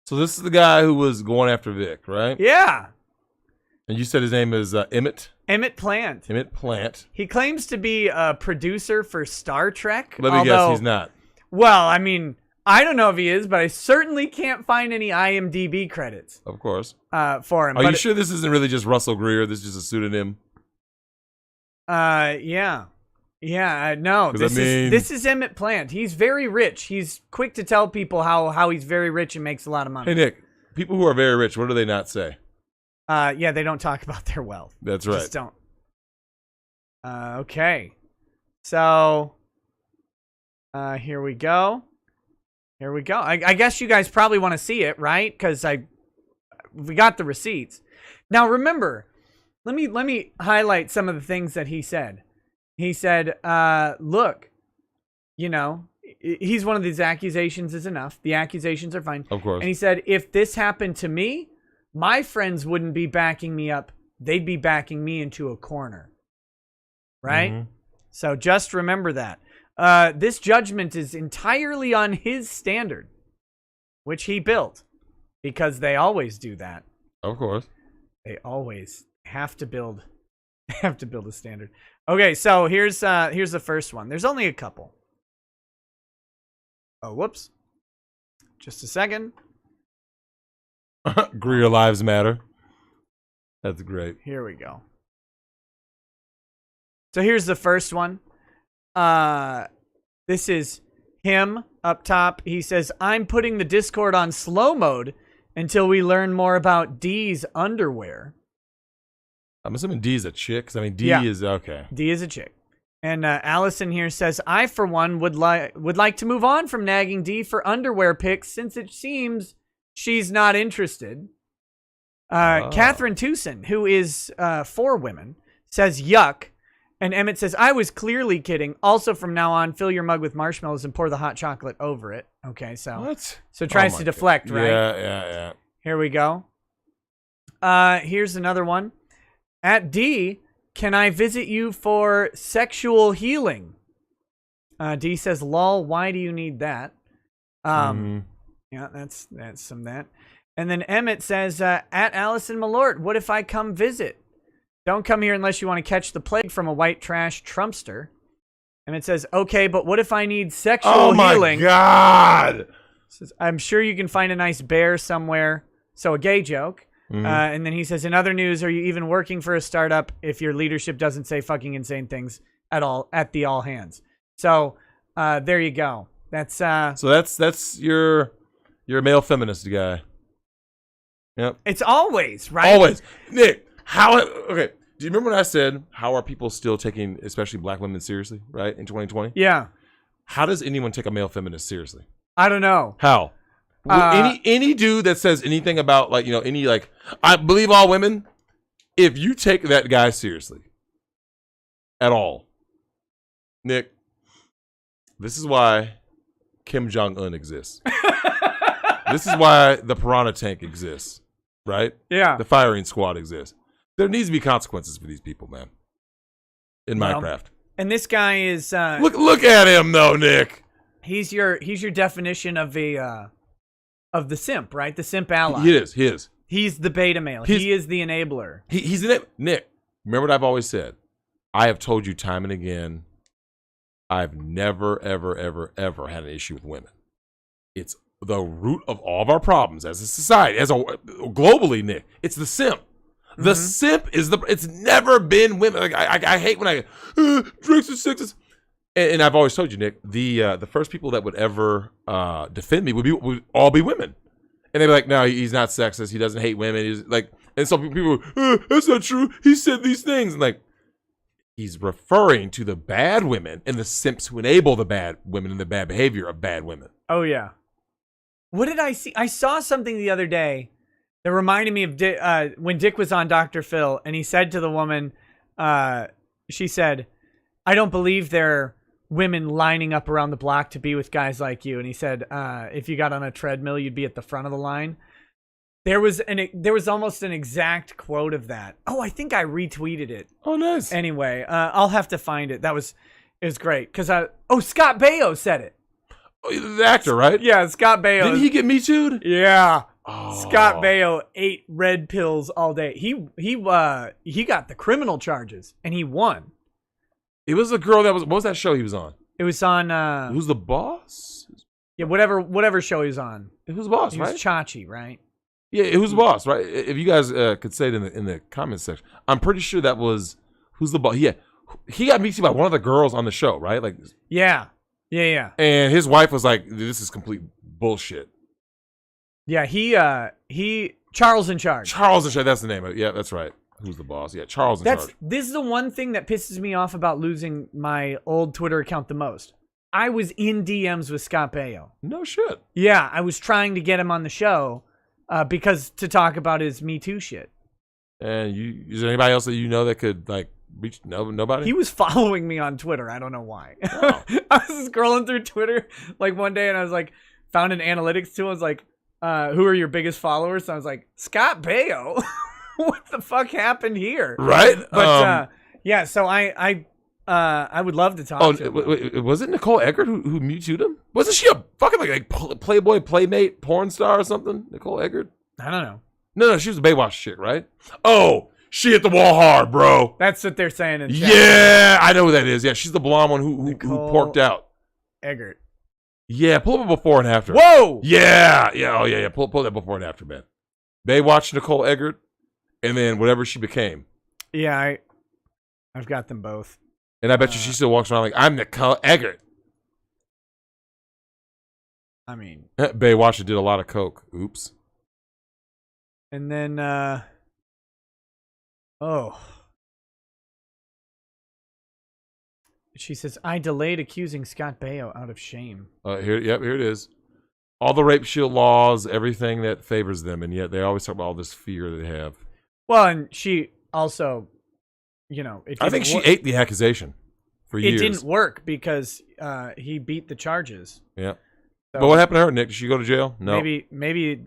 Speaker 3: So this is the guy who was going after Vic, right?
Speaker 2: Yeah.
Speaker 3: And you said his name is Emmett?
Speaker 2: Emmett Plant.
Speaker 3: Emmett Plant.
Speaker 2: He claims to be a producer for Star Trek.
Speaker 3: Let me guess, he's not.
Speaker 2: Well, I mean, I don't know if he is, but I certainly can't find any IMDb credits.
Speaker 3: Of course.
Speaker 2: For him.
Speaker 3: Are you sure this isn't really just Russell Greer? This is just a pseudonym?
Speaker 2: Yeah. Yeah, no. This is Emmett Plant. He's very rich. He's quick to tell people how he's very rich and makes a lot of money.
Speaker 3: Hey, Nick, people who are very rich, what do they not say?
Speaker 2: Yeah, they don't talk about their wealth.
Speaker 3: That's right.
Speaker 2: Just don't. Okay. So, here we go. Here we go. I guess you guys probably want to see it, right? Because we got the receipts. Now, remember, let me highlight some of the things that he said. He said, look, you know, he's one of these accusations is enough. The accusations are fine.
Speaker 3: Of course.
Speaker 2: And he said, if this happened to me, my friends wouldn't be backing me up. They'd be backing me into a corner. Right? Mm-hmm. So just remember that. This judgment is entirely on his standard, which he built, because they always do that.
Speaker 3: Of course.
Speaker 2: They always have to build a standard. Okay, so here's the first one. There's only a couple. Oh, whoops. Just a second.
Speaker 3: Greer lives matter. That's great.
Speaker 2: Here we go. So here's the first one. This is him up top. He says, I'm putting the Discord on slow mode until we learn more about D's underwear.
Speaker 3: I'm assuming D is a chick, 'cause I mean, D is, okay.
Speaker 2: D is a chick. And Allison here says, I, for one, would like to move on from nagging D for underwear pics since it seems she's not interested. Catherine Tucson, who is for women, says, yuck. And Emmett says, I was clearly kidding. Also, from now on, fill your mug with marshmallows and pour the hot chocolate over it. Okay, so
Speaker 3: what?
Speaker 2: So tries to deflect,
Speaker 3: God.
Speaker 2: right?
Speaker 3: Yeah.
Speaker 2: Here we go. Here's another one. At D, can I visit you for sexual healing? D says, lol, why do you need that? Yeah, that's some that. And then Emmett says, at Allison Malort, what if I come visit? Don't come here unless you want to catch the plague from a white trash Trumpster. And it says, okay, but what if I need sexual healing?
Speaker 3: Oh my God!
Speaker 2: Says, I'm sure you can find a nice bear somewhere. So a gay joke. Mm-hmm. And then he says, in other news, are you even working for a startup if your leadership doesn't say fucking insane things at all at the all hands? So there you go. That's
Speaker 3: so that's your male feminist guy. Yep.
Speaker 2: It's always, right?
Speaker 3: Always. Nick, okay. Do you remember when I said, how are people still taking, especially black women, seriously, right, in 2020?
Speaker 2: Yeah.
Speaker 3: How does anyone take a male feminist seriously?
Speaker 2: I don't know.
Speaker 3: How? Any dude that says anything about, like, you know, any, like, I believe all women, if you take that guy seriously at all, Nick, this is why Kim Jong-un exists. This is why the Piranha Tank exists, right?
Speaker 2: Yeah.
Speaker 3: The firing squad exists. There needs to be consequences for these people, man. In Minecraft.
Speaker 2: And this guy is
Speaker 3: look at him though, Nick.
Speaker 2: He's your definition of the simp, right? The simp ally.
Speaker 3: He is.
Speaker 2: He's the beta male. He is the enabler.
Speaker 3: He's the Nick. Remember what I've always said. I have told you time and again. I've never, ever, ever, ever had an issue with women. It's the root of all of our problems as a society, globally, Nick. It's the simp. The simp is it's never been women. Like I hate when Drex is sexist. And I've always told you, Nick, the first people that would ever defend me would all be women. And they'd be like, no, he's not sexist. He doesn't hate women. He's like, and so people, that's not true. He said these things. And like, he's referring to the bad women and the simps who enable the bad women and the bad behavior of bad women.
Speaker 2: Oh, yeah. What did I see? I saw something the other day that reminded me of when Dick was on Dr. Phil, and he said to the woman, she said, I don't believe there are women lining up around the block to be with guys like you. And he said, if you got on a treadmill, you'd be at the front of the line. There was almost an exact quote of that. Oh, I think I retweeted it.
Speaker 3: Oh, nice.
Speaker 2: Anyway, I'll have to find it. It was great. Scott Baio said it.
Speaker 3: Oh, the actor, right?
Speaker 2: Yeah, Scott Baio.
Speaker 3: Didn't he get Me Too'd?
Speaker 2: Yeah.
Speaker 3: Oh.
Speaker 2: Scott Baio ate red pills all day. He got the criminal charges and he won.
Speaker 3: It was a girl what was that show he was on?
Speaker 2: It was on
Speaker 3: Who's the Boss?
Speaker 2: Yeah, whatever show he was on.
Speaker 3: It was the Boss,
Speaker 2: He
Speaker 3: right?
Speaker 2: was Chachi, right?
Speaker 3: Yeah, it was the Boss, right? If you guys could say it in the comments section. I'm pretty sure that was Who's the Boss. Yeah. He got Me Too by one of the girls on the show, right? Like
Speaker 2: Yeah.
Speaker 3: And his wife was like, this is complete bullshit.
Speaker 2: Yeah, he Charles in Charge.
Speaker 3: Charles in Charge, that's the name of it. Yeah, that's right. Who's the Boss? Yeah, Charles in Charge.
Speaker 2: This is the one thing that pisses me off about losing my old Twitter account the most. I was in DMs with Scott Baio.
Speaker 3: No shit.
Speaker 2: Yeah, I was trying to get him on the show because to talk about his Me Too shit.
Speaker 3: And is there anybody else that you know that could like reach? Nobody?
Speaker 2: He was following me on Twitter. I don't know why.
Speaker 3: Oh.
Speaker 2: I was scrolling through Twitter like one day and I was like, found an analytics tool. I was like, who are your biggest followers? So I was like, Scott Baio. What the fuck happened here?
Speaker 3: Right?
Speaker 2: But yeah, so I would love to talk to him.
Speaker 3: Wait, was it Nicole Eggert who Me Too'd him? Wasn't she a fucking like Playboy Playmate porn star or something? Nicole Eggert?
Speaker 2: I don't know.
Speaker 3: No, she was a Baywatch chick, right? Oh, she hit the wall hard, bro.
Speaker 2: That's what they're saying in chat.
Speaker 3: Yeah, I know who that is. Yeah, she's the blonde one who porked out.
Speaker 2: Eggert.
Speaker 3: Yeah, pull up a before and after.
Speaker 2: Whoa!
Speaker 3: Yeah. Oh, yeah. Pull that before and after, man. Baywatch Nicole Eggert, and then whatever she became.
Speaker 2: Yeah, I've got them both.
Speaker 3: And I bet you she still walks around like, I'm Nicole Eggert.
Speaker 2: I mean...
Speaker 3: Baywatch did a lot of coke. Oops.
Speaker 2: And then, she says, I delayed accusing Scott Baio out of shame.
Speaker 3: Here it is. All the rape shield laws, everything that favors them, and yet they always talk about all this fear they have.
Speaker 2: Well, and she also,
Speaker 3: I think she ate the accusation for years.
Speaker 2: It didn't work because he beat the charges.
Speaker 3: Yeah.
Speaker 2: So
Speaker 3: but what happened to her, Nick? Did she go to jail? No.
Speaker 2: Maybe.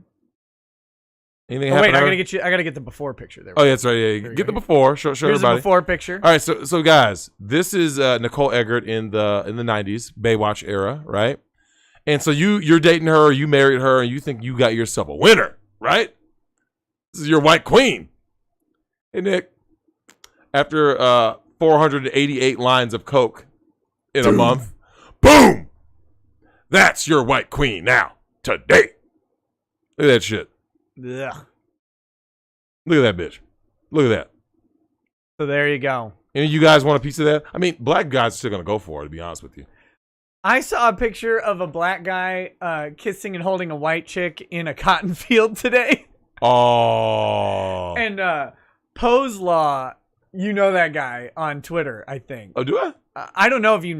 Speaker 3: Anything
Speaker 2: Oh, wait,
Speaker 3: happened?
Speaker 2: I gotta get the before picture there.
Speaker 3: Oh, yeah, that's right. Yeah, get the before. Show
Speaker 2: Here's
Speaker 3: everybody.
Speaker 2: the before picture.
Speaker 3: All right, so guys, this is Nicole Eggert in the 90s Baywatch era, right? And so you're dating her, or you married her, and you think you got yourself a winner, right? This is your white queen. Hey, Nick, after 488 lines of coke in a month, boom, that's your white queen now today. Look at that shit.
Speaker 2: Yeah.
Speaker 3: Look at that bitch. Look at that.
Speaker 2: So there you go.
Speaker 3: Any of you guys want a piece of that? I mean, black guys are still going to go for it, to be honest with you.
Speaker 2: I saw a picture of a black guy kissing and holding a white chick in a cotton field today.
Speaker 3: Oh.
Speaker 2: And Pose Law, you know that guy on Twitter, I think.
Speaker 3: Oh, do I?
Speaker 2: I don't know if you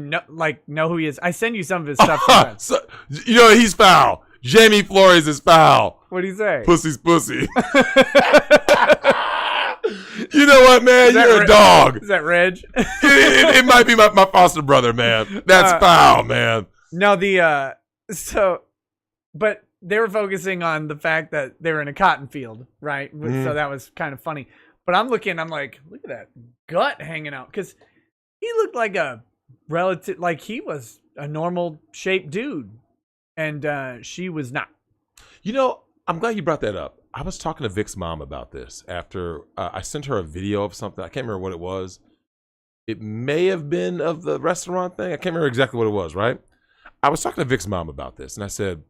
Speaker 2: know who he is. I send you some of his stuff.
Speaker 3: So, he's foul. Jamie Flores is foul.
Speaker 2: What'd he say?
Speaker 3: Pussy's pussy. You know what, man? You're a dog.
Speaker 2: Is that Reg?
Speaker 3: it might be my foster brother, man. That's foul, man.
Speaker 2: No, but they were focusing on the fact that they were in a cotton field, right?
Speaker 3: Mm.
Speaker 2: So that was kind of funny. But I'm like, look at that gut hanging out. Because he looked like he was a normal shaped dude. And she was not.
Speaker 3: I'm glad you brought that up. I was talking to Vic's mom about this after I sent her a video of something. I can't remember what it was. It may have been of the restaurant thing. I can't remember exactly what it was, right? I was talking to Vic's mom about this, and I said,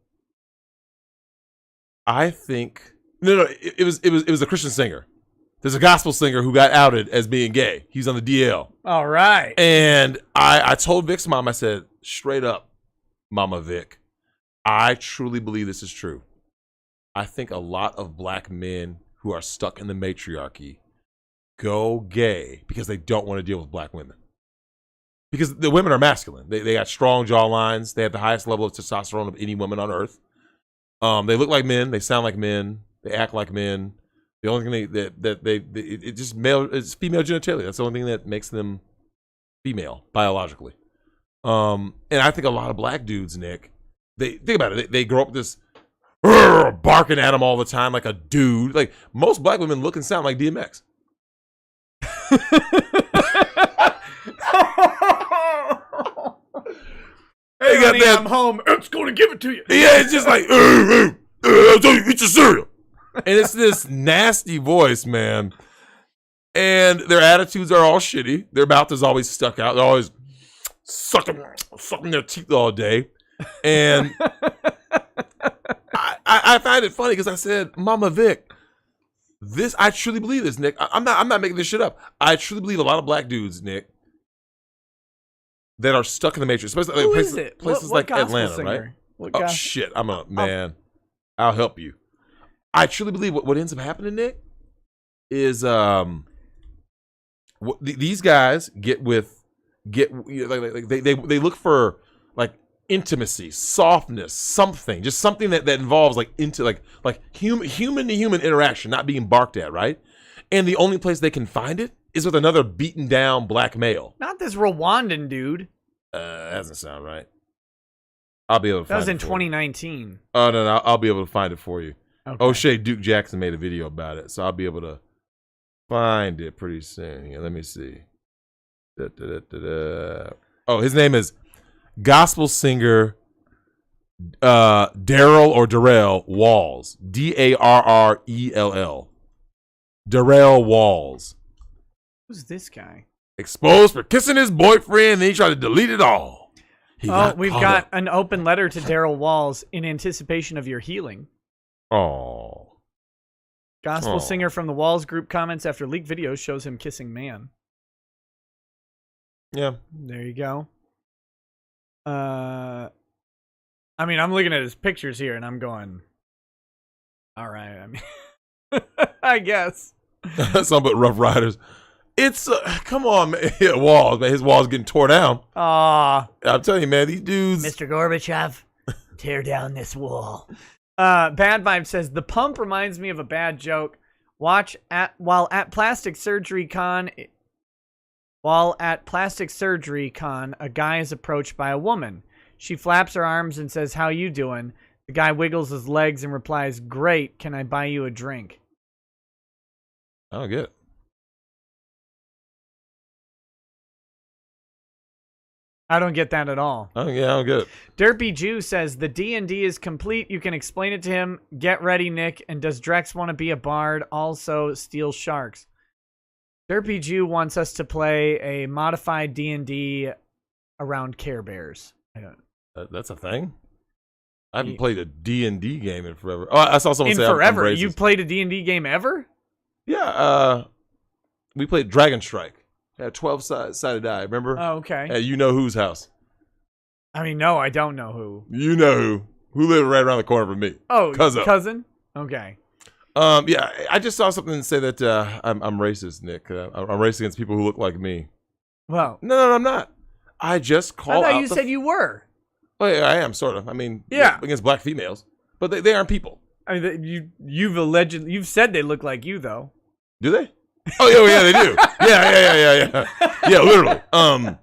Speaker 3: I think... No, it was a Christian singer. There's a gospel singer who got outed as being gay. He's on the DL.
Speaker 2: All right.
Speaker 3: And I told Vic's mom, I said, straight up, Mama Vic, I truly believe this is true. I think a lot of black men who are stuck in the matriarchy go gay because they don't want to deal with black women. Because the women are masculine. They got strong jawlines. They have the highest level of testosterone of any woman on earth. They look like men. They sound like men. They act like men. The only thing it just male is female genitalia. That's the only thing that makes them female biologically. And I think a lot of black dudes, Nick, they think about it. They grow up with this barking at them all the time like a dude. Like most black women look and sound like DMX.
Speaker 2: Hey, honey, I'm home. It's going to give it to you.
Speaker 3: Yeah, it's just like, I'll tell you, eat your cereal. And it's this nasty voice, man. And their attitudes are all shitty. Their mouth is always stuck out. They're always sucking their teeth all day. And I find it funny because I said, Mama Vic, I truly believe this, Nick. I'm not making this shit up. I truly believe a lot of black dudes, Nick, that are stuck in the matrix, especially
Speaker 2: Who
Speaker 3: places,
Speaker 2: is it?
Speaker 3: places
Speaker 2: What
Speaker 3: like Atlanta,
Speaker 2: singer?
Speaker 3: right? Oh shit, I'll help you. I truly believe what ends up happening, Nick, is these guys they look for like intimacy, softness, something that involves like human to human interaction, not being barked at, right? And the only place they can find it is with another beaten down black male.
Speaker 2: Not this Rwandan dude.
Speaker 3: That doesn't sound right. I'll be able to find it.
Speaker 2: That was in 2019.
Speaker 3: Oh, no, I'll be able to find it for you.
Speaker 2: Okay.
Speaker 3: O'Shea Duke Jackson made a video about it, so I'll be able to find it pretty soon. Here, let me see. Oh, his name is gospel singer Darrell Walls. Darrell. Darrell Walls.
Speaker 2: Who's this guy?
Speaker 3: Exposed for kissing his boyfriend, and then he tried to delete it all.
Speaker 2: We've got an open letter to Darrell Walls in anticipation of your healing.
Speaker 3: Oh.
Speaker 2: Gospel singer from the Walls group comments after leaked videos shows him kissing man.
Speaker 3: Yeah.
Speaker 2: There you go. I mean, I'm looking at his pictures here, and I'm going, all right, I mean, I guess.
Speaker 3: Some but Rough Riders. It's, come on, man. Yeah, Walls, man. His wall's getting tore down.
Speaker 2: Aw.
Speaker 3: I'm telling you, man, these dudes.
Speaker 2: Mr. Gorbachev, tear down this wall. Bad Vibe says, the pump reminds me of a bad joke. While at Plastic Surgery Con, a guy is approached by a woman. She flaps her arms and says, how you doing? The guy wiggles his legs and replies, great, can I buy you a drink?
Speaker 3: I don't get it.
Speaker 2: I don't get that at all.
Speaker 3: I don't get it.
Speaker 2: Derpy Jew says, the D&D is complete. You can explain it to him. Get ready, Nick. And does Drex want to be a bard? Also, steal sharks. Derpy Jew wants us to play a modified D&D around Care Bears. I don't.
Speaker 3: That's a thing? I haven't played a D&D game in forever. Oh, I saw someone say
Speaker 2: forever?
Speaker 3: I'm
Speaker 2: You've played a D&D game ever?
Speaker 3: Yeah. We played Dragon Strike. Had 12-sided die, remember?
Speaker 2: Oh, okay.
Speaker 3: At you know whose house.
Speaker 2: I mean, no, I don't know who.
Speaker 3: You know who. Who lived right around the corner from me.
Speaker 2: Oh, cousin? Okay.
Speaker 3: Yeah, I just saw something say that I'm racist, Nick. I'm racist against people who look like me.
Speaker 2: Well.
Speaker 3: No, I'm not. I just called out.
Speaker 2: I thought you said you were.
Speaker 3: Well, yeah, I am, sort of. I mean,
Speaker 2: yeah.
Speaker 3: Against black females. But they aren't people.
Speaker 2: I mean, you've said they look like you, though.
Speaker 3: Do they? Oh, yeah, they do. Yeah. Yeah, literally. I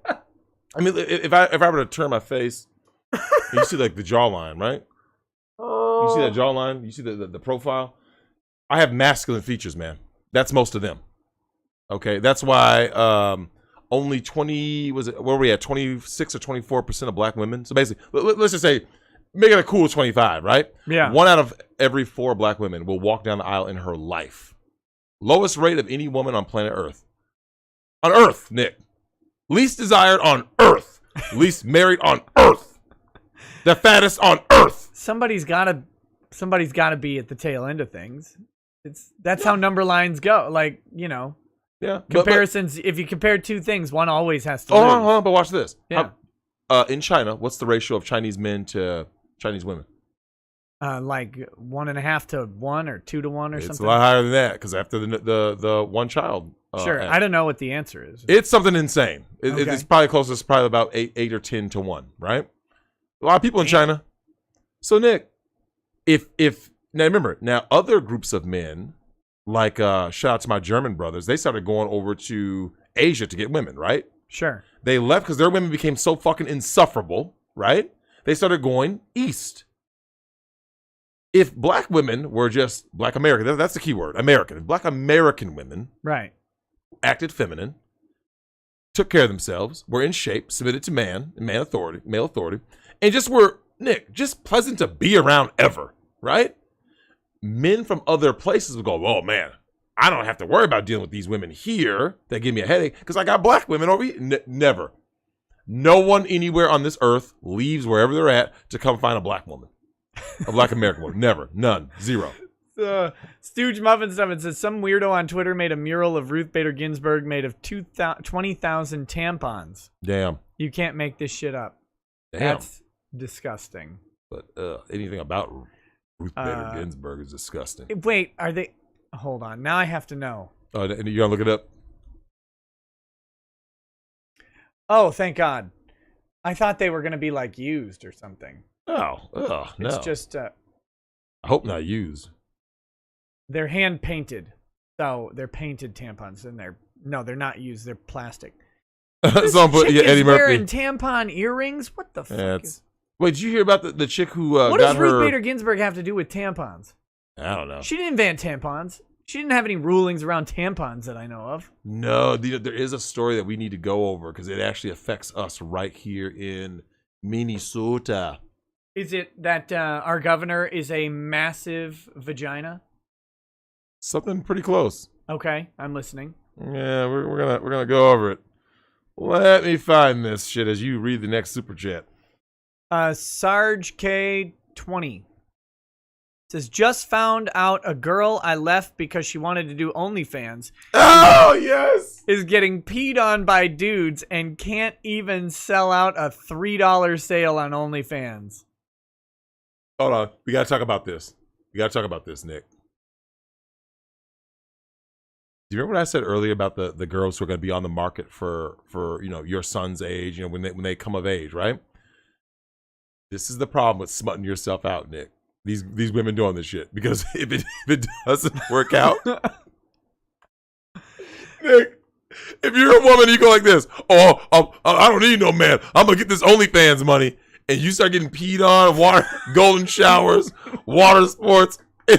Speaker 3: mean, if I were to turn my face, you see like the jawline, right? You see that jawline? You see the profile? I have masculine features, man. That's most of them. Okay, that's why only 26 or 24% of black women. So basically, let's just say, make it a cool 25, right?
Speaker 2: Yeah.
Speaker 3: 1 out of every 4 black women will walk down the aisle in her life. Lowest rate of any woman on planet Earth. On Earth, Nick. Least desired on Earth. Least married on Earth. The fattest on Earth.
Speaker 2: Somebody's gotta be at the tail end of things. That's how number lines go. Like, you know.
Speaker 3: Yeah.
Speaker 2: Comparisons, if you compare two things, one always has to
Speaker 3: lose.
Speaker 2: Hold
Speaker 3: on, but watch this.
Speaker 2: Yeah.
Speaker 3: In China, what's the ratio of Chinese men to Chinese women?
Speaker 2: Like 1.5 to 1 or 2 to 1 or something.
Speaker 3: It's a lot higher than that because after the one child
Speaker 1: Sure. I don't know what the answer is.
Speaker 3: It's something insane.
Speaker 1: Okay.
Speaker 3: It's probably closest, probably about 8 or 10 to 1, right? A lot of people in China. So Nick, if now remember, now other groups of men, like shout out to my German brothers, they started going over to Asia to get women, right?
Speaker 1: Sure.
Speaker 3: They left because their women became so fucking insufferable, right? They started going east. If black women were just black American, that's the key word, American. If black American women
Speaker 1: Right.
Speaker 3: acted feminine, took care of themselves, were in shape, submitted to male authority, and just were, Nick, just pleasant to be around ever, right? Men from other places would go, oh man, I don't have to worry about dealing with these women here that give me a headache because I got black women over here. Never. No one anywhere on this earth leaves wherever they're at to come find a black woman. A black American woman. Never. None. Zero.
Speaker 1: Stooge Muffin Stuff, it says some weirdo on Twitter made a mural of Ruth Bader Ginsburg made of 20,000 tampons.
Speaker 3: Damn.
Speaker 1: You can't make this shit up.
Speaker 3: Damn.
Speaker 1: That's disgusting.
Speaker 3: But anything about Ruth Bader Ginsburg is disgusting.
Speaker 1: Wait, are they... Hold on. Now I have to know.
Speaker 3: Oh, and you gonna look it up?
Speaker 1: Oh, thank God. I thought they were going to be like used or something.
Speaker 3: Oh, no.
Speaker 1: It's just...
Speaker 3: I hope not used.
Speaker 1: They're hand painted. So they're painted tampons and they're not used. They're plastic.
Speaker 3: Someone put Eddie Murphy
Speaker 1: wearing tampon earrings. What the fuck?
Speaker 3: Wait, did you hear about the chick who
Speaker 1: what
Speaker 3: got
Speaker 1: does
Speaker 3: her?
Speaker 1: Ruth Bader Ginsburg have to do with tampons?
Speaker 3: I don't know.
Speaker 1: She didn't invent tampons. She didn't have any rulings around tampons that I know of.
Speaker 3: No, there is a story that we need to go over because it actually affects us right here in Minnesota.
Speaker 1: Is it that our governor is a massive vagina?
Speaker 3: Something pretty close.
Speaker 1: Okay, I'm listening.
Speaker 3: Yeah, we're gonna go over it. Let me find this shit as you read the next super chat.
Speaker 1: Sarge K20 says, just found out a girl I left because she wanted to do OnlyFans.
Speaker 3: Oh, yes!
Speaker 1: Is getting peed on by dudes and can't even sell out a $3 sale on OnlyFans.
Speaker 3: Hold on. We got to talk about this. Nick. Do you remember what I said earlier about the girls who are going to be on the market for your son's age, when they come of age, right? This is the problem with smutting yourself out, Nick. These women doing this shit because if it doesn't work out, Nick, if you're a woman, you go like this. Oh, I don't need no man. I'm gonna get this OnlyFans money, and you start getting peed on, water, golden showers, water sports. And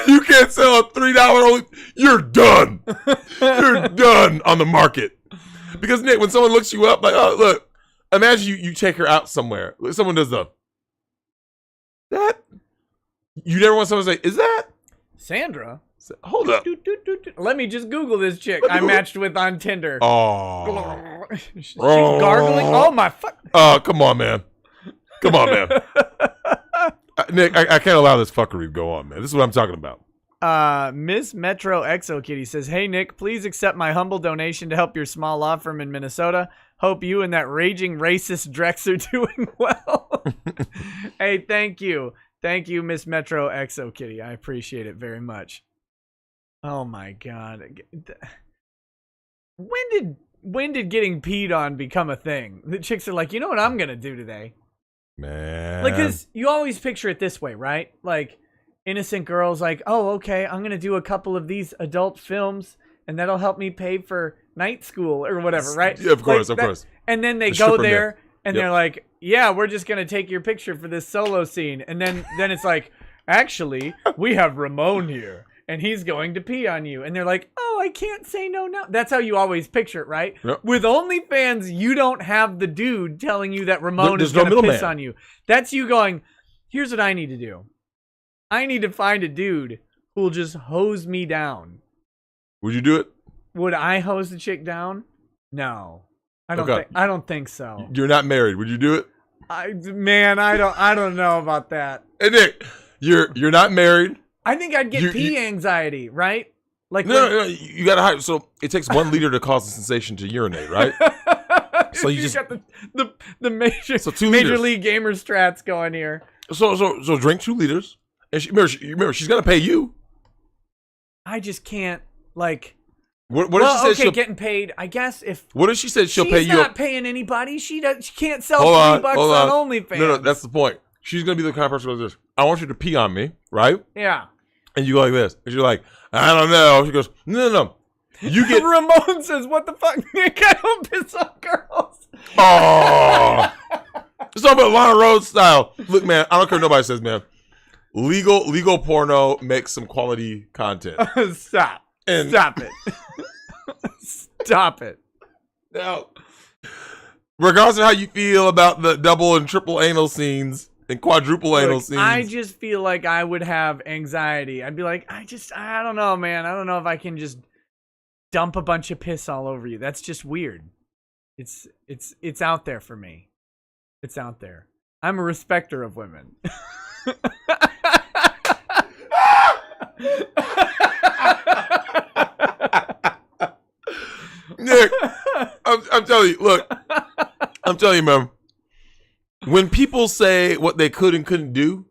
Speaker 3: you can't sell a $3 only. You're done. You're done on the market. Because Nick, when someone looks you up, like, oh look. Imagine you take her out somewhere. Someone does that. You never want someone to say, is that
Speaker 1: Sandra?
Speaker 3: Hold up.
Speaker 1: Let me just Google this chick I matched with on Tinder.
Speaker 3: Oh.
Speaker 1: She's gargling. Oh, my fuck.
Speaker 3: Oh, come on, man. Nick, I can't allow this fuckery to go on, man. This is what I'm talking about.
Speaker 1: Miss Metro Exo Kitty says, hey, Nick, please accept my humble donation to help your small law firm in Minnesota. Hope you and that raging racist Drex are doing well. Hey, thank you. Thank you, Miss Metro Exo Kitty. I appreciate it very much. Oh, my God. When did getting peed on become a thing? The chicks are like, you know what I'm going to do today?
Speaker 3: Man.
Speaker 1: Like, because you always picture it this way, right? Like, innocent girls like, oh, okay, I'm going to do a couple of these adult films, and that'll help me pay for night school or whatever, right?
Speaker 3: Yeah, of course.
Speaker 1: And then they go there, and they're like, yeah, we're just going to take your picture for this solo scene. And then it's like, actually, we have Ramon here, and he's going to pee on you. And they're like, oh, I can't say no now. That's how you always picture it, right?
Speaker 3: Yep.
Speaker 1: With OnlyFans, you don't have the dude telling you that Ramon is going to piss on you. That's you going, here's what I need to do. I need to find a dude who will just hose me down.
Speaker 3: Would you do it?
Speaker 1: Would I hose the chick down? No. I don't think so.
Speaker 3: You're not married. Would you do it?
Speaker 1: I don't know about that.
Speaker 3: Hey Nick, you're not married.
Speaker 1: I think I'd get pee anxiety, right? Like
Speaker 3: no, you gotta hide. So it takes 1 liter to cause a sensation to urinate, right? So you just
Speaker 1: got the major
Speaker 3: 2
Speaker 1: Major
Speaker 3: liters.
Speaker 1: League Gamer strats going here.
Speaker 3: So drink 2 liters And remember, she's gonna pay you.
Speaker 1: I just can't like.
Speaker 3: What if she said
Speaker 1: getting paid? I guess if.
Speaker 3: What if she said she'll pay you?
Speaker 1: She's not paying anybody. She can't sell $3 on OnlyFans.
Speaker 3: No, that's the point. She's gonna be the kind of person who goes this. I want you to pee on me, right?
Speaker 1: Yeah.
Speaker 3: And you go like this, and she's like, I don't know. She goes, no. You get.
Speaker 1: Ramon says, "What the fuck, Nick? I don't piss on girls."
Speaker 3: Oh, it's talking about Lana Rhodes style. Look, man, I don't care what nobody says, man. Legal porno makes some quality content.
Speaker 1: Stop it. Stop it.
Speaker 3: Now, regardless of how you feel about the double and triple anal scenes and quadruple anal scenes,
Speaker 1: I just feel like I would have anxiety. I'd be like, I don't know, man. I don't know if I can just dump a bunch of piss all over you. That's just weird. It's out there for me. It's out there. I'm a respecter of women.
Speaker 3: Nick, I'm telling you, look, I'm telling you, man, when people say what they could and couldn't do,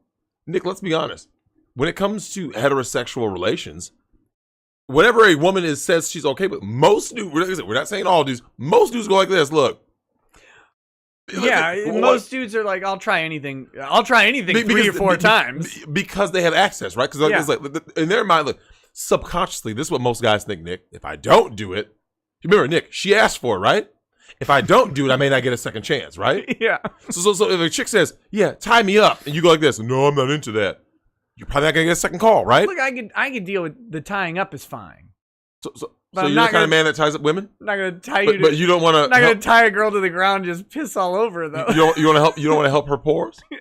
Speaker 3: Nick, let's be honest. When it comes to heterosexual relations, whatever a woman says she's okay with, most dudes, we're not saying all dudes, most dudes go like this, look.
Speaker 1: Yeah, most dudes are like, I'll try anything 3 or 4 times.
Speaker 3: Because they have access, right? Because it's like, in their mind, look, subconsciously, this is what most guys think, Nick. If I don't do it, remember, Nick, she asked for it, right? If I don't do it, I may not get a second chance, right?
Speaker 1: Yeah.
Speaker 3: So if a chick says, yeah, tie me up, and you go like this, no, I'm not into that, you're probably not going to get a second call, right?
Speaker 1: Look, I could deal with the tying up is fine.
Speaker 3: So you're the kind of man that ties up women?
Speaker 1: I'm not going to tie you to...
Speaker 3: But you don't want to...
Speaker 1: I'm not going to tie a girl to the ground and just piss all over, though.
Speaker 3: You want to help? You don't want to help her pores?
Speaker 1: We're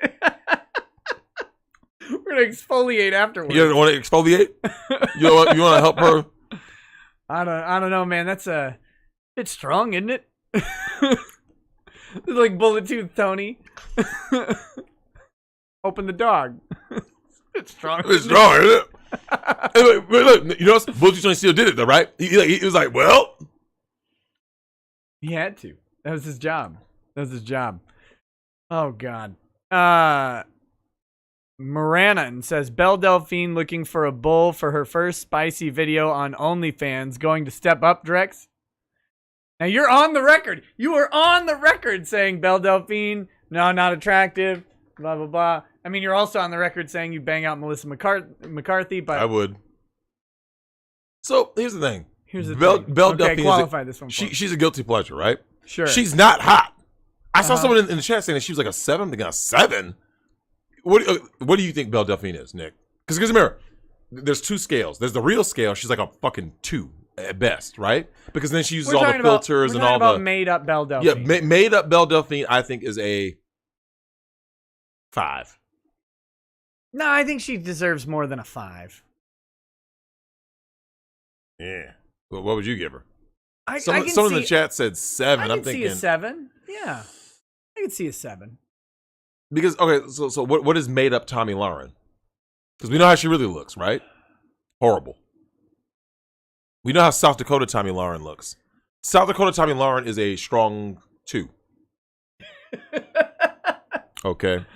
Speaker 1: going to exfoliate afterwards.
Speaker 3: You don't want to exfoliate? You want to help her?
Speaker 1: I don't know, man. That's a bit strong, isn't it? It's like Bullet Tooth Tony. Open the dog. It's strong.
Speaker 3: It's strong, isn't it? Hey, look, you know, Bullet Tooth Tony still did it, though, right? He was like, well.
Speaker 1: He had to. That was his job. Oh, God. Moranan says, Belle Delphine looking for a bull for her first spicy video on OnlyFans. Going to step up, Drex? Now, you're on the record. You are on the record saying Belle Delphine, no, not attractive, blah, blah, blah. I mean, you're also on the record saying you bang out Melissa McCarthy, but...
Speaker 3: I would. So, here's the thing.
Speaker 1: Belle
Speaker 3: Delphine
Speaker 1: qualify this one.
Speaker 3: She's a guilty pleasure, right?
Speaker 1: Sure.
Speaker 3: She's not hot. I saw someone in the chat saying that she was like a 7. I'm thinking a 7? What do you think Belle Delphine is, Nick? Because remember, there's 2 scales. There's the real scale. She's like a fucking 2 at best, right? Because then she uses all the filters and all the
Speaker 1: made up Belle Delphine.
Speaker 3: Yeah, made up Belle Delphine, I think, is a 5.
Speaker 1: No, I think she deserves more than a 5.
Speaker 3: Yeah. Well, what would you give her?
Speaker 1: Someone
Speaker 3: in the chat said 7. I'm thinking
Speaker 1: see a 7. Yeah, I can see a 7.
Speaker 3: Because so what is made up Tommy Lauren? Because we know how she really looks, right? Horrible. We know how South Dakota Tommy Lauren looks. South Dakota Tommy Lauren is a strong 2. Okay,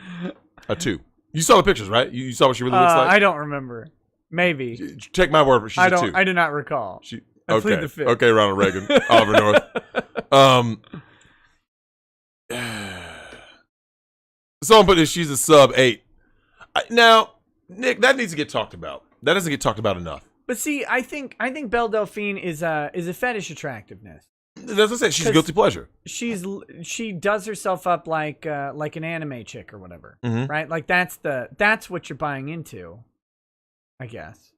Speaker 3: a 2. You saw the pictures, right? You saw what she really looks like.
Speaker 1: I don't remember. Maybe.
Speaker 3: Take my word for it. She's a 2.
Speaker 1: I do not recall. I plead the fifth.
Speaker 3: Okay, Ronald Reagan, Oliver North. Someone put this. She's a sub 8. Now, Nick, that needs to get talked about. That doesn't get talked about enough.
Speaker 1: But see, I think Belle Delphine is a fetish attractiveness.
Speaker 3: That's what I said. She's a guilty pleasure.
Speaker 1: She does herself up like an anime chick or whatever, right? Like that's what you're buying into, I guess.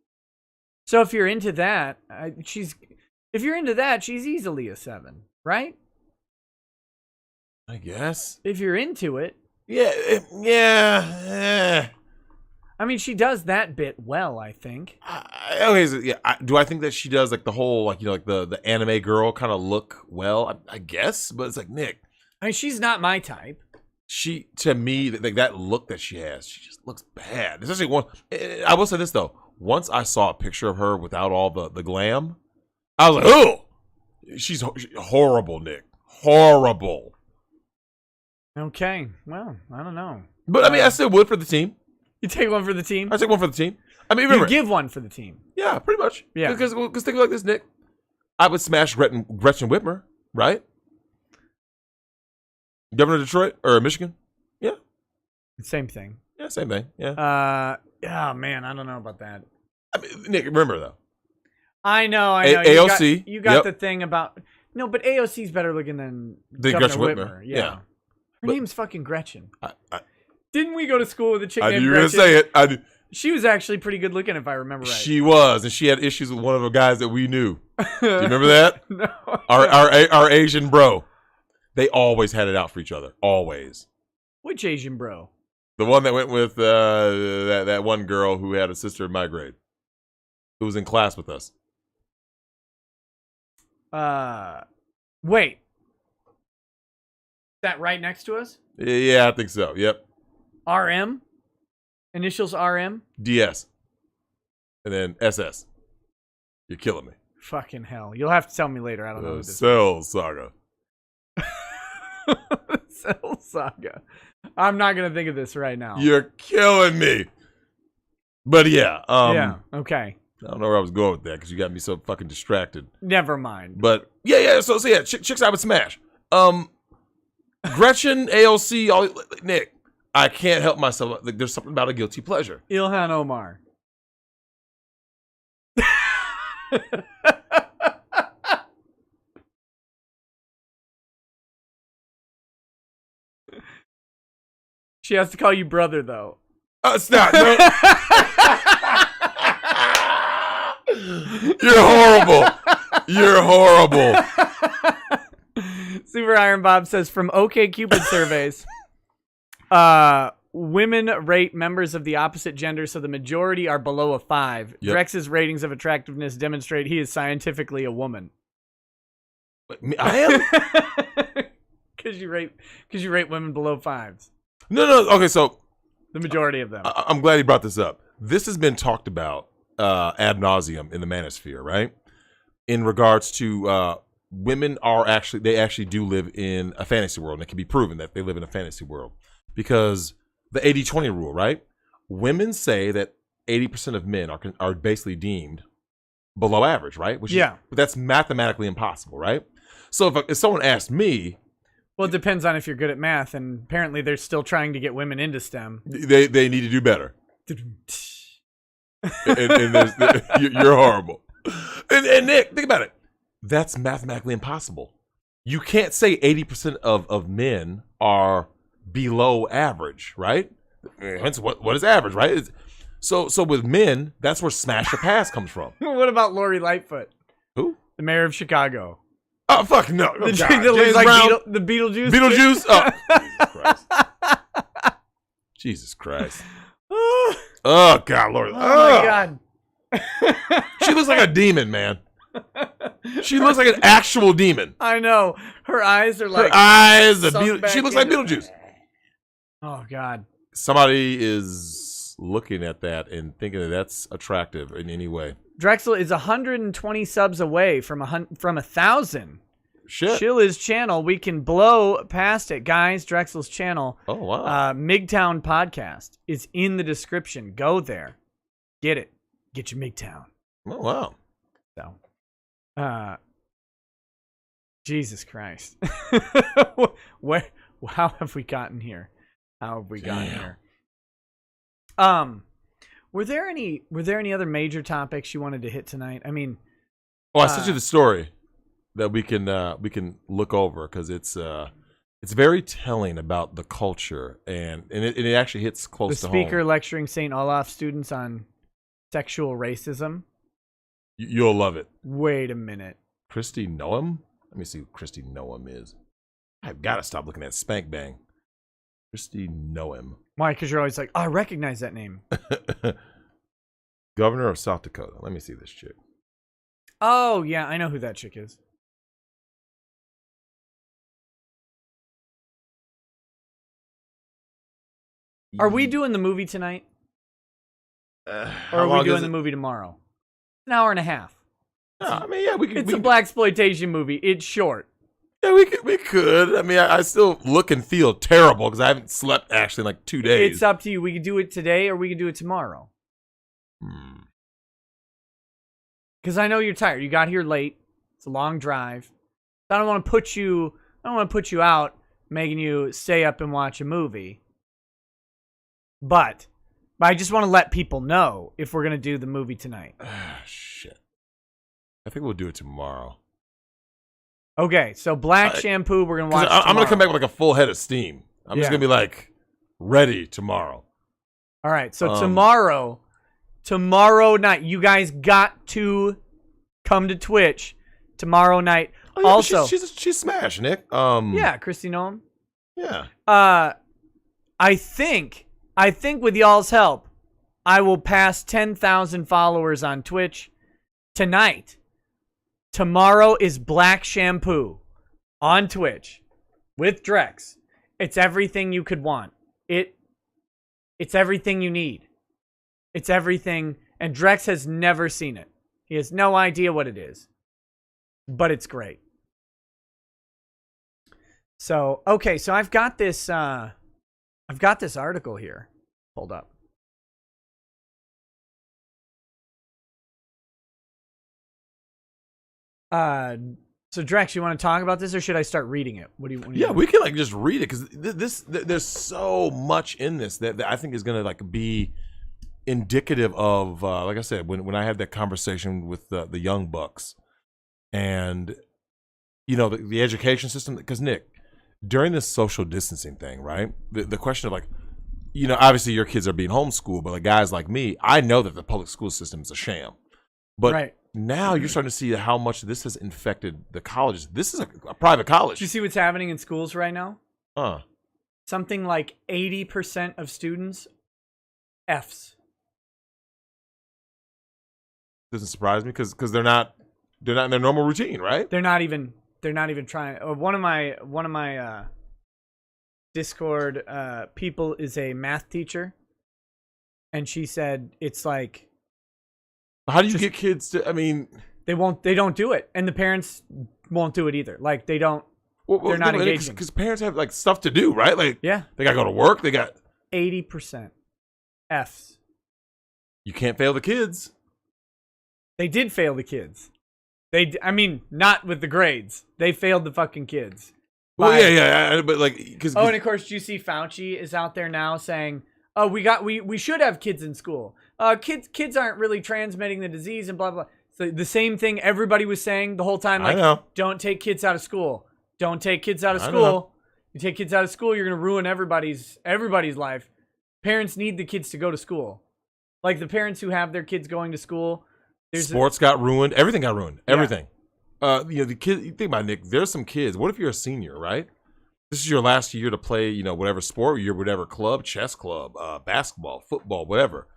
Speaker 1: So if you're into that, she's easily a 7, right?
Speaker 3: I guess.
Speaker 1: If you're into it.
Speaker 3: Yeah.
Speaker 1: I mean, she does that bit well, I think.
Speaker 3: Do I think that she does like the whole like the anime girl kind of look well? I guess, but it's like Nick.
Speaker 1: I mean, she's not my type.
Speaker 3: She to me that look that she has, she just looks bad. Especially one. I will say this though. Once I saw a picture of her without all the glam, I was like, oh, she's horrible, Nick. Horrible.
Speaker 1: Okay, well, I don't know.
Speaker 3: But I mean, I still would for the team.
Speaker 1: You take one for the team?
Speaker 3: I take one for the team. I mean, remember,
Speaker 1: You give one for the team.
Speaker 3: yeah, pretty much.
Speaker 1: Yeah.
Speaker 3: Because think like this, Nick. I would smash Gretchen Whitmer, right? Governor of Detroit or Michigan? Yeah.
Speaker 1: Same thing.
Speaker 3: Yeah, same thing. Yeah.
Speaker 1: Oh, man, I don't know about that.
Speaker 3: I mean, Nick, remember though.
Speaker 1: I know.
Speaker 3: AOC.
Speaker 1: You got the thing about... No, but AOC's better looking than Governor
Speaker 3: Gretchen
Speaker 1: Whitmer.
Speaker 3: Whitmer.
Speaker 1: Yeah. Her
Speaker 3: But-
Speaker 1: name's fucking Gretchen.
Speaker 3: I
Speaker 1: Didn't we go to school with a chick
Speaker 3: knew
Speaker 1: named
Speaker 3: you were gonna
Speaker 1: Gretchen?
Speaker 3: say it. I knew.
Speaker 1: She was actually pretty good looking, if I remember right.
Speaker 3: She was, and she had issues with one of the guys that we knew. Do you remember that?
Speaker 1: No.
Speaker 3: Our Asian bro. They always had it out for each other. Always.
Speaker 1: Which Asian bro?
Speaker 3: The one that went with that one girl who had a sister in my grade, who was in class with us.
Speaker 1: Wait. Is that right next to us?
Speaker 3: Yeah, I think so. Yep.
Speaker 1: RM? Initials RM?
Speaker 3: DS. And then SS. You're killing me.
Speaker 1: Fucking hell. You'll have to tell me later. I don't know who this
Speaker 3: Cell Saga.
Speaker 1: Cell Saga. I'm not going to think of this right now.
Speaker 3: You're killing me. But yeah.
Speaker 1: Yeah. Okay.
Speaker 3: I don't know where I was going with that because you got me so fucking distracted.
Speaker 1: Never mind.
Speaker 3: But yeah. So yeah, chicks I would smash. Gretchen, AOC, all Nick. I can't help myself. Like, there's something about a guilty pleasure.
Speaker 1: Ilhan Omar. She has to call you brother, though.
Speaker 3: It's not. No. You're horrible. You're horrible.
Speaker 1: Super Iron Bob says, from OkCupid surveys, women rate members of the opposite gender, so the majority are below a 5.
Speaker 3: Yep.
Speaker 1: Drex's ratings of attractiveness demonstrate he is scientifically a woman.
Speaker 3: I am.
Speaker 1: Because you rate women below 5s.
Speaker 3: No. Okay, so
Speaker 1: The majority of them.
Speaker 3: I'm glad he brought this up. This has been talked about ad nauseum in the manosphere, right? In regards to women they actually do live in a fantasy world, and it can be proven that they live in a fantasy world because the 80-20 rule, right? Women say that 80% of men are basically deemed below average, right? But that's mathematically impossible, right? So if someone asked me,
Speaker 1: well, it depends on if you're good at math, and apparently they're still trying to get women into STEM.
Speaker 3: they need to do better. You're horrible. And Nick, think about it. That's mathematically impossible. You can't say 80% of men are below average, right? Hence, what is average, right? So with men, that's where smash or pass comes from.
Speaker 1: What about Lori Lightfoot?
Speaker 3: Who?
Speaker 1: The mayor of Chicago.
Speaker 3: Oh, fuck no.
Speaker 1: The
Speaker 3: God.
Speaker 1: chick that looks
Speaker 3: James
Speaker 1: like
Speaker 3: Brown?
Speaker 1: the Beetlejuice.
Speaker 3: Beetlejuice? Oh, Jesus Christ. Oh, God, Lord.
Speaker 1: Oh, my God.
Speaker 3: She looks like a demon, man. She looks like an actual demon.
Speaker 1: I know. Her eyes are like...
Speaker 3: Her eyes,
Speaker 1: sunk back
Speaker 3: she looks like
Speaker 1: into-
Speaker 3: Beetlejuice.
Speaker 1: Oh, God.
Speaker 3: Somebody is looking at that and thinking that that's attractive in any way.
Speaker 1: Drexel is 120 subs away from 1,000.
Speaker 3: Shit.
Speaker 1: Chill his channel. We can blow past it. Guys, Drexel's channel,
Speaker 3: Oh, wow.
Speaker 1: MGTOWN Podcast, is in the description. Go there. Get it. Get your MGTOWN.
Speaker 3: Oh, wow.
Speaker 1: So, Jesus Christ. How have we gotten here? How have we gotten here? Were there any other major topics you wanted to hit tonight? I mean,
Speaker 3: Oh, I sent you the story that we can look over because it's very telling about the culture and it actually hits
Speaker 1: the
Speaker 3: close to home.
Speaker 1: speaker lecturing St. Olaf students on sexual racism.
Speaker 3: You'll love it.
Speaker 1: Wait a minute.
Speaker 3: Christy Noam? Let me see who Christy Noam is. I've got to stop looking at Spank Bang. Christy Noam.
Speaker 1: Why? Because you're always like, oh, I recognize that name.
Speaker 3: Governor of South Dakota. Let me see this chick.
Speaker 1: Oh, yeah, I know who that chick is. Are we doing the movie tonight? Or are we doing the movie tomorrow? An hour and a half.
Speaker 3: No, I mean, yeah, we can.
Speaker 1: It's a blaxploitation movie. It's short.
Speaker 3: Yeah, we could. I mean, I still look and feel terrible because I haven't slept actually in like 2 days.
Speaker 1: It's up to you. We could do it today or we could do it tomorrow. Because I know you're tired. You got here late. It's a long drive. I don't want to put you out, making you stay up and watch a movie. But I just want to let people know if we're gonna do the movie tonight.
Speaker 3: Shit. I think we'll do it tomorrow.
Speaker 1: Okay, so Black Shampoo, we're gonna watch.
Speaker 3: I'm gonna come back with like a full head of steam. I'm just gonna be like ready tomorrow.
Speaker 1: All right, so tomorrow night, you guys got to come to Twitch tomorrow night.
Speaker 3: Oh, yeah,
Speaker 1: also,
Speaker 3: she's smash, Nick.
Speaker 1: yeah, Christy Nolan.
Speaker 3: Yeah.
Speaker 1: I think with y'all's help, I will pass 10,000 followers on Twitch tonight. Tomorrow is Black Shampoo on Twitch with Drex. It's everything you could want. It's everything you need. It's everything, and Drex has never seen it. He has no idea what it is, but it's great. So, okay, so I've got this article here pulled up. So Drex, you want to talk about this, or should I start reading it? What do you?
Speaker 3: Yeah, we can like just read it because there's so much in this that I think is gonna like be indicative of like I said when I had that conversation with the young bucks, and you know the education system. Because Nick, during this social distancing thing, right? The question of like, you know, obviously your kids are being homeschooled, but like guys like me, I know that the public school system is a sham. But
Speaker 1: right.
Speaker 3: Now you're starting to see how much this has infected the colleges. This is a private college.
Speaker 1: Do you see what's happening in schools right now?
Speaker 2: something like 80% of students Fs.
Speaker 3: Doesn't surprise me because they're not in their normal routine, right?
Speaker 2: They're not even trying. One of my Discord people is a math teacher, and she said it's like,
Speaker 3: How do you get kids to? I mean,
Speaker 2: they don't do it, and the parents won't do it either. Like they don't. They're not engaging
Speaker 3: because parents have like stuff to do, right? Like
Speaker 2: yeah,
Speaker 3: they got to go to work. They got
Speaker 2: 80% Fs.
Speaker 3: You can't fail the kids.
Speaker 2: They did fail the kids. I mean, not with the grades. They failed the fucking kids.
Speaker 3: Well, yeah, but like, because
Speaker 2: and of course, you see Fauci is out there now saying, "Oh, we should have kids in school. Kids aren't really transmitting the disease and blah blah." So the same thing everybody was saying the whole time. Like,
Speaker 3: I know.
Speaker 2: Don't take kids out of school. Don't take kids out of school. You take kids out of school, you're gonna ruin everybody's life. Parents need the kids to go to school. Like the parents who have their kids going to school.
Speaker 3: Sports got ruined. Everything got ruined.
Speaker 2: Yeah.
Speaker 3: Everything. The kids. You think about it, Nick. There's some kids. What if you're a senior, right? This is your last year to play. Whatever sport, whatever club, chess club, basketball, football, whatever.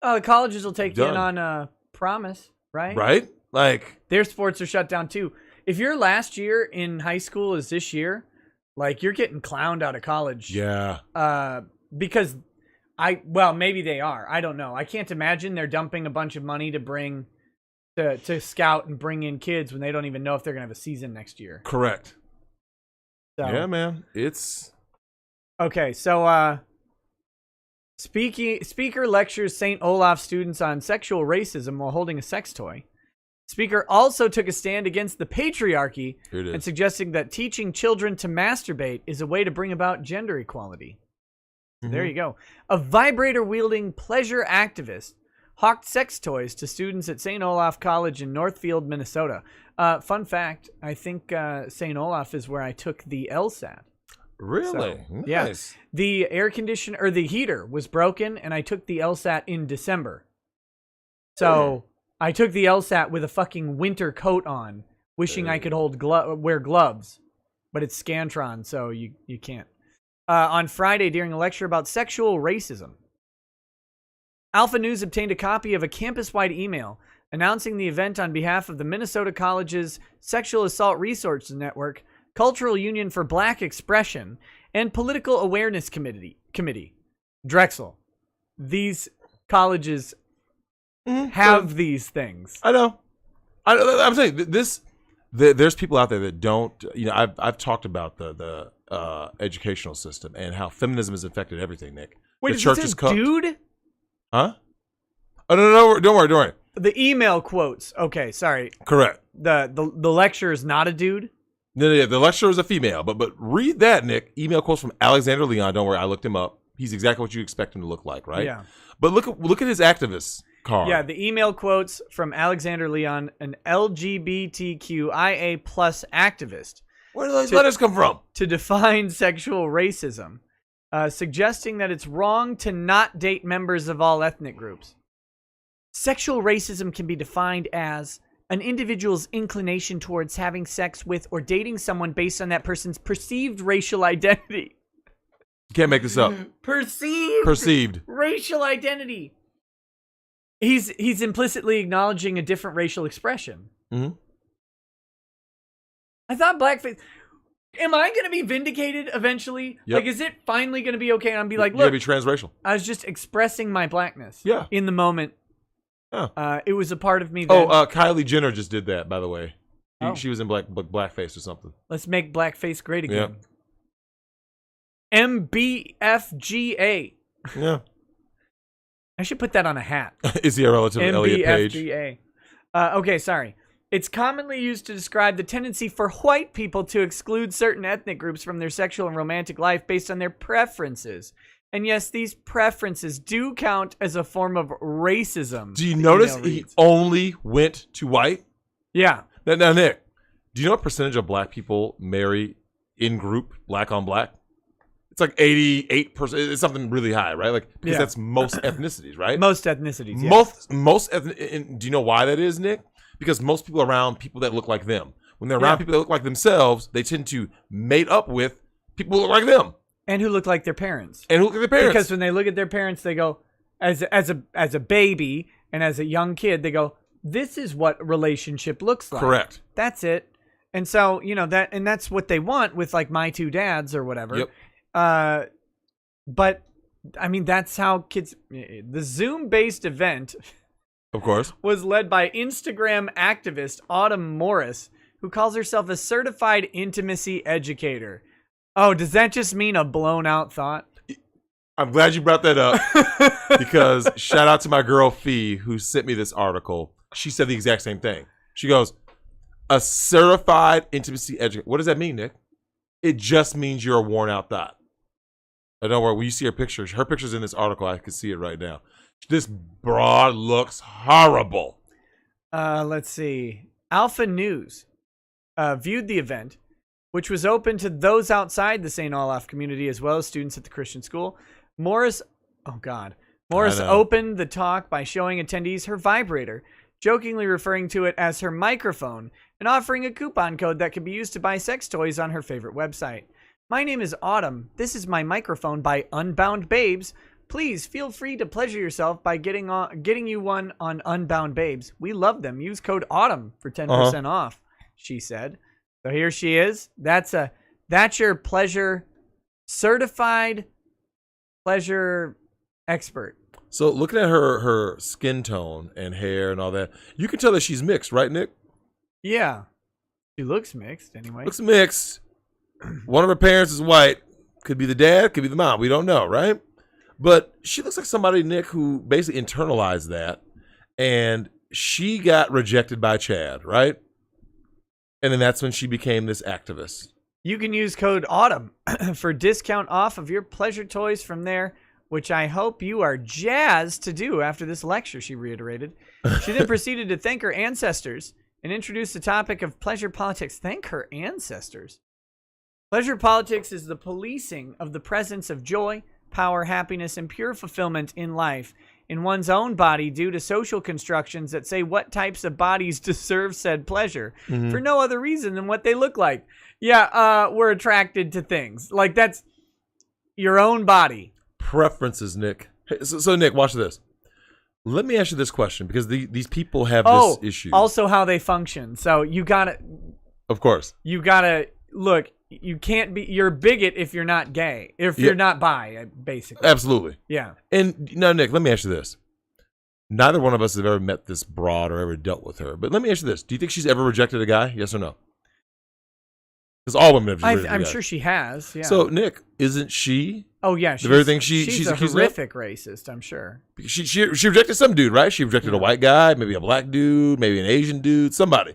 Speaker 2: The colleges will take you in
Speaker 3: Done.
Speaker 2: on Promise, right?
Speaker 3: Right? Like
Speaker 2: their sports are shut down too. If your last year in high school is this year, like you're getting clowned out of college.
Speaker 3: Yeah.
Speaker 2: Because maybe they are. I don't know. I can't imagine they're dumping a bunch of money to bring to scout and bring in kids when they don't even know if they're gonna have a season next year.
Speaker 3: Correct.
Speaker 2: So,
Speaker 3: yeah, man. It's
Speaker 2: okay. So, speaker lectures St. Olaf students on sexual racism while holding a sex toy. Speaker also took a stand against the patriarchy and suggesting that teaching children to masturbate is a way to bring about gender equality. Mm-hmm. There you go. A vibrator-wielding pleasure activist hawked sex toys to students at St. Olaf College in Northfield, Minnesota. Fun fact, I think St. Olaf is where I took the LSAT.
Speaker 3: Really?
Speaker 2: So,
Speaker 3: nice.
Speaker 2: Yeah. The air conditioner, or the heater, was broken, and I took the LSAT in December. So I took the LSAT with a fucking winter coat on, wishing I could wear gloves. But it's Scantron, so you can't. On Friday during a lecture about sexual racism, Alpha News obtained a copy of a campus-wide email announcing the event on behalf of the Minnesota College's Sexual Assault Resource Network, Cultural Union for Black Expression, and Political Awareness Committee. Drexel. These colleges have these things.
Speaker 3: I know. I'm saying this. there's people out there that don't. I've talked about the educational system and how feminism has affected everything. Nick,
Speaker 2: wait,
Speaker 3: the church
Speaker 2: is
Speaker 3: is
Speaker 2: this
Speaker 3: cooked.
Speaker 2: dude?
Speaker 3: Huh? Oh no, don't worry.
Speaker 2: The email quotes. Okay, sorry.
Speaker 3: Correct.
Speaker 2: The lecturer is not a dude.
Speaker 3: No, the lecturer is a female, but read that, Nick. Email quotes from Alexander Leon. Don't worry, I looked him up. He's exactly what you expect him to look like, right?
Speaker 2: Yeah.
Speaker 3: But look at his activist card.
Speaker 2: Yeah, the email quotes from Alexander Leon, an LGBTQIA+ activist.
Speaker 3: Where do those letters come from?
Speaker 2: To define sexual racism, suggesting that it's wrong to not date members of all ethnic groups. Sexual racism can be defined as an individual's inclination towards having sex with or dating someone based on that person's perceived racial identity.
Speaker 3: You can't make this up.
Speaker 2: Perceived racial identity. He's implicitly acknowledging a different racial expression.
Speaker 3: Mm-hmm.
Speaker 2: I thought blackface. Am I going to be vindicated eventually?
Speaker 3: Yep.
Speaker 2: Like, is it finally going to be okay? And I'll be like,
Speaker 3: You're
Speaker 2: look,
Speaker 3: gonna be transracial.
Speaker 2: I was just expressing my blackness.
Speaker 3: Yeah.
Speaker 2: In the moment.
Speaker 3: Yeah.
Speaker 2: It was a part of me that...
Speaker 3: Kylie Jenner just did that, by the way. She was in blackface or something.
Speaker 2: Let's make blackface great again. Yeah. MBFGA.
Speaker 3: Yeah.
Speaker 2: I should put that on a hat.
Speaker 3: Is he a relative of Elliott Page?
Speaker 2: MBFGA. Okay, sorry. It's commonly used to describe the tendency for white people to exclude certain ethnic groups from their sexual and romantic life based on their preferences. And yes, these preferences do count as a form of racism.
Speaker 3: Do you notice he only went to white?
Speaker 2: Yeah.
Speaker 3: Now, Nick, do you know what percentage of black people marry in group, black on black? It's like 88%. It's something really high, right? Like, because that's most ethnicities, right?
Speaker 2: Most ethnicities, yeah.
Speaker 3: Do you know why that is, Nick? Because most people are around people that look like them. When they're around people that look like themselves, they tend to mate up with people who look like them.
Speaker 2: And who look like their parents.
Speaker 3: Because
Speaker 2: when they look at their parents, they go, as a baby and as a young kid, they go, this is what relationship looks like.
Speaker 3: Correct.
Speaker 2: That's it. And so, that's what they want with like My Two Dads or whatever.
Speaker 3: Yep.
Speaker 2: But I mean, that's how kids, the Zoom-based event,
Speaker 3: of course,
Speaker 2: was led by Instagram activist Autumn Morris, who calls herself a certified intimacy educator. Oh, does that just mean a blown out thought?
Speaker 3: I'm glad you brought that up because shout out to my girl Fee who sent me this article. She said the exact same thing. She goes, a certified intimacy educator. What does that mean, Nick? It just means you're a worn out thought. I don't worry. When you see her pictures in this article, I can see it right now. This broad looks horrible.
Speaker 2: Let's see. Alpha News viewed the event, which was open to those outside the St. Olaf community as well as students at the Christian school. Morris opened the talk by showing attendees her vibrator, jokingly referring to it as her microphone, and offering a coupon code that could be used to buy sex toys on her favorite website. My name is Autumn. This is my microphone by Unbound Babes. Please feel free to pleasure yourself by getting you one on Unbound Babes. We love them. Use code Autumn for 10% off, she said. So here she is. That's your pleasure, certified pleasure expert.
Speaker 3: So looking at her skin tone and hair and all that, you can tell that she's mixed, right, Nick?
Speaker 2: Yeah. She looks mixed anyway.
Speaker 3: Looks mixed. One of her parents is white. Could be the dad, could be the mom. We don't know, right? But she looks like somebody, Nick, who basically internalized that. And she got rejected by Chad, right? And then that's when she became this activist.
Speaker 2: You can use code AUTUMN for discount off of your pleasure toys from there, which I hope you are jazzed to do after this lecture, she reiterated. She then proceeded to thank her ancestors and introduced the topic of pleasure politics. Thank her ancestors. Pleasure politics is the policing of the presence of joy, power, happiness, and pure fulfillment in life in one's own body due to social constructions that say what types of bodies deserve said pleasure for no other reason than what they look like. Yeah, we're attracted to things. Like, that's your own body.
Speaker 3: Preferences, Nick. So Nick, watch this. Let me ask you this question, because these people have this issue.
Speaker 2: Also how they function. So you gotta...
Speaker 3: Of course.
Speaker 2: You gotta... Look, you can't be... You're a bigot if you're not gay. If you're not bi, basically.
Speaker 3: Absolutely.
Speaker 2: Yeah.
Speaker 3: And now, Nick, let me ask you this. neither one of us have ever met this broad or ever dealt with her. But let me ask you this: do you think she's ever rejected a guy? Yes or no? Because all women have rejected a guy.
Speaker 2: I'm sure she has. Yeah.
Speaker 3: So Nick, isn't she?
Speaker 2: Oh yeah,
Speaker 3: the very thing she's
Speaker 2: a
Speaker 3: accused
Speaker 2: horrific racist. I'm sure.
Speaker 3: She rejected some dude, right? She rejected a white guy, maybe a black dude, maybe an Asian dude, somebody.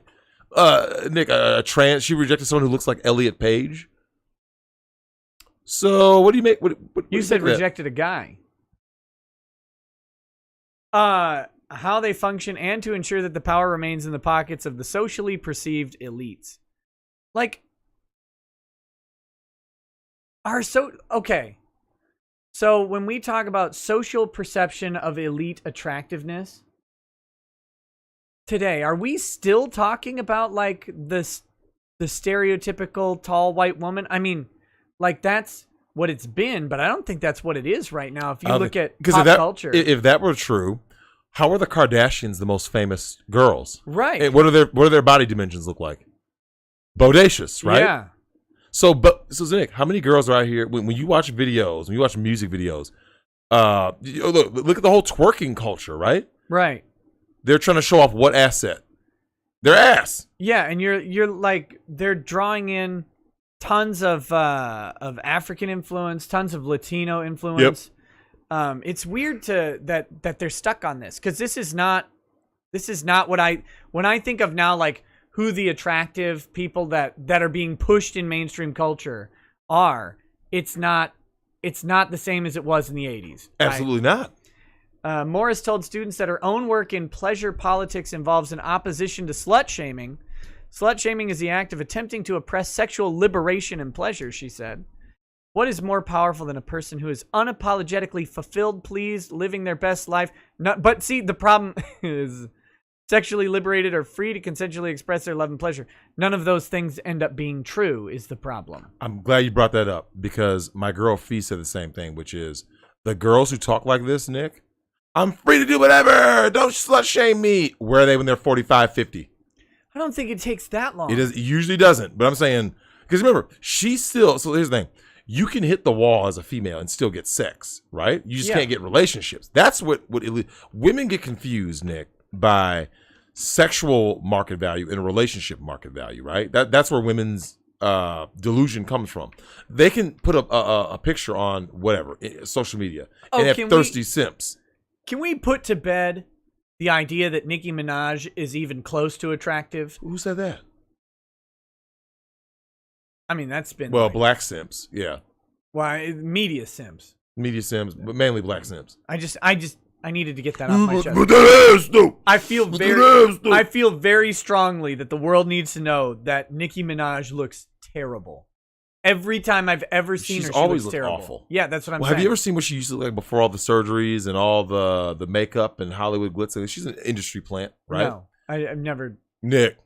Speaker 3: Nick, a trans. She rejected someone who looks like Elliott Page. So what do you make? What
Speaker 2: you said rejected a guy. How they function and to ensure that the power remains in the pockets of the socially perceived elites. Like, okay. So when we talk about social perception of elite attractiveness today, are we still talking about like the stereotypical tall white woman? I mean, like that's what it's been, but I don't think that's what it is right now. If you look at pop culture,
Speaker 3: if that were true, how are the Kardashians the most famous girls?
Speaker 2: Right.
Speaker 3: And what do their body dimensions look like? Bodacious, right?
Speaker 2: Yeah.
Speaker 3: So Nick, how many girls are out here when you watch videos, when you watch music videos? Look at the whole twerking culture, right?
Speaker 2: Right.
Speaker 3: They're trying to show off what asset? Their ass.
Speaker 2: Yeah, and you're like they're drawing in tons of African influence, tons of Latino influence. Yep. It's weird that they're stuck on this because this is not when I think of now like who the attractive people that are being pushed in mainstream culture are. It's not the same as it was in the 80s.
Speaker 3: Absolutely not.
Speaker 2: Morris told students that her own work in pleasure politics involves an opposition to slut shaming. Slut shaming is the act of attempting to oppress sexual liberation and pleasure, she said. What is more powerful than a person who is unapologetically fulfilled, pleased, living their best life? But see, the problem is sexually liberated or free to consensually express their love and pleasure. None of those things end up being true is the problem.
Speaker 3: I'm glad you brought that up because my girl Fee said the same thing, which is the girls who talk like this, Nick, I'm free to do whatever. Don't slut shame me. Where are they when they're 45, 50?
Speaker 2: I don't think it takes that long.
Speaker 3: It usually doesn't. But I'm saying, because remember, she's still, so here's the thing. You can hit the wall as a female and still get sex, right? You just can't get relationships. That's what women get confused, Nick, by sexual market value and relationship market value, right? That's where women's delusion comes from. They can put a picture on whatever, social media, and have thirsty simps.
Speaker 2: Can we put to bed the idea that Nicki Minaj is even close to attractive?
Speaker 3: Who said that?
Speaker 2: I mean, that's been
Speaker 3: black simps, yeah.
Speaker 2: Well, media simps.
Speaker 3: Media simps, but mainly black simps.
Speaker 2: I needed to get that off my chest.
Speaker 3: But that ass, though.
Speaker 2: I feel very strongly that the world needs to know that Nicki Minaj looks terrible. Every time I've ever seen her, she
Speaker 3: always
Speaker 2: looks terrible.
Speaker 3: Awful.
Speaker 2: Yeah, that's what I'm saying.
Speaker 3: Have you ever seen what she used to look like before all the surgeries and all the makeup and Hollywood glitz? She's an industry plant, right? No,
Speaker 2: I've never.
Speaker 3: Nick.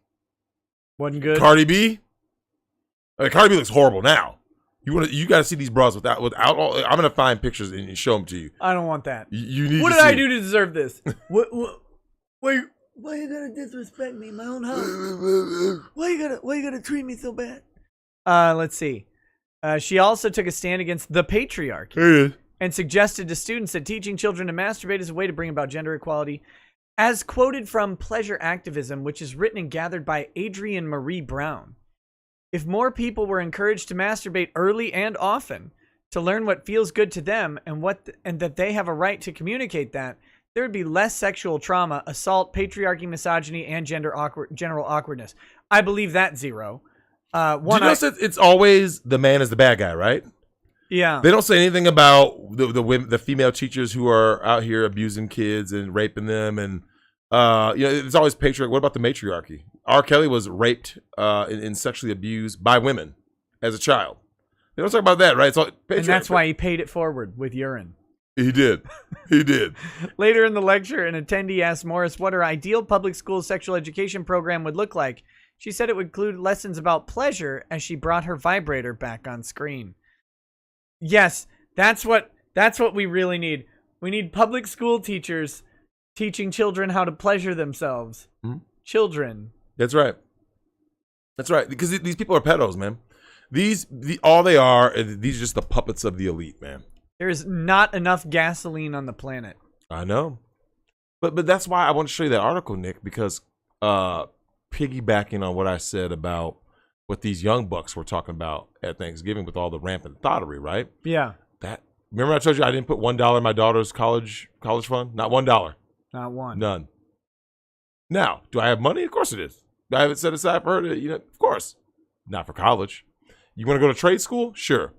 Speaker 2: Wasn't good.
Speaker 3: Cardi B? Cardi B looks horrible now. You got to see these bras without all. I'm gonna find pictures and show them to you.
Speaker 2: I don't want that.
Speaker 3: You need.
Speaker 2: What
Speaker 3: to
Speaker 2: did
Speaker 3: see
Speaker 2: I do to deserve this? Why you gotta disrespect me in my own house? Why you gotta treat me so bad? Let's see. She also took a stand against the patriarchy and suggested to students that teaching children to masturbate is a way to bring about gender equality. As quoted from Pleasure Activism, which is written and gathered by Adrienne Marie Brown. If more people were encouraged to masturbate early and often to learn what feels good to them and that they have a right to communicate that, there would be less sexual trauma, assault, patriarchy, misogyny, and general awkwardness. I believe that zero.
Speaker 3: Do you notice it's always the man is the bad guy, right?
Speaker 2: Yeah.
Speaker 3: They don't say anything about the female teachers who are out here abusing kids and raping them, and it's always patriarchy. What about the matriarchy? R. Kelly was raped and sexually abused by women as a child. They don't talk about that, right? It's all
Speaker 2: and that's why he paid it forward with urine.
Speaker 3: He did. He did.
Speaker 2: Later in the lecture, an attendee asked Morris what her ideal public school sexual education program would look like. She said it would include lessons about pleasure as she brought her vibrator back on screen. Yes, that's what we really need. We need public school teachers teaching children how to pleasure themselves. Hmm? Children.
Speaker 3: That's right. That's right. Because these people are pedos, man. All they are, these are just the puppets of the elite, man.
Speaker 2: There is not enough gasoline on the planet.
Speaker 3: I know. But that's why I want to show you that article, Nick, because piggybacking on what I said about what these young bucks were talking about at Thanksgiving with all the rampant thottery, right?
Speaker 2: Yeah.
Speaker 3: Remember I told you I didn't put $1 in my daughter's college fund? Not $1.
Speaker 2: Not one.
Speaker 3: None. Now, do I have money? Of course it is. Do I have it set aside for her to, of course. Not for college. You want to go to trade school? Sure.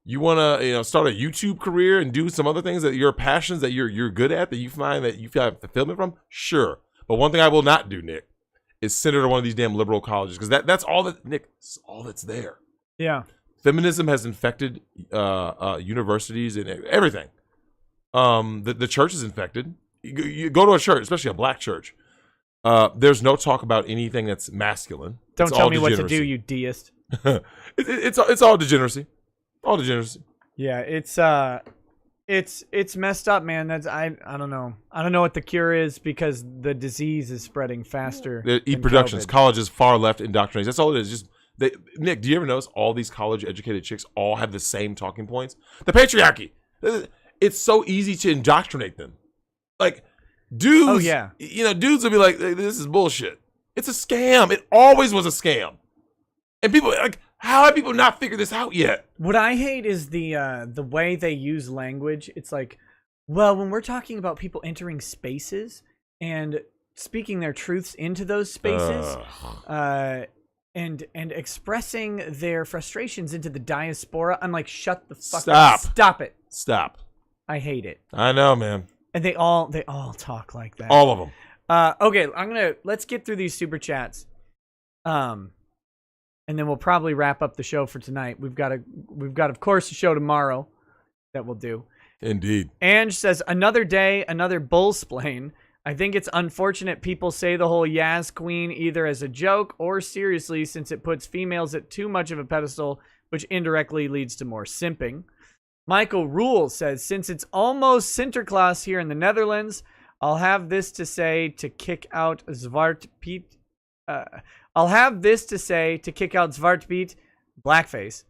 Speaker 3: You want to, start a YouTube career and do some other things that your passions that you're good at, that you find that you feel fulfillment from? Sure. But one thing I will not do, Nick, is send her to one of these damn liberal colleges, because that's all that, Nick, it's all that's there.
Speaker 2: Yeah.
Speaker 3: Feminism has infected universities and everything. The church is infected. You go to a church, especially a black church. There's no talk about anything that's masculine.
Speaker 2: Don't tell me what to do, you deist.
Speaker 3: It's all degeneracy. All degeneracy.
Speaker 2: Yeah, it's messed up, man. I don't know. I don't know what the cure is, because the disease is spreading faster.
Speaker 3: Productions,
Speaker 2: COVID.
Speaker 3: colleges, far left indoctrination. That's all it is. Just Nick, do you ever notice all these college educated chicks all have the same talking points? The patriarchy. It's so easy to indoctrinate them. Like dudes,
Speaker 2: oh yeah,
Speaker 3: dudes will be like, "This is bullshit. It's a scam. It always was a scam." And people like, how have people not figured this out yet?
Speaker 2: What I hate is the way they use language. It's like, well, when we're talking about people entering spaces and speaking their truths into those spaces, and expressing their frustrations into the diaspora, I'm like, shut the fuck up. Stop it.
Speaker 3: Stop.
Speaker 2: I hate it.
Speaker 3: I know, man.
Speaker 2: And they all talk like that.
Speaker 3: All of them.
Speaker 2: Okay, let's get through these super chats. And then we'll probably wrap up the show for tonight. We've got of course a show tomorrow that we'll do.
Speaker 3: Indeed.
Speaker 2: Ange says, another day, another bull splain. I think it's unfortunate people say the whole Yaz Queen either as a joke or seriously, since it puts females at too much of a pedestal, which indirectly leads to more simping. Michael Rule says, since it's almost Sinterklaas here in the Netherlands, I'll have this to say to kick out Zwart Piet. Zwart Piet, blackface.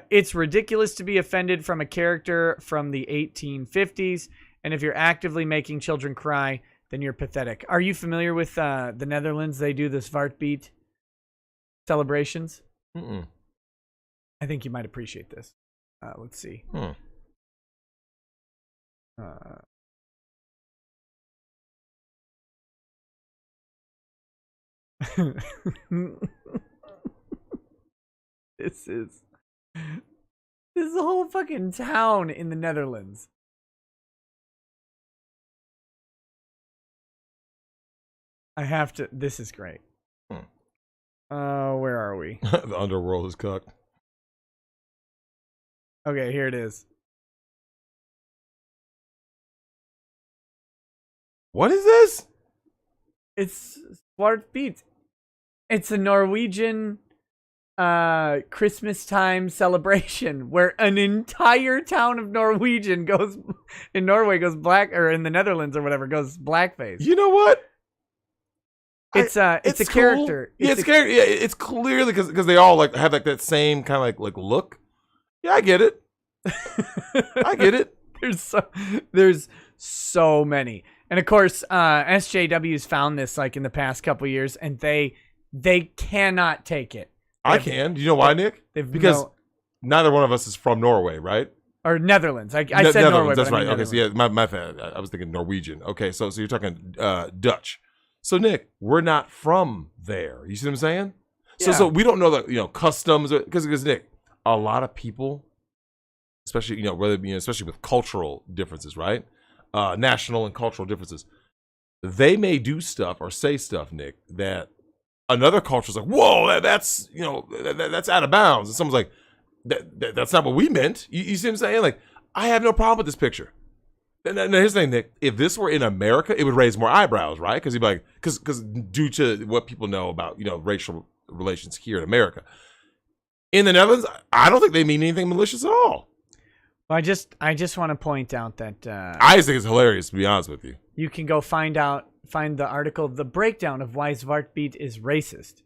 Speaker 2: It's ridiculous to be offended from a character from the 1850s, and if you're actively making children cry, then you're pathetic. Are you familiar with the Netherlands? They do the Zwart Piet celebrations.
Speaker 3: Mm-mm.
Speaker 2: I think you might appreciate this. Let's see. This is a whole fucking town in the Netherlands. I have to. This is great. Where are we?
Speaker 3: The underworld is cooked.
Speaker 2: Okay, here it is.
Speaker 3: What is this?
Speaker 2: It's Zwart Piet. It's a Norwegian Christmas time celebration where an entire town of Norway goes black, or in the Netherlands or whatever goes blackface.
Speaker 3: You know what?
Speaker 2: It's a
Speaker 3: cool.
Speaker 2: character.
Speaker 3: It's character. Yeah, it's clearly because they all like have like that same kind of like look. Yeah, I get it. I get it.
Speaker 2: There's so many, and of course, SJW's found this like in the past couple years, and they cannot take it.
Speaker 3: I can. Do you know why, Nick? Because neither one of us is from Norway, right?
Speaker 2: Or Netherlands. I said Norway.
Speaker 3: That's
Speaker 2: but
Speaker 3: right. Okay, so yeah, my fan. I was thinking Norwegian. Okay, so you're talking Dutch. So Nick, we're not from there. You see what I'm saying?
Speaker 2: Yeah.
Speaker 3: So we don't know the customs, because Nick, a lot of people, especially especially with cultural differences, right? National and cultural differences, they may do stuff or say stuff, Nick, that another culture's like, whoa, that's that's out of bounds, and someone's like, that's not what we meant. You see what I'm saying? Like, I have no problem with this picture. Now, here's the thing, Nick. If this were in America, it would raise more eyebrows, right? Because you'd be like, because due to what people know about racial relations here in America. In the Netherlands, I don't think they mean anything malicious at all.
Speaker 2: Well, I just want to point out that
Speaker 3: I just think it's hilarious, to be honest with you.
Speaker 2: You can go find the article, the breakdown of why Zwart Piet is racist.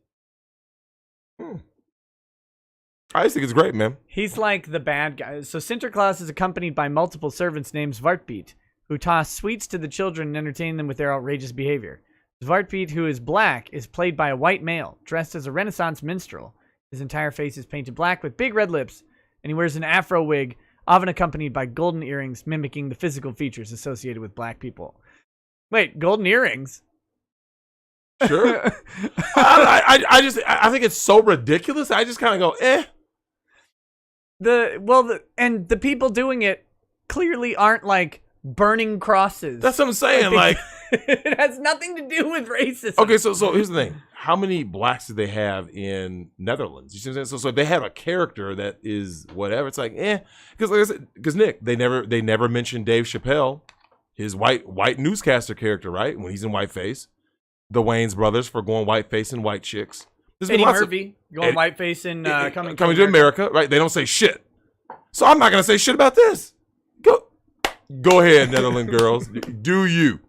Speaker 3: I just think it's great, man.
Speaker 2: He's like the bad guy. So Sinterklaas is accompanied by multiple servants named Zwart Piet, who toss sweets to the children and entertain them with their outrageous behavior. Svartbeat, who is black, is played by a white male, dressed as a Renaissance minstrel. His entire face is painted black with big red lips, and he wears an afro wig, often accompanied by golden earrings, mimicking the physical features associated with black people. Wait, golden earrings?
Speaker 3: Sure. I think it's so ridiculous. I just kind of go, eh.
Speaker 2: And the people doing it clearly aren't like burning crosses.
Speaker 3: That's what I'm saying. Like,
Speaker 2: it has nothing to do with racism.
Speaker 3: Okay, so here's the thing. How many blacks do they have in Netherlands? You see what I'm saying? So if they have a character that is whatever, it's like, eh. Because like I said, Nick, they never mentioned Dave Chappelle, his white newscaster character, right? When he's in whiteface. The Wayans brothers for going whiteface and white chicks.
Speaker 2: Eddie Murphy going whiteface and coming
Speaker 3: to America, right? They don't say shit. So I'm not gonna say shit about this. Go ahead, Netherlands girls. Do you.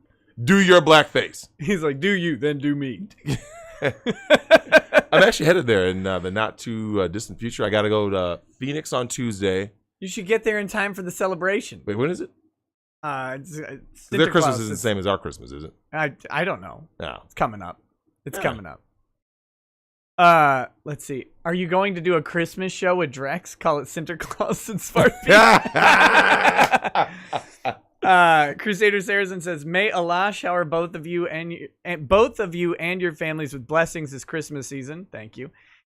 Speaker 3: Do your blackface.
Speaker 2: He's like, do you, then do me.
Speaker 3: I'm actually headed there in the not too distant future. I got to go to Phoenix on Tuesday.
Speaker 2: You should get there in time for the celebration.
Speaker 3: Wait, when is it?
Speaker 2: Their
Speaker 3: Christmas is the same as our Christmas, is it?
Speaker 2: I don't know.
Speaker 3: No.
Speaker 2: It's coming up. Coming up. Let's see. Are you going to do a Christmas show with Drex? Call it Sinterklaas and Svartbeat. Crusader Saracen says, "May Allah shower both of you and your families with blessings this Christmas season." Thank you.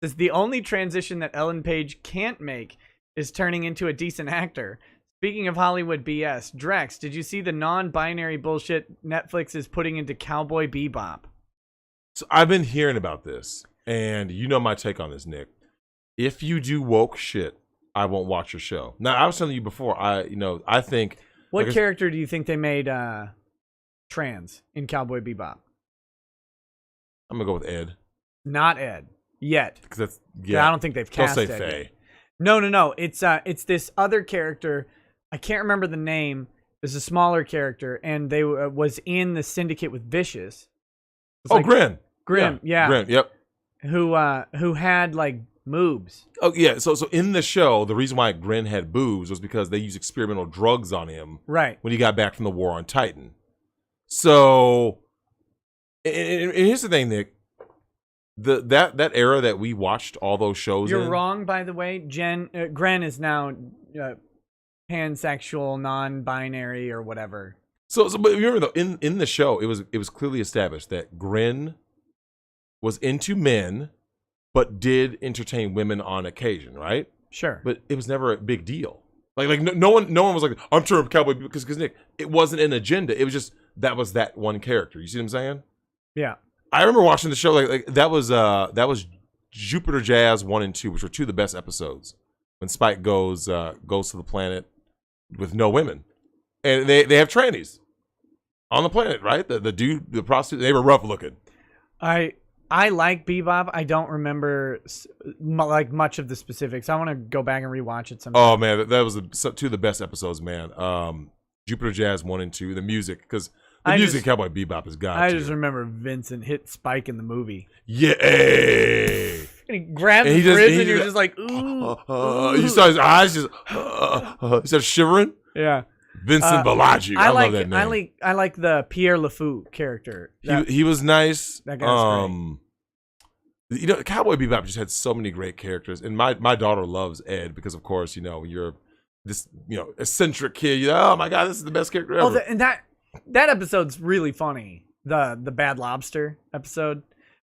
Speaker 2: Says the only transition that Ellen Page can't make is turning into a decent actor. Speaking of Hollywood BS, Drex, did you see the non-binary bullshit Netflix is putting into Cowboy Bebop?
Speaker 3: So I've been hearing about this, and you know my take on this, Nick. If you do woke shit, I won't watch your show. Now, I was telling you before, I think...
Speaker 2: What character do you think they made trans in Cowboy Bebop?
Speaker 3: I'm going to go with Ed.
Speaker 2: Not Ed. Yet.
Speaker 3: Because that's... Yeah.
Speaker 2: I don't think they've cast
Speaker 3: Don't say
Speaker 2: Ed
Speaker 3: Faye.
Speaker 2: yet. No. It's this other character. I can't remember the name. There's a smaller character, and they was in the syndicate with Vicious.
Speaker 3: Grin.
Speaker 2: Grim, yeah.
Speaker 3: Grim, yep.
Speaker 2: Who had like moobs.
Speaker 3: Oh yeah, so in the show, the reason why Grin had boobs was because they used experimental drugs on him,
Speaker 2: right,
Speaker 3: when he got back from the war on Titan. So, and here's the thing, Nick. That era that we watched all those shows.
Speaker 2: You're wrong, by the way. Gren is now pansexual, non-binary, or whatever.
Speaker 3: So but remember though, in the show, it was clearly established that Grin was into men, but did entertain women on occasion, right?
Speaker 2: Sure.
Speaker 3: But it was never a big deal. Like no one was like, I'm turning cowboy because Nick, it wasn't an agenda. It was just that one character. You see what I'm saying?
Speaker 2: Yeah.
Speaker 3: I remember watching the show like that was Jupiter Jazz 1 and 2, which were two of the best episodes. When Spike goes to the planet with no women, and they have trannies on the planet, right? The dude, the prostitute, they were rough looking.
Speaker 2: I like Bebop. I don't remember like much of the specifics. I want to go back and rewatch it sometime.
Speaker 3: Oh man, that was two of the best episodes, man. Jupiter Jazz 1 and 2, the music, because the music Cowboy Bebop is god.
Speaker 2: I just remember Vincent hit Spike in the movie.
Speaker 3: Yeah,
Speaker 2: and he grabbed his ribs, and you're just like, ooh.
Speaker 3: You saw his eyes just. He started shivering.
Speaker 2: Yeah.
Speaker 3: Vincent Balaji. I love that name.
Speaker 2: I like the Pierre LeFou character.
Speaker 3: He was nice.
Speaker 2: That guy's great.
Speaker 3: Cowboy Bebop just had so many great characters, and my daughter loves Ed because, of course, you're this eccentric kid. Oh my god, this is the best character ever.
Speaker 2: And that episode's really funny. The Bad Lobster episode,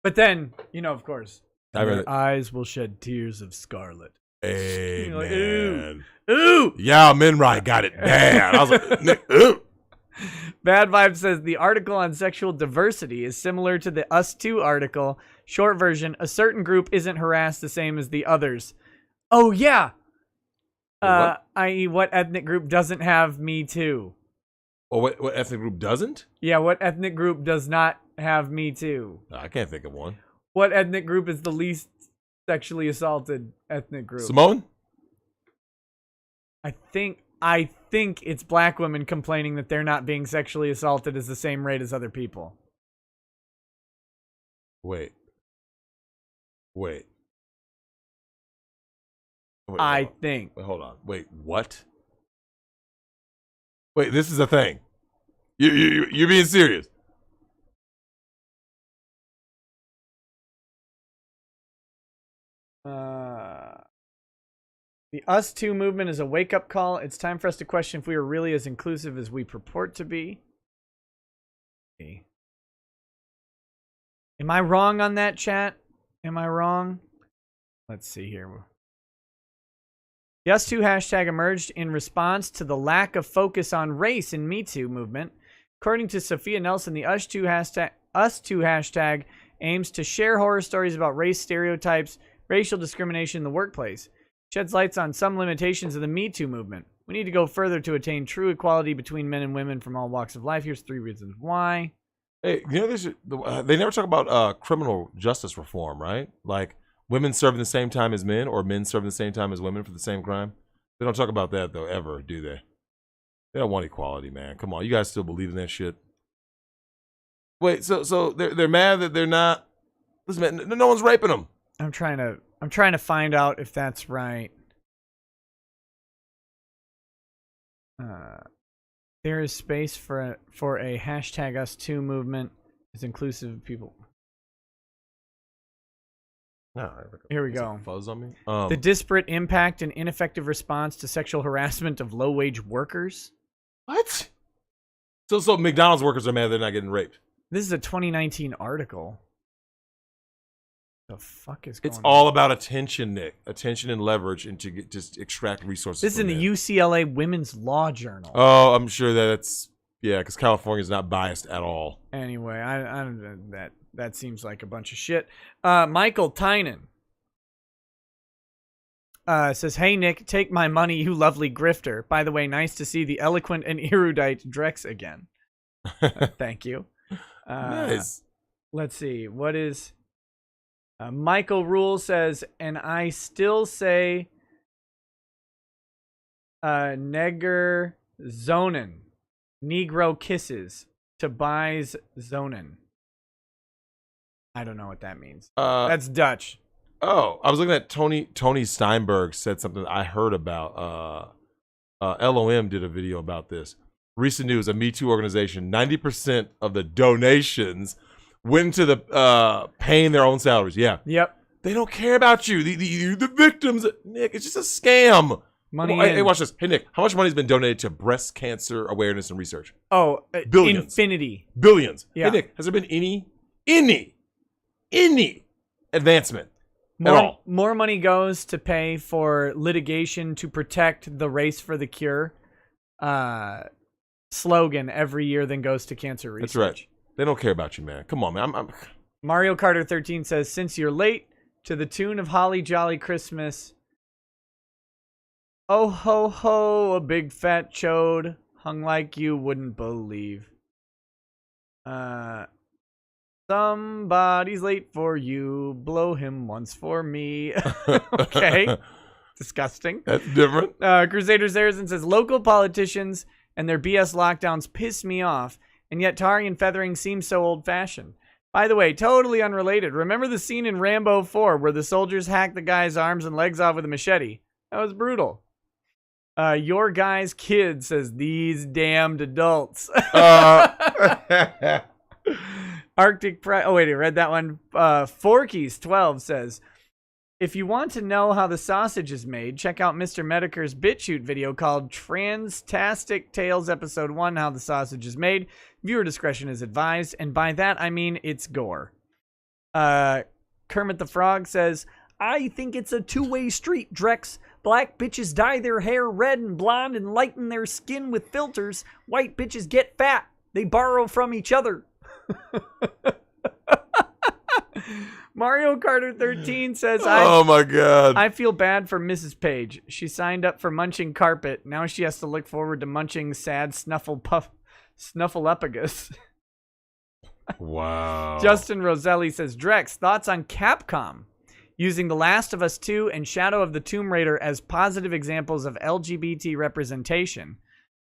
Speaker 2: but then of course, their eyes will shed tears of scarlet.
Speaker 3: Hey,
Speaker 2: like,
Speaker 3: man.
Speaker 2: Ooh.
Speaker 3: Yeah, Minrai got it bad. I was like, Nick, ooh.
Speaker 2: Bad Vibe says the article on sexual diversity is similar to the Us 2 article. Short version, a certain group isn't harassed the same as the others. Oh, yeah. I.e., what ethnic group doesn't have Me Too?
Speaker 3: Well, what ethnic group doesn't?
Speaker 2: Yeah, what ethnic group does not have Me Too?
Speaker 3: I can't think of one.
Speaker 2: What ethnic group is the least sexually assaulted ethnic group?
Speaker 3: Simone?
Speaker 2: I think it's black women complaining that they're not being sexually assaulted at the same rate as other people.
Speaker 3: Wait.
Speaker 2: I think.
Speaker 3: Wait, hold on. Wait, what? Wait, this is a thing. You're being serious.
Speaker 2: The Us Too movement is a wake-up call. It's time for us to question if we are really as inclusive as we purport to be. Am I wrong on that, chat? Am I wrong? Let's see here. The Us Too hashtag emerged in response to the lack of focus on race in Me Too movement. According to Sophia Nelson, the Us Too hashtag aims to share horror stories about race stereotypes, racial discrimination in the workplace. Sheds lights on some limitations of the Me Too movement. We need to go further to attain true equality between men and women from all walks of life. Here's 3 reasons why.
Speaker 3: Hey, you know, they never talk about criminal justice reform, right? Like women serving the same time as men, or men serving the same time as women for the same crime. They don't talk about that though, ever, do they? They don't want equality, man. Come on, you guys still believe in that shit? Wait, so they're mad that they're not. Listen, man, no one's raping them.
Speaker 2: I'm trying to find out if that's right. There is space for a hashtag Us Too movement is inclusive of people.
Speaker 3: No,
Speaker 2: here we go.
Speaker 3: Fuzz on me.
Speaker 2: The disparate impact and ineffective response to sexual harassment of low-wage workers.
Speaker 3: What? So McDonald's workers are mad they're not getting raped.
Speaker 2: This is a 2019 article. The fuck is going on?
Speaker 3: It's all about attention, Nick. Attention and leverage, and to just extract resources.
Speaker 2: This is in the UCLA Women's Law Journal.
Speaker 3: Oh, I'm sure that's because California's not biased at all.
Speaker 2: Anyway, I that seems like a bunch of shit. Michael Tynan says, "Hey Nick, take my money, you lovely grifter. By the way, nice to see the eloquent and erudite Drex again." Thank you.
Speaker 3: Nice.
Speaker 2: Let's see. What is... Michael Rule says, and I still say Neger Zonen. Negro kisses. Tobias Zonen. I don't know what that means. That's Dutch.
Speaker 3: Oh, I was looking at Tony Steinberg said something I heard about. LOM did a video about this. Recent news, a Me Too organization, 90% of the donations went to the paying their own salaries. Yeah.
Speaker 2: Yep.
Speaker 3: They don't care about you. The victims. Nick, it's just a scam.
Speaker 2: Money.
Speaker 3: Hey, watch this. Hey, Nick, how much money has been donated to breast cancer awareness and research?
Speaker 2: Oh,
Speaker 3: billions.
Speaker 2: Infinity.
Speaker 3: Billions.
Speaker 2: Yeah.
Speaker 3: Hey, Nick, has there been any advancement at all?
Speaker 2: More money goes to pay for litigation to protect the Race for the Cure slogan every year than goes to cancer research.
Speaker 3: That's right. They don't care about you, man. Come on, man. I'm...
Speaker 2: Mario Carter 13 says, since you're late, to the tune of Holly Jolly Christmas. Oh ho ho, a big fat chode, hung like you wouldn't believe. Somebody's late for you, blow him once for me. Okay. Disgusting.
Speaker 3: That's different.
Speaker 2: Crusaders Arizon says, local politicians and their BS lockdowns piss me off. And yet tarring and feathering seems so old-fashioned. By the way, totally unrelated. Remember the scene in Rambo 4 where the soldiers hacked the guy's arms and legs off with a machete? That was brutal. Your guy's kid says, these damned adults. Arctic Pride. Oh, wait, I read that one. Forkies12 says, if you want to know how the sausage is made, check out Mr. Medicare's BitChute video called Transtastic Tales Episode 1, How the Sausage is Made. Viewer discretion is advised, and by that I mean it's gore. Kermit the Frog says, I think it's a two-way street, Drex. Black bitches dye their hair red and blonde and lighten their skin with filters. White bitches get fat. They borrow from each other. Mario Carter 13 says,
Speaker 3: oh my God.
Speaker 2: I feel bad for Mrs. Page. She signed up for munching carpet. Now she has to look forward to munching sad snuffleupagus.
Speaker 3: Wow.
Speaker 2: Justin Roselli says, Drex, thoughts on Capcom using The Last of Us 2 and Shadow of the Tomb Raider as positive examples of LGBT representation.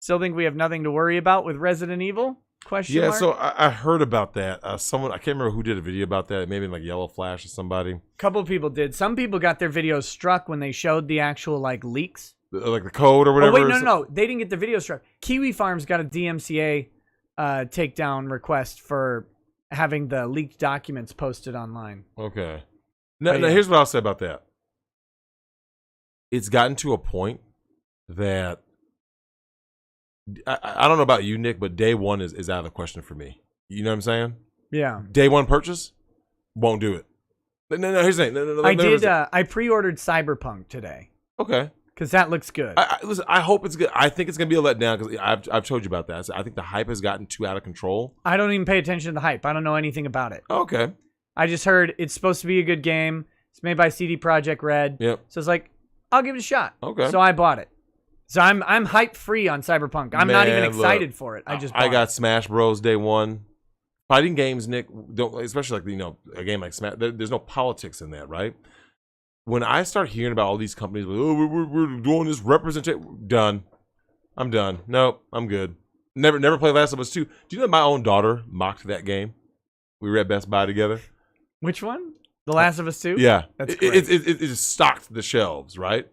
Speaker 2: Still think we have nothing to worry about with Resident Evil? Question mark?
Speaker 3: So I heard about that. Someone, I can't remember who did a video about that. Maybe like Yellow Flash or somebody.
Speaker 2: A couple of people did. Some people got their videos struck when they showed the actual like leaks.
Speaker 3: Like the code or whatever.
Speaker 2: Oh, wait, no. They didn't get the video struck. Kiwi Farms got a DMCA takedown request for having the leaked documents posted online.
Speaker 3: Okay. Now, here's what I'll say about that. It's gotten to a point that I don't know about you, Nick, but day one is out of the question for me. You know what I'm saying?
Speaker 2: Yeah.
Speaker 3: Day one purchase, won't do it. No, here's the thing. No,
Speaker 2: I pre-ordered Cyberpunk today.
Speaker 3: Okay.
Speaker 2: Because that looks good.
Speaker 3: Listen, I hope it's good. I think it's going to be a letdown because I've told you about that. So I think the hype has gotten too out of control.
Speaker 2: I don't even pay attention to the hype. I don't know anything about it.
Speaker 3: Okay.
Speaker 2: I just heard it's supposed to be a good game. It's made by CD Projekt Red.
Speaker 3: Yep.
Speaker 2: So it's like, I'll give it a shot.
Speaker 3: Okay.
Speaker 2: So I bought it. So I'm hype free on Cyberpunk. I'm not even excited for it. I
Speaker 3: got Smash Bros. Day one. Fighting games, Nick, don't, especially like a game like Smash. There's no politics in that, right? When I start hearing about all these companies, we're doing this representation, done. I'm done. Nope, I'm good. Never played Last of Us 2. Do you know that my own daughter mocked that game? We were at Best Buy together.
Speaker 2: Which one? The Last of Us 2?
Speaker 3: Yeah.
Speaker 2: That's great.
Speaker 3: It just stocked the shelves, right?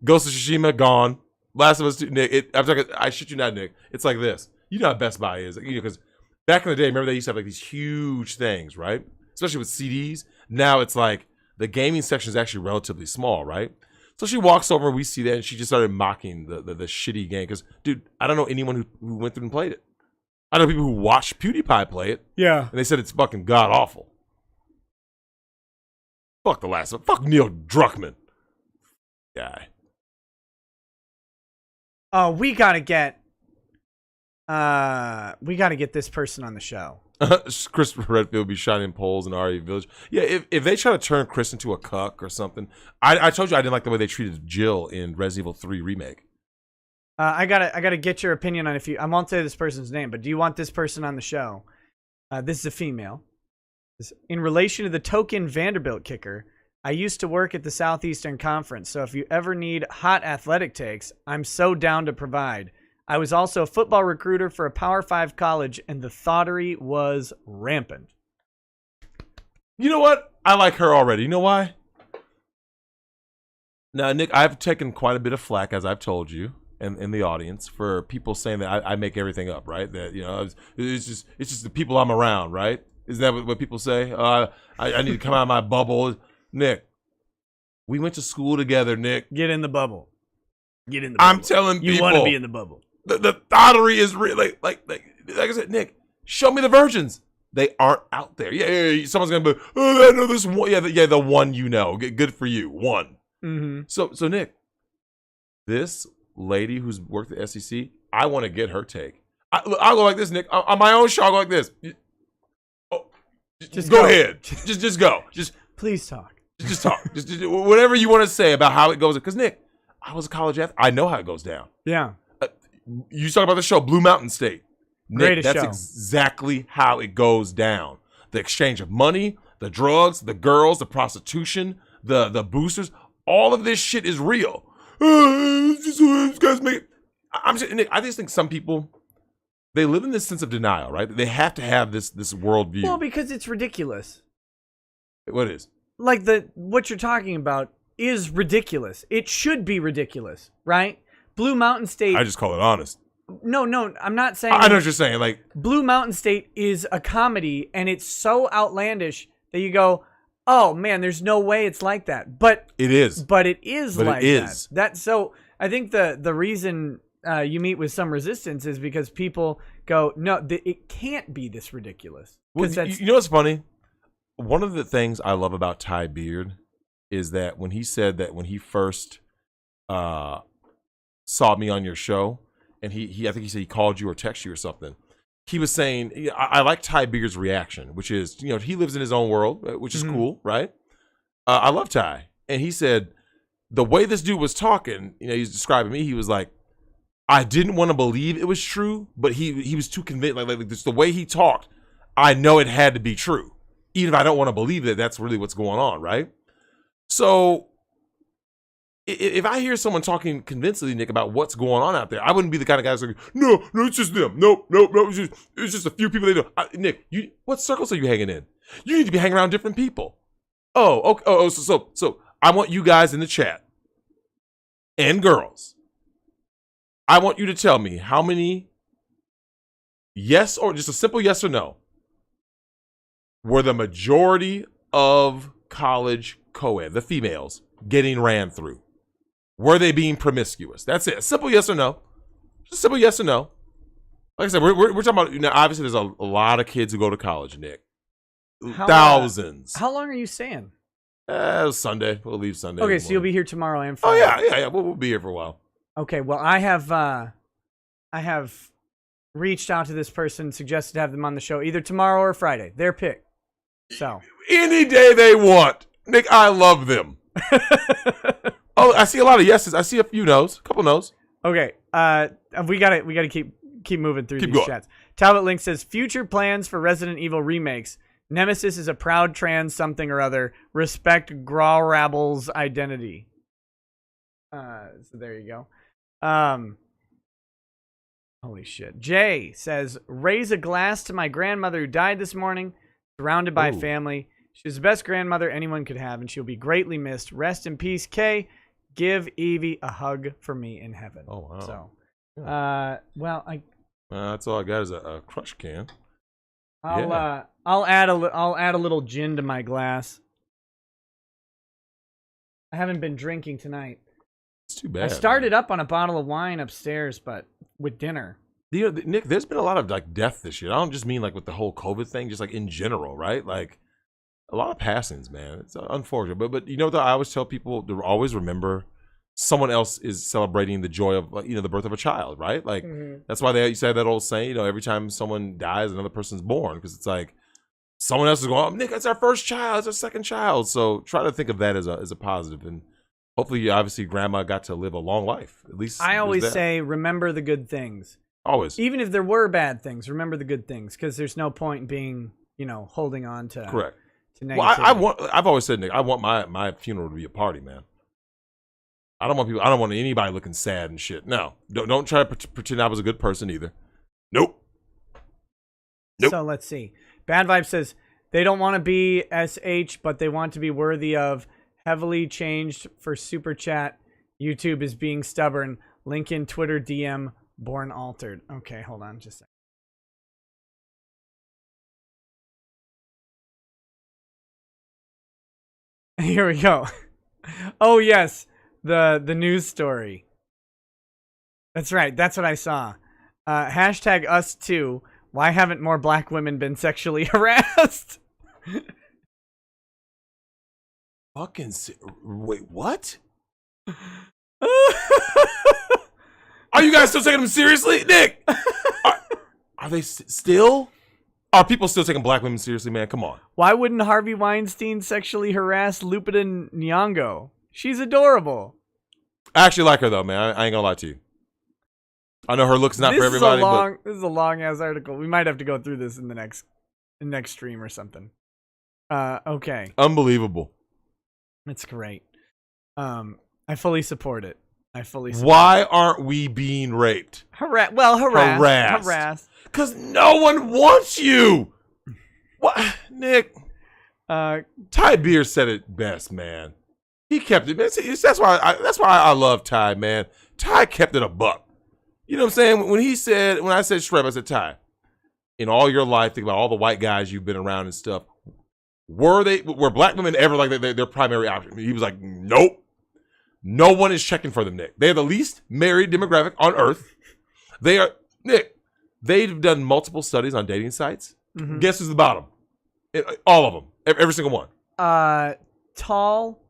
Speaker 3: Ghost of Tsushima, gone. Last of Us 2, Nick, I'm talking, I shit you not, Nick. It's like this. You know how Best Buy is. Because back in the day, remember they used to have like these huge things, right? Especially with CDs. Now it's like the gaming section is actually relatively small, right? So she walks over and we see that and she just started mocking the shitty game. Because, dude, I don't know anyone who went through and played it. I know people who watched PewDiePie play it.
Speaker 2: Yeah.
Speaker 3: And they said it's fucking god awful. Fuck the last one. Fuck Neil Druckmann. Guy.
Speaker 2: Oh, we gotta get this person on the show.
Speaker 3: Christopher Redfield will be shot in polls in RE Village. Yeah, if they try to turn Chris into a cuck or something, I told you I didn't like the way they treated Jill in Resident Evil 3 remake.
Speaker 2: I gotta get your opinion on if you. I won't say this person's name, but do you want this person on the show? This is a female. In relation to the token Vanderbilt kicker, I used to work at the Southeastern Conference, so if you ever need hot athletic takes, I'm so down to provide. I was also a football recruiter for a Power 5 college, and the thottery was rampant.
Speaker 3: You know what? I like her already. You know why? Now, Nick, I've taken quite a bit of flack, as I've told you, in the audience, for people saying that I make everything up, right? That, it's just the people I'm around, right? Isn't that what people say? I need to come out of my bubble. Nick, we went to school together, Nick.
Speaker 2: Get in the bubble. Get in the bubble.
Speaker 3: I'm telling people.
Speaker 2: You want to be in the bubble.
Speaker 3: The thottery is real. Like I said, Nick, show me the virgins. They aren't out there. Yeah. Someone's gonna be, I know this one. Yeah, the one you know. Good for you. One.
Speaker 2: Mm-hmm.
Speaker 3: So Nick, this lady who's worked at SEC, I want to get her take. I'll go like this, Nick. On my own show, I'll go like this. Just go ahead. Just go. Just
Speaker 2: please talk.
Speaker 3: Just talk. just whatever you want to say about how it goes. Because Nick, I was a college athlete. I know how it goes down.
Speaker 2: Yeah.
Speaker 3: You talk about the show Blue Mountain State. Nick,
Speaker 2: Greatest
Speaker 3: that's
Speaker 2: show.
Speaker 3: exactly how it goes down. The exchange of money, the drugs, the girls, the prostitution, the boosters. All of this shit is real. Nick, I just think some people, they live in this sense of denial, right? They have to have this worldview.
Speaker 2: Well, because it's ridiculous.
Speaker 3: What is?
Speaker 2: Like what you're talking about is ridiculous. It should be ridiculous, right? Blue Mountain State.
Speaker 3: I just call it honest.
Speaker 2: No, I'm not saying.
Speaker 3: I know what you're saying. Like
Speaker 2: Blue Mountain State is a comedy, and it's so outlandish that you go, "Oh man, there's no way it's like that." But
Speaker 3: it is.
Speaker 2: But it is
Speaker 3: but
Speaker 2: like
Speaker 3: it is.
Speaker 2: that. So I think the reason you meet with some resistance is because people go, "No, it can't be this ridiculous."
Speaker 3: Well, you know what's funny? One of the things I love about Ty Beard is that when he said that when he first saw me on your show, and I think he said he called you or texted you or something, he was saying, I like Ty Beard's reaction, which is, he lives in his own world, which is cool, right? I love Ty. And he said, the way this dude was talking, he's describing me, he was like, I didn't want to believe it was true, but he was too convinced, like just the way he talked, I know it had to be true. Even if I don't want to believe that that's really what's going on, right? So if I hear someone talking convincingly, Nick, about what's going on out there, I wouldn't be the kind of guy that's like, no, it's just them. Nope, it's just a few people they know. Nick, what circles are you hanging in? You need to be hanging around different people. Oh, okay. So I want you guys in the chat and girls. I want you to tell me how many Yes, or just a simple yes or no. Were the majority of college co-ed, the females, getting ran through? Were they being promiscuous? That's it. A simple yes or no. Just a simple yes or no. Like I said, we're talking about, you know, obviously there's a lot of kids who go to college, Nick. Thousands.
Speaker 2: How long are you staying?
Speaker 3: Sunday. We'll leave Sunday.
Speaker 2: Okay, so you'll be here tomorrow and Friday.
Speaker 3: Oh, yeah. We'll be here for a while.
Speaker 2: Okay, well, I have reached out to this person, suggested to have them on the show either tomorrow or Friday. Their pick. So
Speaker 3: any day they want. Nick, I love them. Oh, I see a lot of yeses. I see a few no's. A couple no's.
Speaker 2: Okay. We gotta keep moving through these chats. Talbot Link says future plans for Resident Evil remakes. Nemesis is a proud trans something or other. Respect Grawrabble's identity. So there you go. Holy shit. Jay says, raise a glass to my grandmother who died this morning, surrounded by family. She's the best grandmother anyone could have, and she'll be greatly missed. Rest in peace, Kay. Give Evie a hug for me in heaven.
Speaker 3: Oh, wow.
Speaker 2: So,
Speaker 3: well, that's all I got is a crush can.
Speaker 2: I'll add a little gin to my glass. I haven't been drinking tonight.
Speaker 3: It's too bad.
Speaker 2: I started up on a bottle of wine upstairs, but with dinner.
Speaker 3: You know, Nick, there's been a lot of like death this year. I don't just mean like with the whole COVID thing, just like in general, right? Like a lot of passings, man. It's unfortunate, but you know what? I always tell people to always remember someone else is celebrating the joy of, you know, the birth of a child, right? Like that's why they say that old saying, you know, every time someone dies, another person's born, because it's like someone else is going, oh, Nick, that's our first child, it's our second child. So try to think of that as a positive, and hopefully, obviously, grandma got to live a long life. At least
Speaker 2: I always say, remember the good things.
Speaker 3: Always.
Speaker 2: Even if there were bad things, remember the good things, because there's no point in being, you know, holding on to
Speaker 3: correct.
Speaker 2: To negativity.
Speaker 3: Well, I've always said, Nick, I want my funeral to be a party, man. I don't want anybody looking sad and shit. No, don't try to pretend I was a good person either. Nope.
Speaker 2: So let's see. Bad Vibe says they don't want to be SH, but they want to be worthy of. Heavily changed for super chat. YouTube is being stubborn. Link in Twitter DM. Born altered. Okay, hold on just a second. Here we go. Oh yes, the news story. That's right. That's what I saw. Hashtag us too. Why haven't more black women been sexually harassed?
Speaker 3: Fucking wait, what? Are you guys still taking them seriously, Nick? Are they still? Are people still taking black women seriously, man? Come on.
Speaker 2: Why wouldn't Harvey Weinstein sexually harass Lupita Nyong'o? She's adorable.
Speaker 3: I actually like her though, man. I ain't gonna lie to you. I know her looks not for everybody.
Speaker 2: This is a long ass article. We might have to go through this in the next stream or something. Okay.
Speaker 3: Unbelievable.
Speaker 2: It's great. I fully support it.
Speaker 3: Why aren't we being raped?
Speaker 2: Harassed.
Speaker 3: Because no one wants you. What, Nick? Ty Beer said it best, man. He kept it. That's why I love Ty, man. Ty kept it a buck. You know what I'm saying? When I said Shreb, I said, Ty, in all your life, think about all the white guys you've been around and stuff. Were black women ever like their primary option? He was like, nope. No one is checking for them, Nick. They are the least married demographic on earth. They are, Nick, they've done multiple studies on dating sites. Mm-hmm. Guess who's the bottom? All of them. Every single one.
Speaker 2: Tall,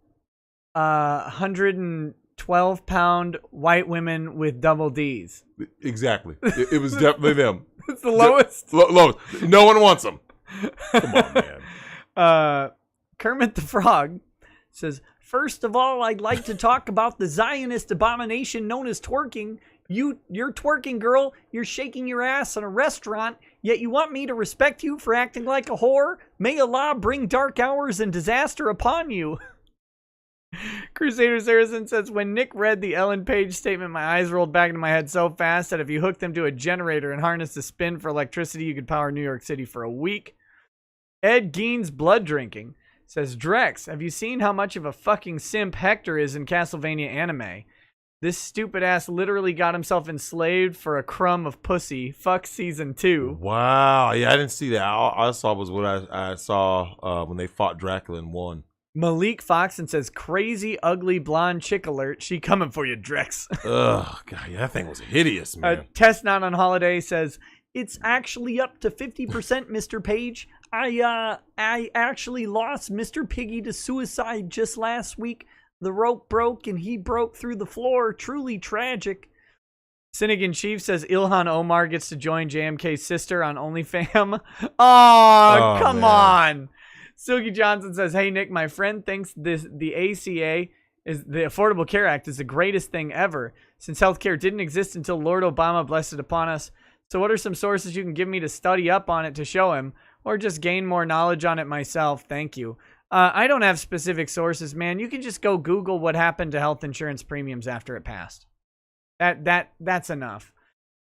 Speaker 2: 112-pound white women with double Ds.
Speaker 3: Exactly. It was definitely them.
Speaker 2: It's the lowest.
Speaker 3: Lowest. No one wants them. Come on, man.
Speaker 2: Kermit the Frog says, first of all, I'd like to talk about the Zionist abomination known as twerking. You're twerking, girl. You're shaking your ass in a restaurant, yet you want me to respect you for acting like a whore? May Allah bring dark hours and disaster upon you. Crusader Saracen says, when Nick read the Ellen Page statement, my eyes rolled back into my head so fast that if you hooked them to a generator and harnessed the spin for electricity, you could power New York City for a week. Ed Gein's blood drinking says, Drex, have you seen how much of a fucking simp Hector is in Castlevania anime? This stupid ass literally got himself enslaved for a crumb of pussy. Fuck season 2.
Speaker 3: Wow. Yeah, I didn't see that. All I saw was what I saw when they fought Dracula and won.
Speaker 2: Malik Foxon says, crazy, ugly, blonde chick alert. She coming for you, Drex.
Speaker 3: Ugh, God, yeah, that thing was hideous, man.
Speaker 2: Test Not on Holiday says, it's actually up to 50%, Mr. Page. I actually lost Mr. Piggy to suicide just last week. The rope broke and he broke through the floor. Truly tragic. Finnegan Chief says Ilhan Omar gets to join JMK's sister on OnlyFans. Oh, come on. Silky Johnson says, hey, Nick, my friend thinks the ACA, is the Affordable Care Act, is the greatest thing ever since healthcare didn't exist until Lord Obama blessed it upon us. So what are some sources you can give me to study up on it to show him, or just gain more knowledge on it myself? Thank you. I don't have specific sources, man. You can just go Google what happened to health insurance premiums after it passed. That's enough.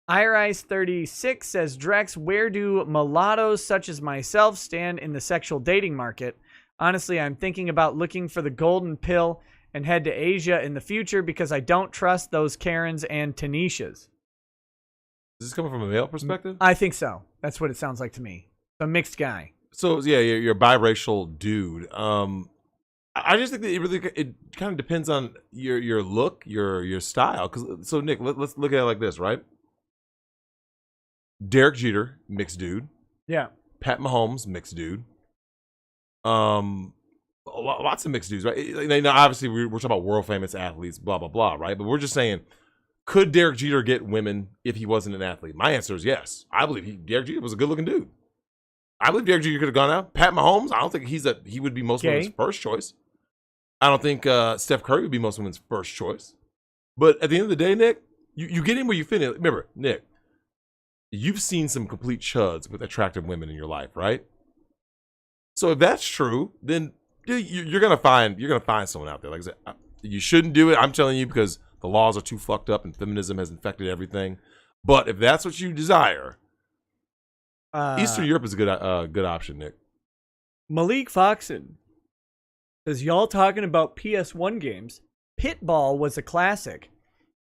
Speaker 2: Irice36 says, Drex, where do mulattoes such as myself stand in the sexual dating market? Honestly, I'm thinking about looking for the golden pill and head to Asia in the future because I don't trust those Karens and Tanishas.
Speaker 3: Is this coming from a male perspective?
Speaker 2: I think so. That's what it sounds like to me. A mixed guy.
Speaker 3: So yeah, you're a biracial dude. I just think that it kind of depends on your look, your style. So Nick, let's look at it like this, right? Derek Jeter, mixed dude.
Speaker 2: Yeah.
Speaker 3: Pat Mahomes, mixed dude. Lots of mixed dudes, right? Now, obviously, we're talking about world famous athletes, blah blah blah, right? But we're just saying, could Derek Jeter get women if he wasn't an athlete? My answer is yes. I believe Derek Jeter was a good looking dude. I believe Derek Jeter could have gone out. Pat Mahomes, I don't think he would be most women's first choice. I don't think Steph Curry would be most women's first choice. But at the end of the day, Nick, you get in where you fit in. Remember, Nick, you've seen some complete chuds with attractive women in your life, right? So if that's true, then you're gonna find someone out there. Like I said, you shouldn't do it. I'm telling you because the laws are too fucked up and feminism has infected everything. But if that's what you desire, Eastern Europe is a good option, Nick.
Speaker 2: Malik Foxon says, y'all talking about PS1 games. Pitball was a classic.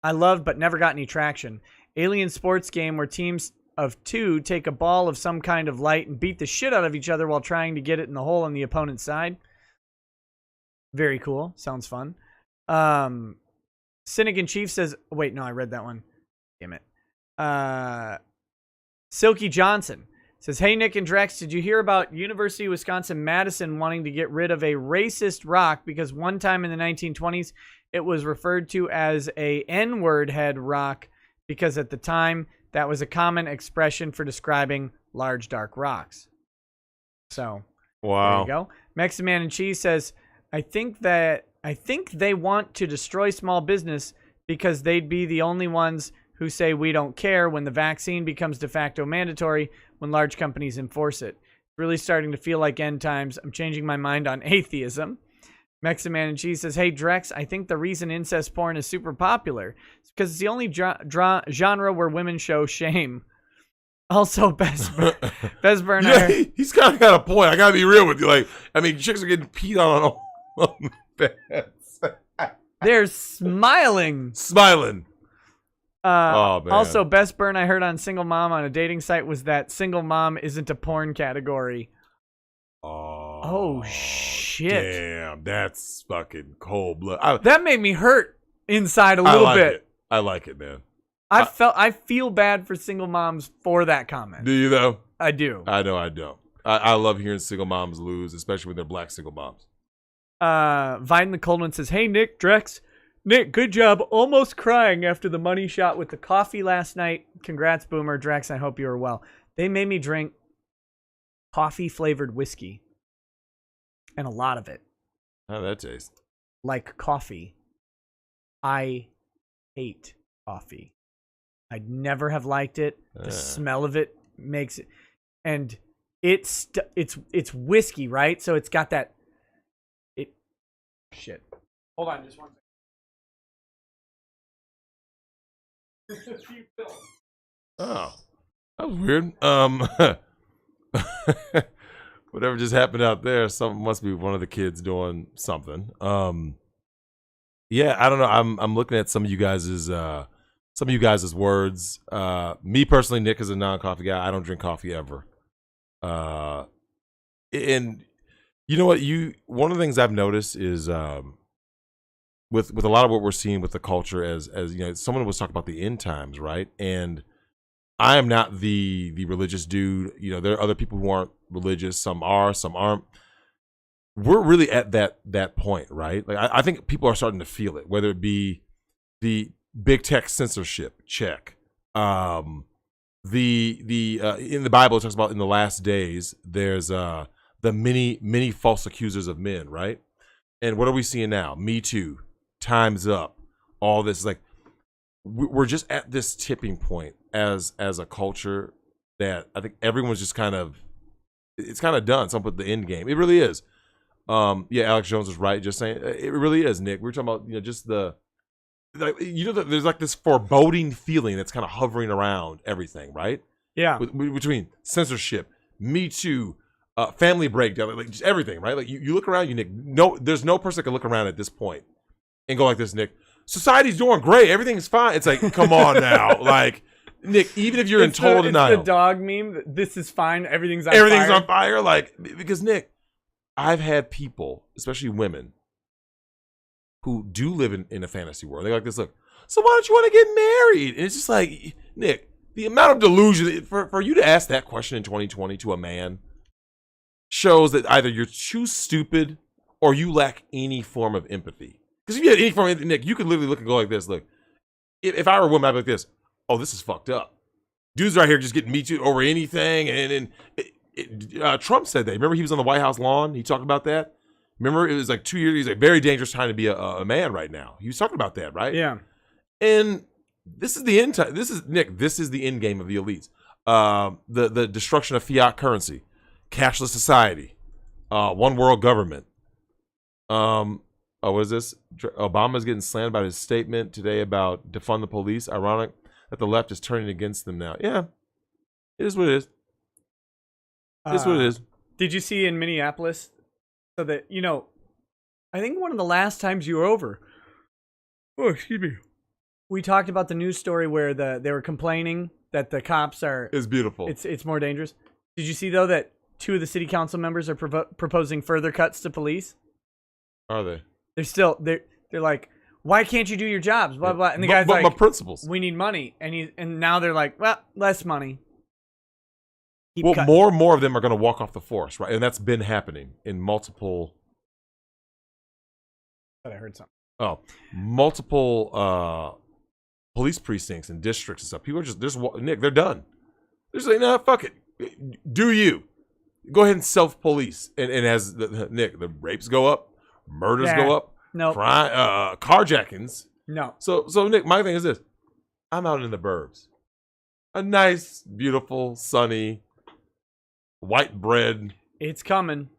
Speaker 2: I loved but never got any traction. Alien sports game where teams of 2 take a ball of some kind of light and beat the shit out of each other while trying to get it in the hole on the opponent's side. Very cool. Sounds fun. Finnegan Chief says, wait, no, I read that one. Damn it. Silky Johnson says, hey, Nick and Drex, did you hear about University of Wisconsin-Madison wanting to get rid of a racist rock because one time in the 1920s it was referred to as a N-word head rock because at the time that was a common expression for describing large dark rocks. So,
Speaker 3: wow.
Speaker 2: There you go. Mexican Man and Cheese says, I think they want to destroy small business because they'd be the only ones who say we don't care when the vaccine becomes de facto mandatory when large companies enforce it. Really starting to feel like end times. I'm changing my mind on atheism. Mexican Man and Cheese says, hey, Drex, I think the reason incest porn is super popular is because it's the only genre where women show shame. Also, Best Burn.
Speaker 3: Yeah, he's kind of got a point. I got to be real with you. Like, I mean, chicks are getting peed on OnlyFans.
Speaker 2: They're smiling.
Speaker 3: Oh, man.
Speaker 2: Also, best burn I heard on Single Mom on a dating site was that single mom isn't a porn category. Oh shit.
Speaker 3: Damn, that's fucking cold blood.
Speaker 2: That made me hurt inside a little bit.
Speaker 3: I like it, man.
Speaker 2: I feel bad for single moms for that comment.
Speaker 3: Do you, though?
Speaker 2: I do.
Speaker 3: I know I don't. I love hearing single moms lose, especially when they're black single moms.
Speaker 2: Vine the Cold One says, hey, Nick, Drex. Nick, good job. Almost crying after the money shot with the coffee last night. Congrats, Boomer. Drex, I hope you are well. They made me drink coffee-flavored whiskey. And a lot of it.
Speaker 3: How'd that taste?
Speaker 2: Like coffee. I hate coffee. I'd never have liked it. The smell of it makes it... And it's whiskey, right? So it's got that... Shit. Hold on just one second.
Speaker 3: Oh, that was weird. Whatever just happened out there, something must be one of the kids doing something. Yeah, I don't know. I'm looking at some of you guys's words. Me personally, Nick is a non-coffee guy. I don't drink coffee ever. And you know what? One of the things I've noticed is with a lot of what we're seeing with the culture, as you know, someone was talking about the end times, right? And I am not the religious dude. You know, there are other people who aren't religious. Some are, some aren't. We're really at that point, right? Like I think people are starting to feel it, whether it be the big tech censorship check. In the Bible it talks about in the last days there's the many false accusers of men, right? And what are we seeing now? Me Too, Time's Up, all this. Like we're just at this tipping point as a culture that I think everyone's just it's kind of done. Some put the end game. It really is. Yeah, Alex Jones was right. Just saying, it really is, Nick. We're talking about, you know, just there's like this foreboding feeling that's kind of hovering around everything, right?
Speaker 2: Yeah.
Speaker 3: Between censorship, Me Too, family breakdown, like just everything, right? Like you look around you, Nick. No, there's no person that can look around at this point and go like this, Nick. Society's doing great. Everything's fine. It's like, come on now, like. Nick, even if you're in total denial.
Speaker 2: It's the dog meme. This is fine. Everything's on
Speaker 3: fire. Like, because Nick, I've had people, especially women, who do live in a fantasy world. They're like this, look, so why don't you want to get married? And it's just like, Nick, the amount of delusion, for you to ask that question in 2020 to a man shows that either you're too stupid or you lack any form of empathy. Because if you had any form of empathy, Nick, you could literally look and go like this, look, if I were a woman, I'd be like this, oh, this is fucked up. Dudes right here just getting Me Too over anything. And Trump said that. Remember he was on the White House lawn? He talked about that. Remember it was like 2 years. He's like, very dangerous time to be a man right now. He was talking about that, right?
Speaker 2: Yeah.
Speaker 3: And this is the end time. This is, Nick, this is the end game of the elites. The destruction of fiat currency, cashless society, one world government. What is this? Obama's getting slammed about his statement today about defund the police. Ironic that the left is turning against them now. Yeah, it is what it is. It is what it is.
Speaker 2: Did you see in Minneapolis? So that, you know, I think one of the last times you were over. Oh, excuse me. We talked about the news story where they were complaining that the cops are.
Speaker 3: It's beautiful.
Speaker 2: It's more dangerous. Did you see though that 2 of the city council members are proposing further cuts to police?
Speaker 3: Are they?
Speaker 2: They're like, why can't you do your jobs? Blah blah. And the guy's like,
Speaker 3: my principles.
Speaker 2: We need money, and now they're like, well, less money.
Speaker 3: Well, more and more of them are going to walk off the force, right? And that's been happening in multiple.
Speaker 2: I heard something.
Speaker 3: Oh, multiple police precincts and districts and stuff. People are just Nick. They're done. They're just like, nah, fuck it. Do you go ahead and self-police? And as Nick, the rapes go up, murders go up.
Speaker 2: No.
Speaker 3: Carjackings.
Speaker 2: No.
Speaker 3: So Nick, my thing is this. I'm out in the burbs. A nice, beautiful, sunny, white bread.
Speaker 2: It's coming.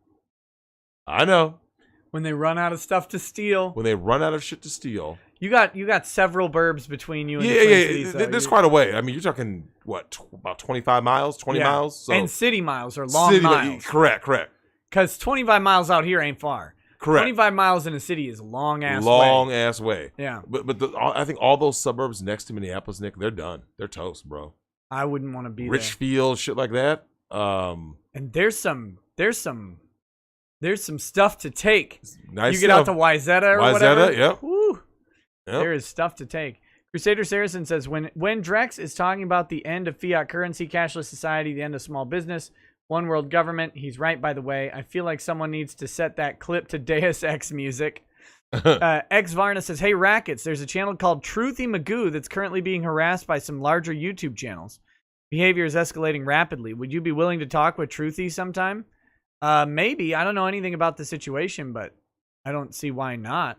Speaker 3: I know.
Speaker 2: When they run out of stuff to steal.
Speaker 3: When they run out of shit to steal.
Speaker 2: You got several burbs between you and the
Speaker 3: Twin
Speaker 2: Cities.
Speaker 3: There's quite a way. I mean, you're talking, what, about 25 miles, 20 miles? So,
Speaker 2: and city miles are long miles.
Speaker 3: Correct.
Speaker 2: Because 25 miles out here ain't far.
Speaker 3: Correct.
Speaker 2: 25 miles in a city is a long-ass way.
Speaker 3: Long-ass way.
Speaker 2: Yeah.
Speaker 3: But I think all those suburbs next to Minneapolis, Nick, they're done. They're toast, bro.
Speaker 2: I wouldn't want to be
Speaker 3: Richfield, shit like that.
Speaker 2: And there's some stuff to take.
Speaker 3: Nice
Speaker 2: you get
Speaker 3: stuff.
Speaker 2: out to Wyzetta or whatever.
Speaker 3: Yep.
Speaker 2: Woo.
Speaker 3: Yep.
Speaker 2: There is stuff to take. Crusader Saracen says, when Drex is talking about the end of fiat currency, cashless society, the end of small business, one world government, he's right, by the way. I feel like someone needs to set that clip to Deus Ex music. X Varna says, hey, Rackets, there's a channel called Truthy Magoo that's currently being harassed by some larger YouTube channels. Behavior is escalating rapidly. Would you be willing to talk with Truthy sometime? Maybe. I don't know anything about the situation, but I don't see why not.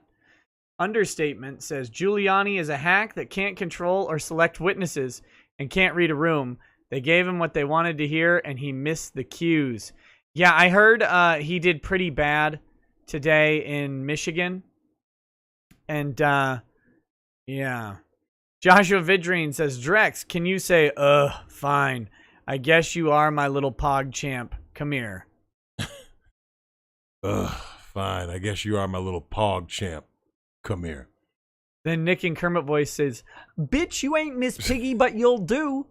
Speaker 2: Understatement says, Giuliani is a hack that can't control or select witnesses and can't read a room. They gave him what they wanted to hear, and he missed the cues. Yeah, I heard he did pretty bad today in Michigan. And, yeah. Joshua Vidrine says, Drex, can you say, fine. I guess you are my little pog champ. Come here.
Speaker 3: Fine. I guess you are my little pog champ. Come here.
Speaker 2: Then Nick in Kermit voice says, "Bitch, you ain't Miss Piggy, but you'll do."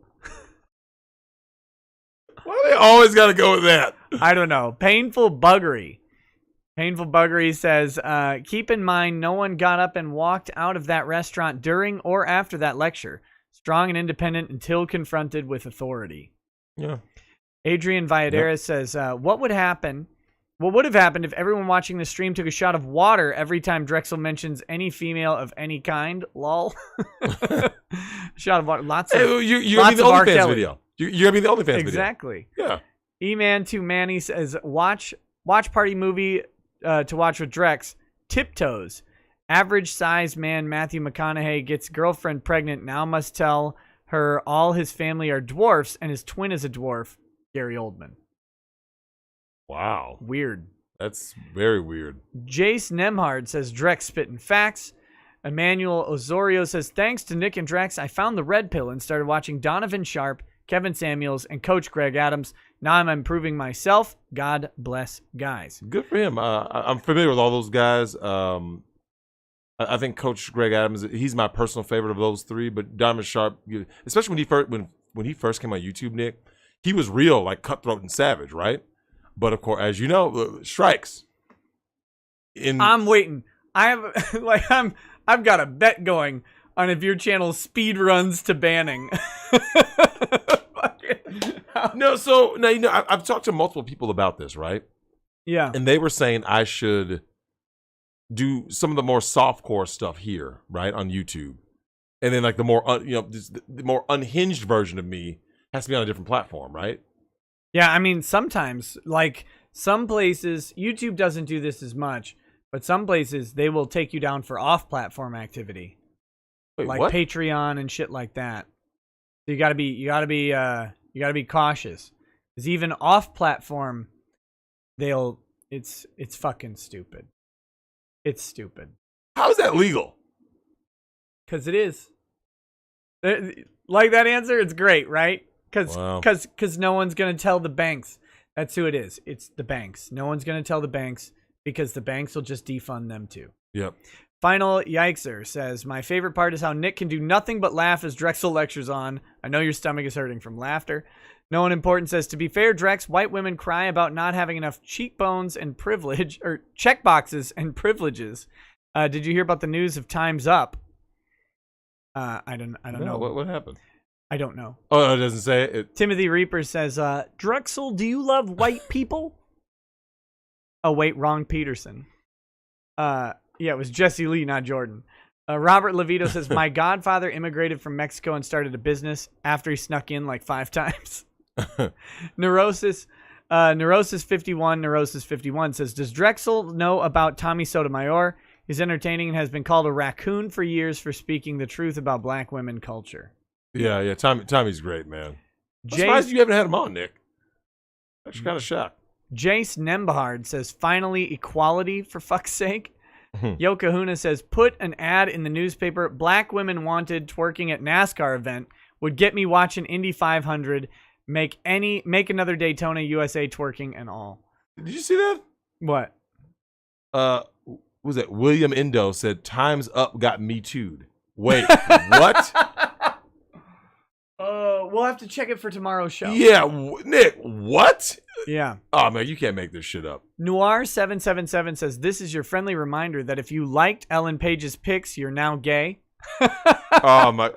Speaker 3: Why they always got to go with that?
Speaker 2: I don't know. Painful Buggery. Painful Buggery says, keep in mind no one got up and walked out of that restaurant during or after that lecture. Strong and independent until confronted with authority.
Speaker 3: Yeah.
Speaker 2: Adrian Valladares says, what would have happened if everyone watching the stream took a shot of water every time Drexel mentions any female of any kind? Lol. Shot of water. Lots of
Speaker 3: you're going to be the OnlyFans video. You're going to be the OnlyFans video.
Speaker 2: Exactly.
Speaker 3: Yeah.
Speaker 2: E-Man to Manny says, watch party movie to watch with Drex. Tiptoes. Average size man Matthew McConaughey gets girlfriend pregnant, now must tell her all his family are dwarfs and his twin is a dwarf. Gary Oldman.
Speaker 3: Wow.
Speaker 2: Weird.
Speaker 3: That's very weird.
Speaker 2: Jace Nemhard says Drex spitting facts. Emmanuel Osorio says, thanks to Nick and Drex, I found the red pill and started watching Donovan Sharp, Kevin Samuels, and Coach Greg Adams. Now I'm improving myself. God bless, guys.
Speaker 3: Good for him. I'm familiar with all those guys. I think Coach Greg Adams, he's my personal favorite of those three. But Donovan Sharp, especially when he first came on YouTube, Nick, he was real, like cutthroat and savage, right? But of course, as you know, strikes.
Speaker 2: I'm waiting. I've got a bet going on if your channel speed runs to banning.
Speaker 3: No, so now I've talked to multiple people about this, right?
Speaker 2: Yeah,
Speaker 3: and they were saying I should do some of the more softcore stuff here, right, on YouTube, and then like the more the more unhinged version of me has to be on a different platform, right?
Speaker 2: Yeah, I mean sometimes, like some places, YouTube doesn't do this as much, but some places they will take you down for off-platform activity,
Speaker 3: Wait,
Speaker 2: like
Speaker 3: what?
Speaker 2: Patreon and shit like that. So you gotta be cautious, because even off-platform, it's fucking stupid. It's stupid.
Speaker 3: How is that legal?
Speaker 2: Because it is. Like that answer, it's great, right? Because no one's gonna tell the banks. That's who it is. It's the banks. No one's gonna tell the banks because the banks will just defund them too.
Speaker 3: Yep.
Speaker 2: Final Yikeser says, my favorite part is how Nick can do nothing but laugh as Drexel lectures on. I know your stomach is hurting from laughter. No one important says, to be fair, Drex, white women cry about not having enough cheekbones and privilege, or checkboxes and privileges. Did you hear about the news of Time's Up? I don't know.
Speaker 3: What happened?
Speaker 2: I don't know.
Speaker 3: Oh, it doesn't say it.
Speaker 2: Timothy Reaper says, Drexel, do you love white people? Oh, wait, wrong Peterson. Yeah, it was Jesse Lee, not Jordan. Robert Levito says, my godfather immigrated from Mexico and started a business after he snuck in like 5 times. Neurosis 51 says, does Drexel know about Tommy Sotomayor? He's entertaining and has been called a raccoon for years for speaking the truth about black women culture.
Speaker 3: Yeah. Tommy's great, man. I'm surprised you haven't had him on, Nick. I'm kind of shocked.
Speaker 2: Jace Nembahard says, finally equality, for fuck's sake. Yokahuna says, put an ad in the newspaper. Black women wanted twerking at NASCAR event would get me watching Indy 500. Make another Daytona USA twerking and all.
Speaker 3: Did you see that?
Speaker 2: What?
Speaker 3: Was it William Indo said Time's Up got me too'd. Wait, what?
Speaker 2: We'll have to check it for tomorrow's show.
Speaker 3: Yeah, Nick, what?
Speaker 2: Yeah.
Speaker 3: Oh man, you can't make this shit up.
Speaker 2: Noir777 says, this is your friendly reminder that if you liked Ellen Page's pics, you're now gay.
Speaker 3: Oh my.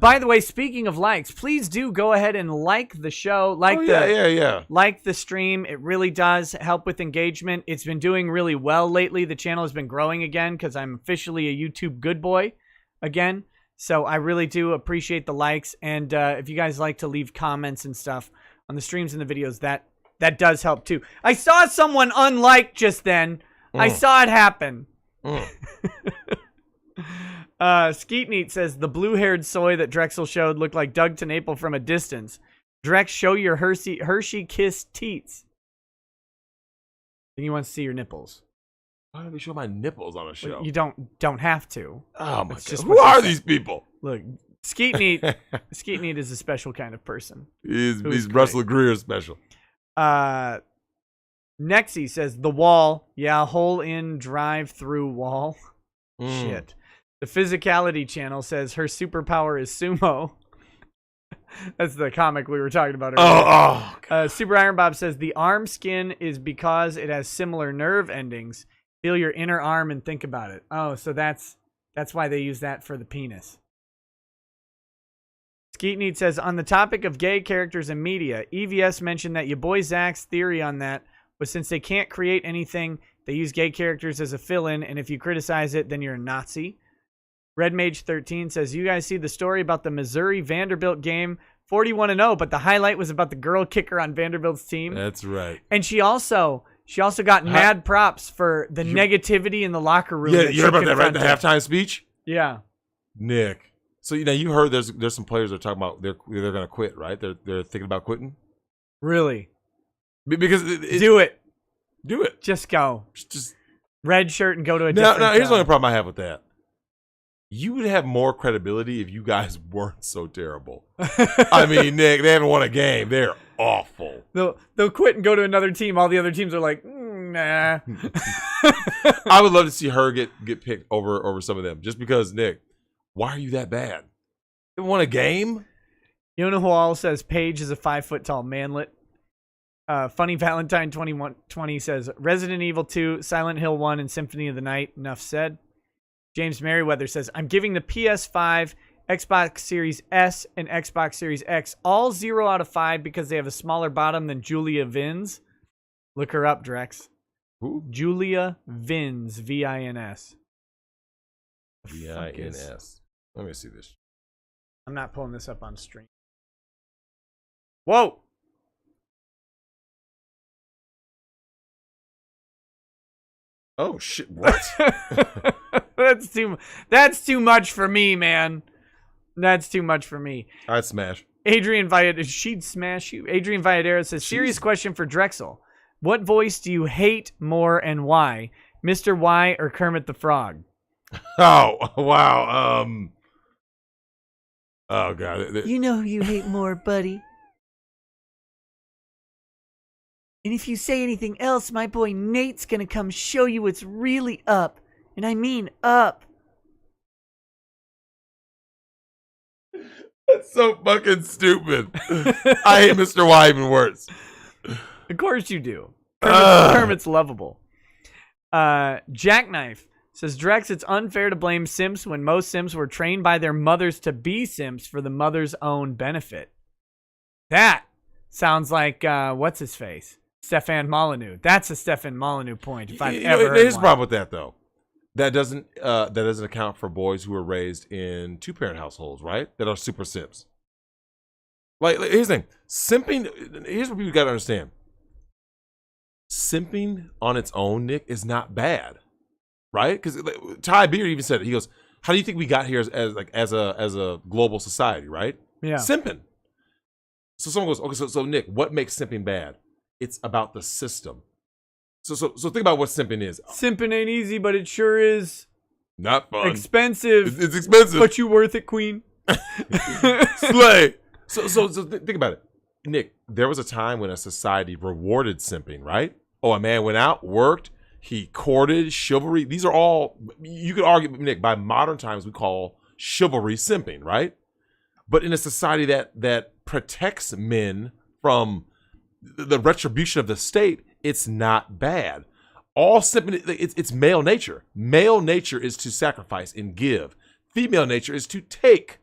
Speaker 2: By the way, speaking of likes, please do go ahead and like the show, like the stream. It really does help with engagement. It's been doing really well lately. The channel has been growing again because I'm officially a YouTube good boy again. So I really do appreciate the likes, and if you guys like to leave comments and stuff on the streams and the videos, that does help too. I saw someone unlike just then. I saw it happen. Skeet Neat says, the blue-haired soy that Drexel showed looked like Doug TeNapel from a distance. Drex, show your Hershey Kiss teats. Then he wants to see your nipples.
Speaker 3: Why do we show my nipples on a show?
Speaker 2: You don't have to.
Speaker 3: Oh my
Speaker 2: God.
Speaker 3: Who are these people?
Speaker 2: Look, Skeet Neat is a special kind of person.
Speaker 3: He's Russell Greer special.
Speaker 2: Nexy says, the wall. Yeah, hole in drive-through wall. Shit. The Physicality channel says her superpower is sumo. That's the comic we were talking about earlier. Super Iron Bob says the arm skin is because it has similar nerve endings. Feel your inner arm and think about it. Oh, so that's why they use that for the penis. Skeetneat says, on the topic of gay characters in media, EVS mentioned that your boy Zach's theory on that was since they can't create anything, they use gay characters as a fill-in, and if you criticize it, then you're a Nazi. Red Mage 13 says, you guys see the story about the Missouri Vanderbilt game, 41-0, but the highlight was about the girl kicker on Vanderbilt's team.
Speaker 3: That's right.
Speaker 2: And she also got mad props for the negativity in the locker room.
Speaker 3: Yeah, you heard about that, right? The halftime speech?
Speaker 2: Yeah.
Speaker 3: Nick. So, you heard there's some players that are talking about they're going to quit, right? They're thinking about quitting?
Speaker 2: Really?
Speaker 3: Because
Speaker 2: do it.
Speaker 3: Do it.
Speaker 2: Just go.
Speaker 3: Just
Speaker 2: red shirt and go to a different
Speaker 3: Now, here's the only problem I have with that. You would have more credibility if you guys weren't so terrible. I mean, Nick, they haven't won a game. They're awful.
Speaker 2: They'll quit and go to another team. All the other teams are like, nah.
Speaker 3: I would love to see her get picked over some of them. Just because, Nick, why are you that bad? They won a game?
Speaker 2: You know who all says Page is a 5-foot-tall manlet? Funny Valentine 2120 says Resident Evil 2, Silent Hill 1, and Symphony of the Night. Enough said. James Merriweather says, I'm giving the PS5, Xbox Series S, and Xbox Series X all 0 out of 5 because they have a smaller bottom than Julia Vins. Look her up, Drex.
Speaker 3: Who?
Speaker 2: Julia Vins, V-I-N-S.
Speaker 3: V-I-N-S. Let me see this.
Speaker 2: I'm not pulling this up on stream. Whoa!
Speaker 3: Oh shit! What?
Speaker 2: That's too much for me, man. That's too much for me.
Speaker 3: I'd smash.
Speaker 2: She'd smash you. Adrian Valladera says, serious question for Drexel. What voice do you hate more and why? Mr. Y or Kermit the Frog?
Speaker 3: Oh, wow. Oh, God.
Speaker 2: You know who you hate more, buddy. And if you say anything else, my boy Nate's gonna come show you what's really up. And I mean up.
Speaker 3: That's so fucking stupid. I hate Mr. Y even worse.
Speaker 2: Of course you do. Kermit's lovable. Jackknife says, Drex, it's unfair to blame simps when most simps were trained by their mothers to be simps for the mother's own benefit. That sounds like, what's his face? Stefan Molyneux. That's a Stefan Molyneux point. If I've ever heard
Speaker 3: Here's the
Speaker 2: one.
Speaker 3: problem with that, though. That doesn't account for boys who are raised in 2-parent households, right? That are super simps. Like here's the thing. Simping, here's what people got to understand. Simping on its own, Nick, is not bad, right? Because Ty Beard even said it. He goes, "How do you think we got here as a global society, right?
Speaker 2: Yeah,
Speaker 3: simping." So someone goes, "Okay, so Nick, what makes simping bad? It's about the system." So think about what simping is.
Speaker 2: Simping ain't easy, but it sure is
Speaker 3: not fun.
Speaker 2: Expensive.
Speaker 3: It's expensive,
Speaker 2: but you worth it, Queen.
Speaker 3: Slay. So think about it, Nick. There was a time when a society rewarded simping, right? Oh, a man went out, worked, he courted, chivalry. These are all, you could argue, Nick, by modern times we call chivalry simping, right? But in a society that protects men from the retribution of the state, it's not bad. All simping, it's male nature. Male nature is to sacrifice and give. Female nature is to take.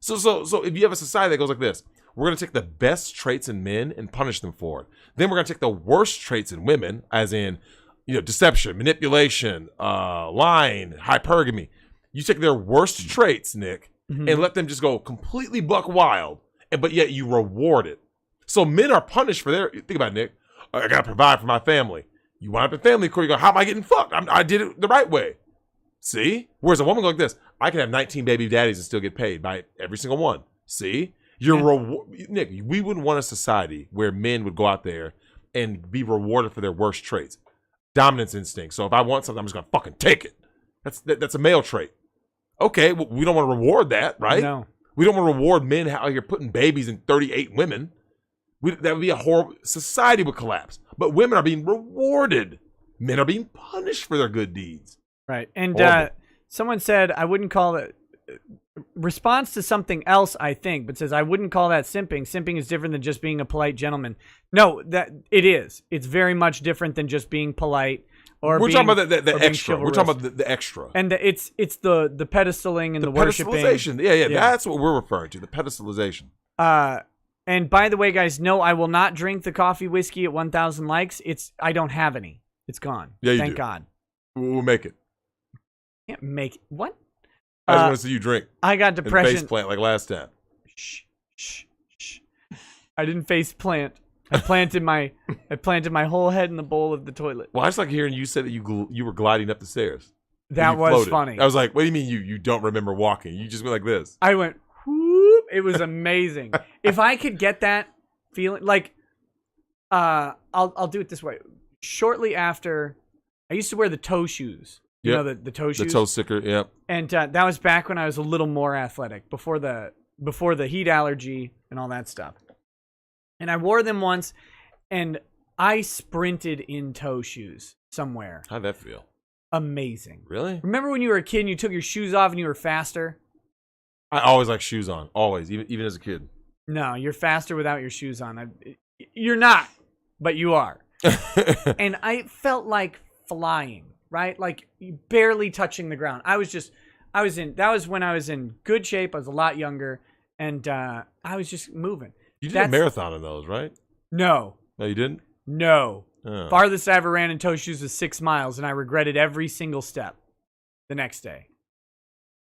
Speaker 3: So if you have a society that goes like this, we're going to take the best traits in men and punish them for it. Then we're going to take the worst traits in women, as in, deception, manipulation, lying, hypergamy. You take their worst traits, Nick, and let them just go completely buck wild, but yet you reward it. So men are punished for their, think about it, Nick, I got to provide for my family. You wind up in family court, you go, how am I getting fucked? I did it the right way. See? Whereas a woman goes like this, I can have 19 baby daddies and still get paid by every single one. See? Nick, we wouldn't want a society where men would go out there and be rewarded for their worst traits. Dominance instinct. So if I want something, I'm just going to fucking take it. That's a male trait. Okay, well, we don't want to reward that, right?
Speaker 2: No.
Speaker 3: We don't want to reward men out here putting babies in 38 women. That would be a horrible, society would collapse. But women are being rewarded. Men are being punished for their good deeds.
Speaker 2: Right. And
Speaker 1: Someone said I wouldn't call it response to something else, I think, but says I wouldn't call that simping. Simping is different than just being a polite gentleman. No, that it is. It's very much different than just being polite or
Speaker 3: We're
Speaker 1: being,
Speaker 3: talking about the extra. We're
Speaker 1: chivalrous.
Speaker 3: talking about the extra.
Speaker 1: And it's the pedestaling and the worshiping.
Speaker 3: Pedestalization. Yeah, that's what we're referring to. The pedestalization.
Speaker 1: And by the way, guys, no, I will not drink the coffee whiskey at 1,000 likes. I don't have any. It's gone.
Speaker 3: Yeah, you
Speaker 1: Thank
Speaker 3: do.
Speaker 1: God.
Speaker 3: We'll make it.
Speaker 1: Can't make it. What?
Speaker 3: I just want to see you drink.
Speaker 1: I got depression.
Speaker 3: And face plant like last time.
Speaker 1: Shh. I didn't face plant. I planted my whole head in the bowl of the toilet.
Speaker 3: Well, I just like hearing you say that you were gliding up the stairs.
Speaker 1: That was
Speaker 3: floated.
Speaker 1: funny.
Speaker 3: I was like, what do you mean you don't remember walking? You just went like this.
Speaker 1: I went whoop. It was amazing. If I could get that feeling, like, I'll do it this way. Shortly after, I used to wear the toe shoes. You know the toe shoes?
Speaker 3: The toe sticker, yep.
Speaker 1: And that was back when I was a little more athletic, before the heat allergy and all that stuff. And I wore them once, and I sprinted in toe shoes somewhere.
Speaker 3: How'd that feel?
Speaker 1: Amazing.
Speaker 3: Really?
Speaker 1: Remember when you were a kid and you took your shoes off and you were faster?
Speaker 3: I always like shoes on. Always, even as a kid.
Speaker 1: No, you're faster without your shoes on. You're not, but you are. And I felt like flying, right? Like barely touching the ground. that was when I was in good shape. I was a lot younger, and I was just moving.
Speaker 3: You did a marathon in those, right?
Speaker 1: No.
Speaker 3: No, you didn't?
Speaker 1: No.
Speaker 3: Oh.
Speaker 1: Farthest I ever ran in toe shoes was 6 miles, and I regretted every single step the next day.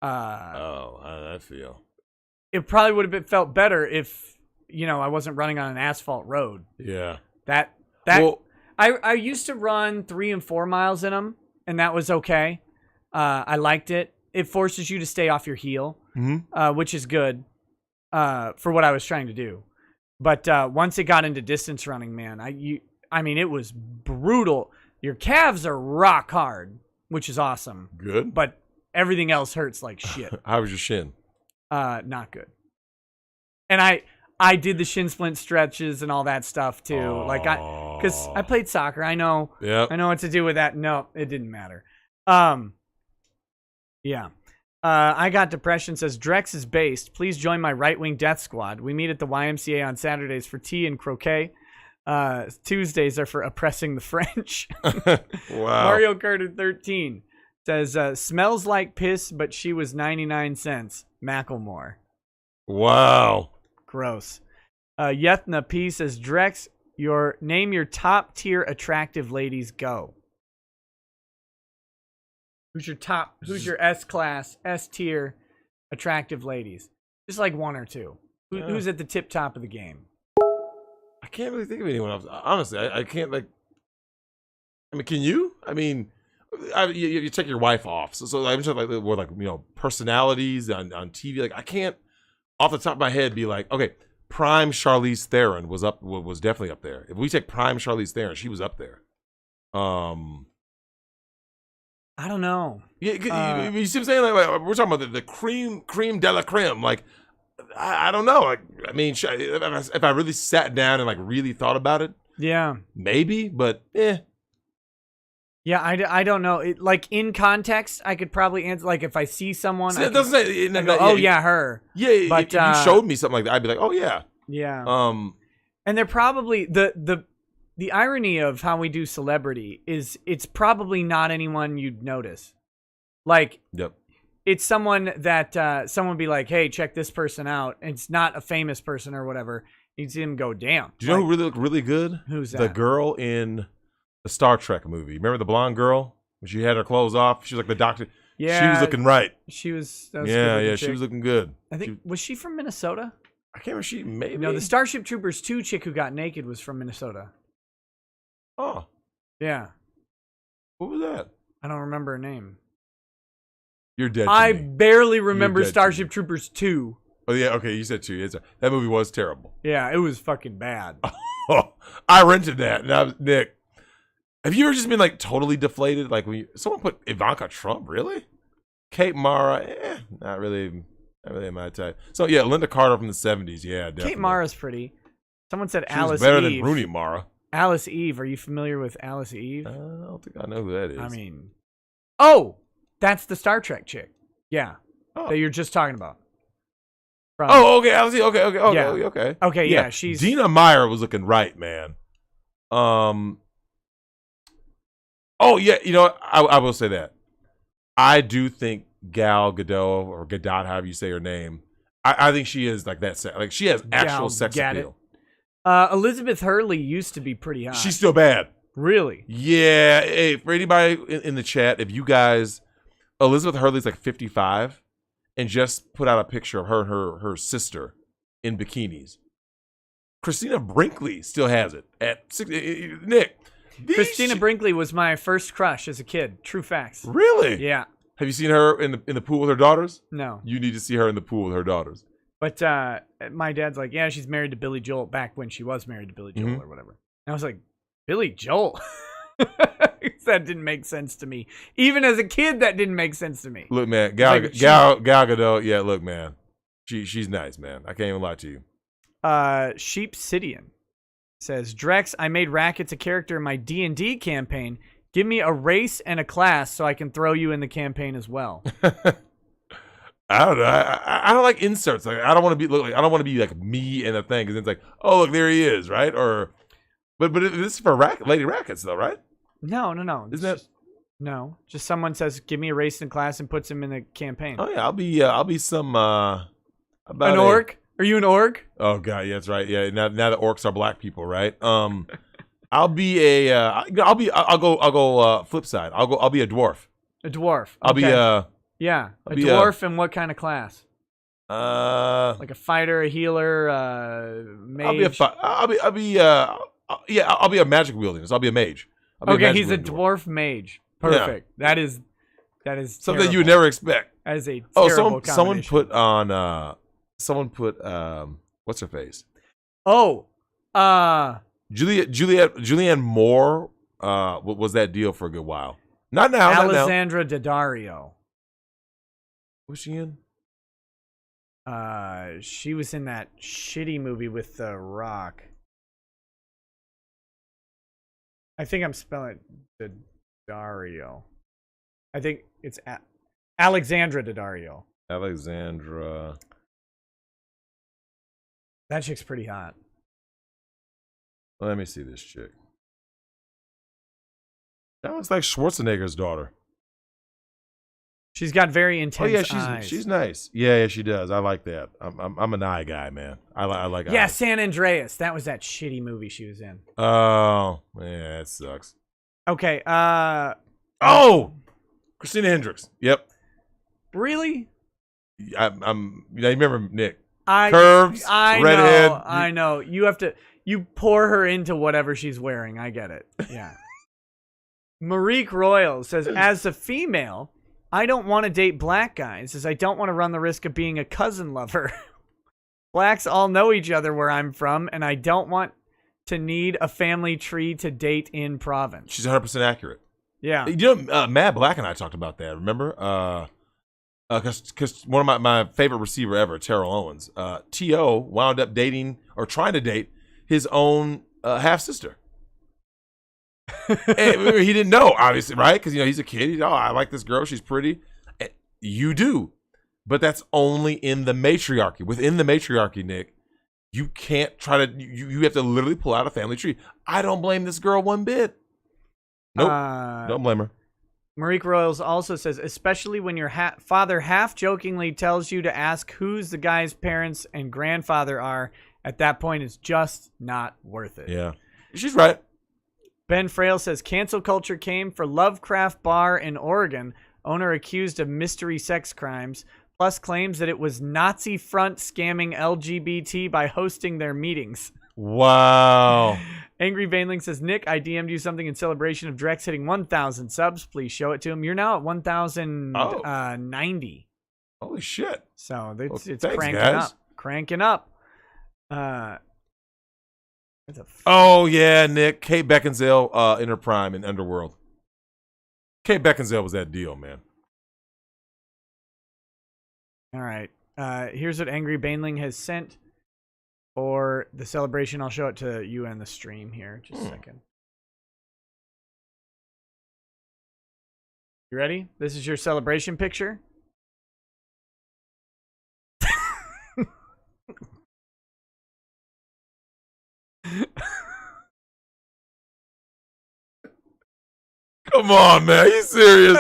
Speaker 3: How did that feel?
Speaker 1: It probably would have felt better if, I wasn't running on an asphalt road.
Speaker 3: Yeah.
Speaker 1: Well, I used to run 3 and 4 miles in them, and that was okay. I liked it. It forces you to stay off your heel, which is good for what I was trying to do. But once it got into distance running, man, I mean, it was brutal. Your calves are rock hard, which is awesome.
Speaker 3: Good.
Speaker 1: But everything else hurts like shit.
Speaker 3: How was your shin?
Speaker 1: Not good. And I did the shin splint stretches and all that stuff too. Because I played soccer. I know.
Speaker 3: Yep.
Speaker 1: I know what to do with that. No, it didn't matter. Yeah. I got depression. Says Drex is based. Please join my right-wing death squad. We meet at the YMCA on Saturdays for tea and croquet. Tuesdays are for oppressing the French.
Speaker 3: Wow.
Speaker 1: Mario Kart 13 says smells like piss, but she was 99 cents. Macklemore.
Speaker 3: Wow.
Speaker 1: Gross. Yethna P says Drex, name your top tier attractive ladies. Go. Who's your S-class, S-tier attractive ladies? Just like one or two. Who's at the tip top of the game?
Speaker 3: I can't really think of anyone else. Honestly, I can't, like... I mean, can you? I mean, you take your wife off. So I'm just like, personalities on TV. Like, I can't, off the top of my head, be like, okay, prime Charlize Theron was definitely up there. If we take prime Charlize Theron, she was up there.
Speaker 1: I don't know.
Speaker 3: Yeah, you see what I'm saying? Like we're talking about the cream de la creme. Like, I don't know. Like, I mean, if I really sat down and like really thought about it,
Speaker 1: yeah,
Speaker 3: maybe. But yeah,
Speaker 1: I don't know. Like in context, I could probably answer. Like if I see someone,
Speaker 3: it doesn't say.
Speaker 1: Her.
Speaker 3: Yeah,
Speaker 1: but
Speaker 3: if you showed me something like that, I'd be like, oh yeah,
Speaker 1: yeah. And they're probably the irony of how we do celebrity is it's probably not anyone you'd notice. Like,
Speaker 3: yep.
Speaker 1: It's someone that someone would be like, hey, check this person out. And it's not a famous person or whatever. You'd see them go, damn.
Speaker 3: Do you know who really looked really good?
Speaker 1: Who's that?
Speaker 3: The girl in the Star Trek movie. Remember the blonde girl? When she had her clothes off? She was like the doctor.
Speaker 1: Yeah.
Speaker 3: She was looking right.
Speaker 1: She was.
Speaker 3: Yeah, she was looking good.
Speaker 1: I think, was she from Minnesota?
Speaker 3: I can't remember. Maybe.
Speaker 1: No, the Starship Troopers 2 chick who got naked was from Minnesota.
Speaker 3: Oh.
Speaker 1: Yeah.
Speaker 3: What was that?
Speaker 1: I don't remember her name.
Speaker 3: You're dead to
Speaker 1: I
Speaker 3: me.
Speaker 1: barely remember Starship Troopers 2.
Speaker 3: Oh, yeah, okay, you said 2. That movie was terrible.
Speaker 1: Yeah, it was fucking bad.
Speaker 3: Oh, I rented that, and I was, Nick, have you ever just been, like, totally deflated? Like, when someone put Ivanka Trump, really? Kate Mara, not really my type. So, yeah, Linda Carter from the 70s, yeah, definitely.
Speaker 1: Kate Mara's pretty. Someone said
Speaker 3: she
Speaker 1: Alice
Speaker 3: was better
Speaker 1: Eve.
Speaker 3: than Rooney Mara.
Speaker 1: Alice Eve. Are you familiar with Alice Eve?
Speaker 3: I don't think I know who that is.
Speaker 1: I mean, oh!
Speaker 2: That's the Star Trek chick. Yeah.
Speaker 3: Oh.
Speaker 2: That you're just talking about. From,
Speaker 3: Okay. I see. Okay.
Speaker 2: Yeah.
Speaker 3: Okay.
Speaker 2: Okay, yeah, she's...
Speaker 3: Dina Meyer was looking right, man. Oh yeah, you know what? I will say that. I do think Gal Gadot or Gadot, however you say her name, I think she is like that. Like she has actual sex appeal.
Speaker 2: Elizabeth Hurley used to be pretty hot.
Speaker 3: She's still bad.
Speaker 2: Really?
Speaker 3: Yeah. Hey, for anybody in the chat, if you guys, Elizabeth Hurley's like 55 and just put out a picture of her and her sister in bikinis. Christina Brinkley still has it at 60. Nick.
Speaker 2: Christina Brinkley was my first crush as a kid. True facts.
Speaker 3: Really?
Speaker 2: Yeah.
Speaker 3: Have you seen her in the pool with her daughters?
Speaker 2: No.
Speaker 3: You need to see her in the pool with her daughters.
Speaker 2: But my dad's like, yeah, she's married to Billy Joel back when she was married to Billy Joel or whatever. And I was like, Billy Joel? That didn't make sense to me. Even as a kid, that didn't make sense to me.
Speaker 3: Look, man, Gal Gadot, yeah, look, man. She's nice, man. I can't even lie to you.
Speaker 2: Sheep Sidian says, Drex, I made Rackets a character in my D&D campaign. Give me a race and a class so I can throw you in the campaign as well.
Speaker 3: I don't know. I don't like inserts. Like I don't want to be like me in a thing because it's like, oh look, there he is, right? Or, but this is for Lady Rackets though, right?
Speaker 2: No.
Speaker 3: Isn't that?
Speaker 2: No, just someone says, give me a race and class and puts him in the campaign.
Speaker 3: Oh yeah, I'll be some
Speaker 2: an orc. Are you an orc?
Speaker 3: Oh god, yeah, that's right. Yeah, now the orcs are black people, right? I'll be I'll go flip side. I'll be a dwarf.
Speaker 2: A dwarf.
Speaker 3: I'll be
Speaker 2: yeah, a dwarf in what kind of class?
Speaker 3: Like
Speaker 2: a fighter, a healer, mage.
Speaker 3: I'll be a magic wielding. So I'll be a mage.
Speaker 2: Okay, he's a dwarf mage. Perfect. Yeah. That is
Speaker 3: something
Speaker 2: terrible.
Speaker 3: you would never expect.
Speaker 2: That is a terrible
Speaker 3: someone put on what's her face? Julianne Moore was that deal for a good while. Not now.
Speaker 2: Alessandra Daddario.
Speaker 3: Was she in?
Speaker 2: She was in that shitty movie with The Rock. I think I'm spelling it Daddario. I think it's Alexandra Daddario.
Speaker 3: Alexandra.
Speaker 2: That chick's pretty hot.
Speaker 3: Let me see this chick. That looks like Schwarzenegger's daughter.
Speaker 2: She's got very intense eyes.
Speaker 3: She's nice. Yeah, she does. I like that. I'm an eye guy, man. I like eyes.
Speaker 2: San Andreas. That was that shitty movie she was in.
Speaker 3: Oh, yeah, it sucks.
Speaker 2: Okay.
Speaker 3: Christina Hendricks. Yep.
Speaker 2: Really?
Speaker 3: You remember Nick?
Speaker 2: Curves,
Speaker 3: redhead.
Speaker 2: I know. You pour her into whatever she's wearing. I get it. Yeah. Marique Royal says, as a female, I don't want to date black guys as I don't want to run the risk of being a cousin lover. Blacks all know each other where I'm from, and I don't want to need a family tree to date in province.
Speaker 3: She's 100% accurate.
Speaker 2: Yeah.
Speaker 3: You know, Matt Black and I talked about that, remember? Because one of my favorite receiver ever, Terrell Owens, T.O. wound up dating or trying to date his own half-sister. And he didn't know, obviously, right? Because, he's a kid. I like this girl. She's pretty. You do. But that's only in the matriarchy. Within the matriarchy, Nick, you can't try to, you have to literally pull out a family tree. I don't blame this girl one bit. Nope. Don't blame her.
Speaker 2: Marique Royals also says, especially when your father half-jokingly tells you to ask who's the guy's parents and grandfather are, at that point it's just not worth it.
Speaker 3: Yeah. She's right.
Speaker 2: Ben Frail says, cancel culture came for Lovecraft Bar in Oregon, owner accused of mystery sex crimes, plus claims that it was Nazi front scamming LGBT by hosting their meetings.
Speaker 3: Wow.
Speaker 2: Angry Vainling says, Nick, I DM'd you something in celebration of Drex hitting 1,000 subs. Please show it to him. You're now at 1,090.
Speaker 3: Holy shit.
Speaker 2: So it's
Speaker 3: thanks,
Speaker 2: cranking
Speaker 3: guys.
Speaker 2: up. Cranking up.
Speaker 3: Oh, yeah, Nick. Kate Beckinsale in her prime in Underworld. Kate Beckinsale was that deal, man.
Speaker 2: All right. Here's what Angry Bainling has sent for the celebration. I'll show it to you in the stream here. Just a second. You ready? This is your celebration picture.
Speaker 3: Come on, man. Are you serious?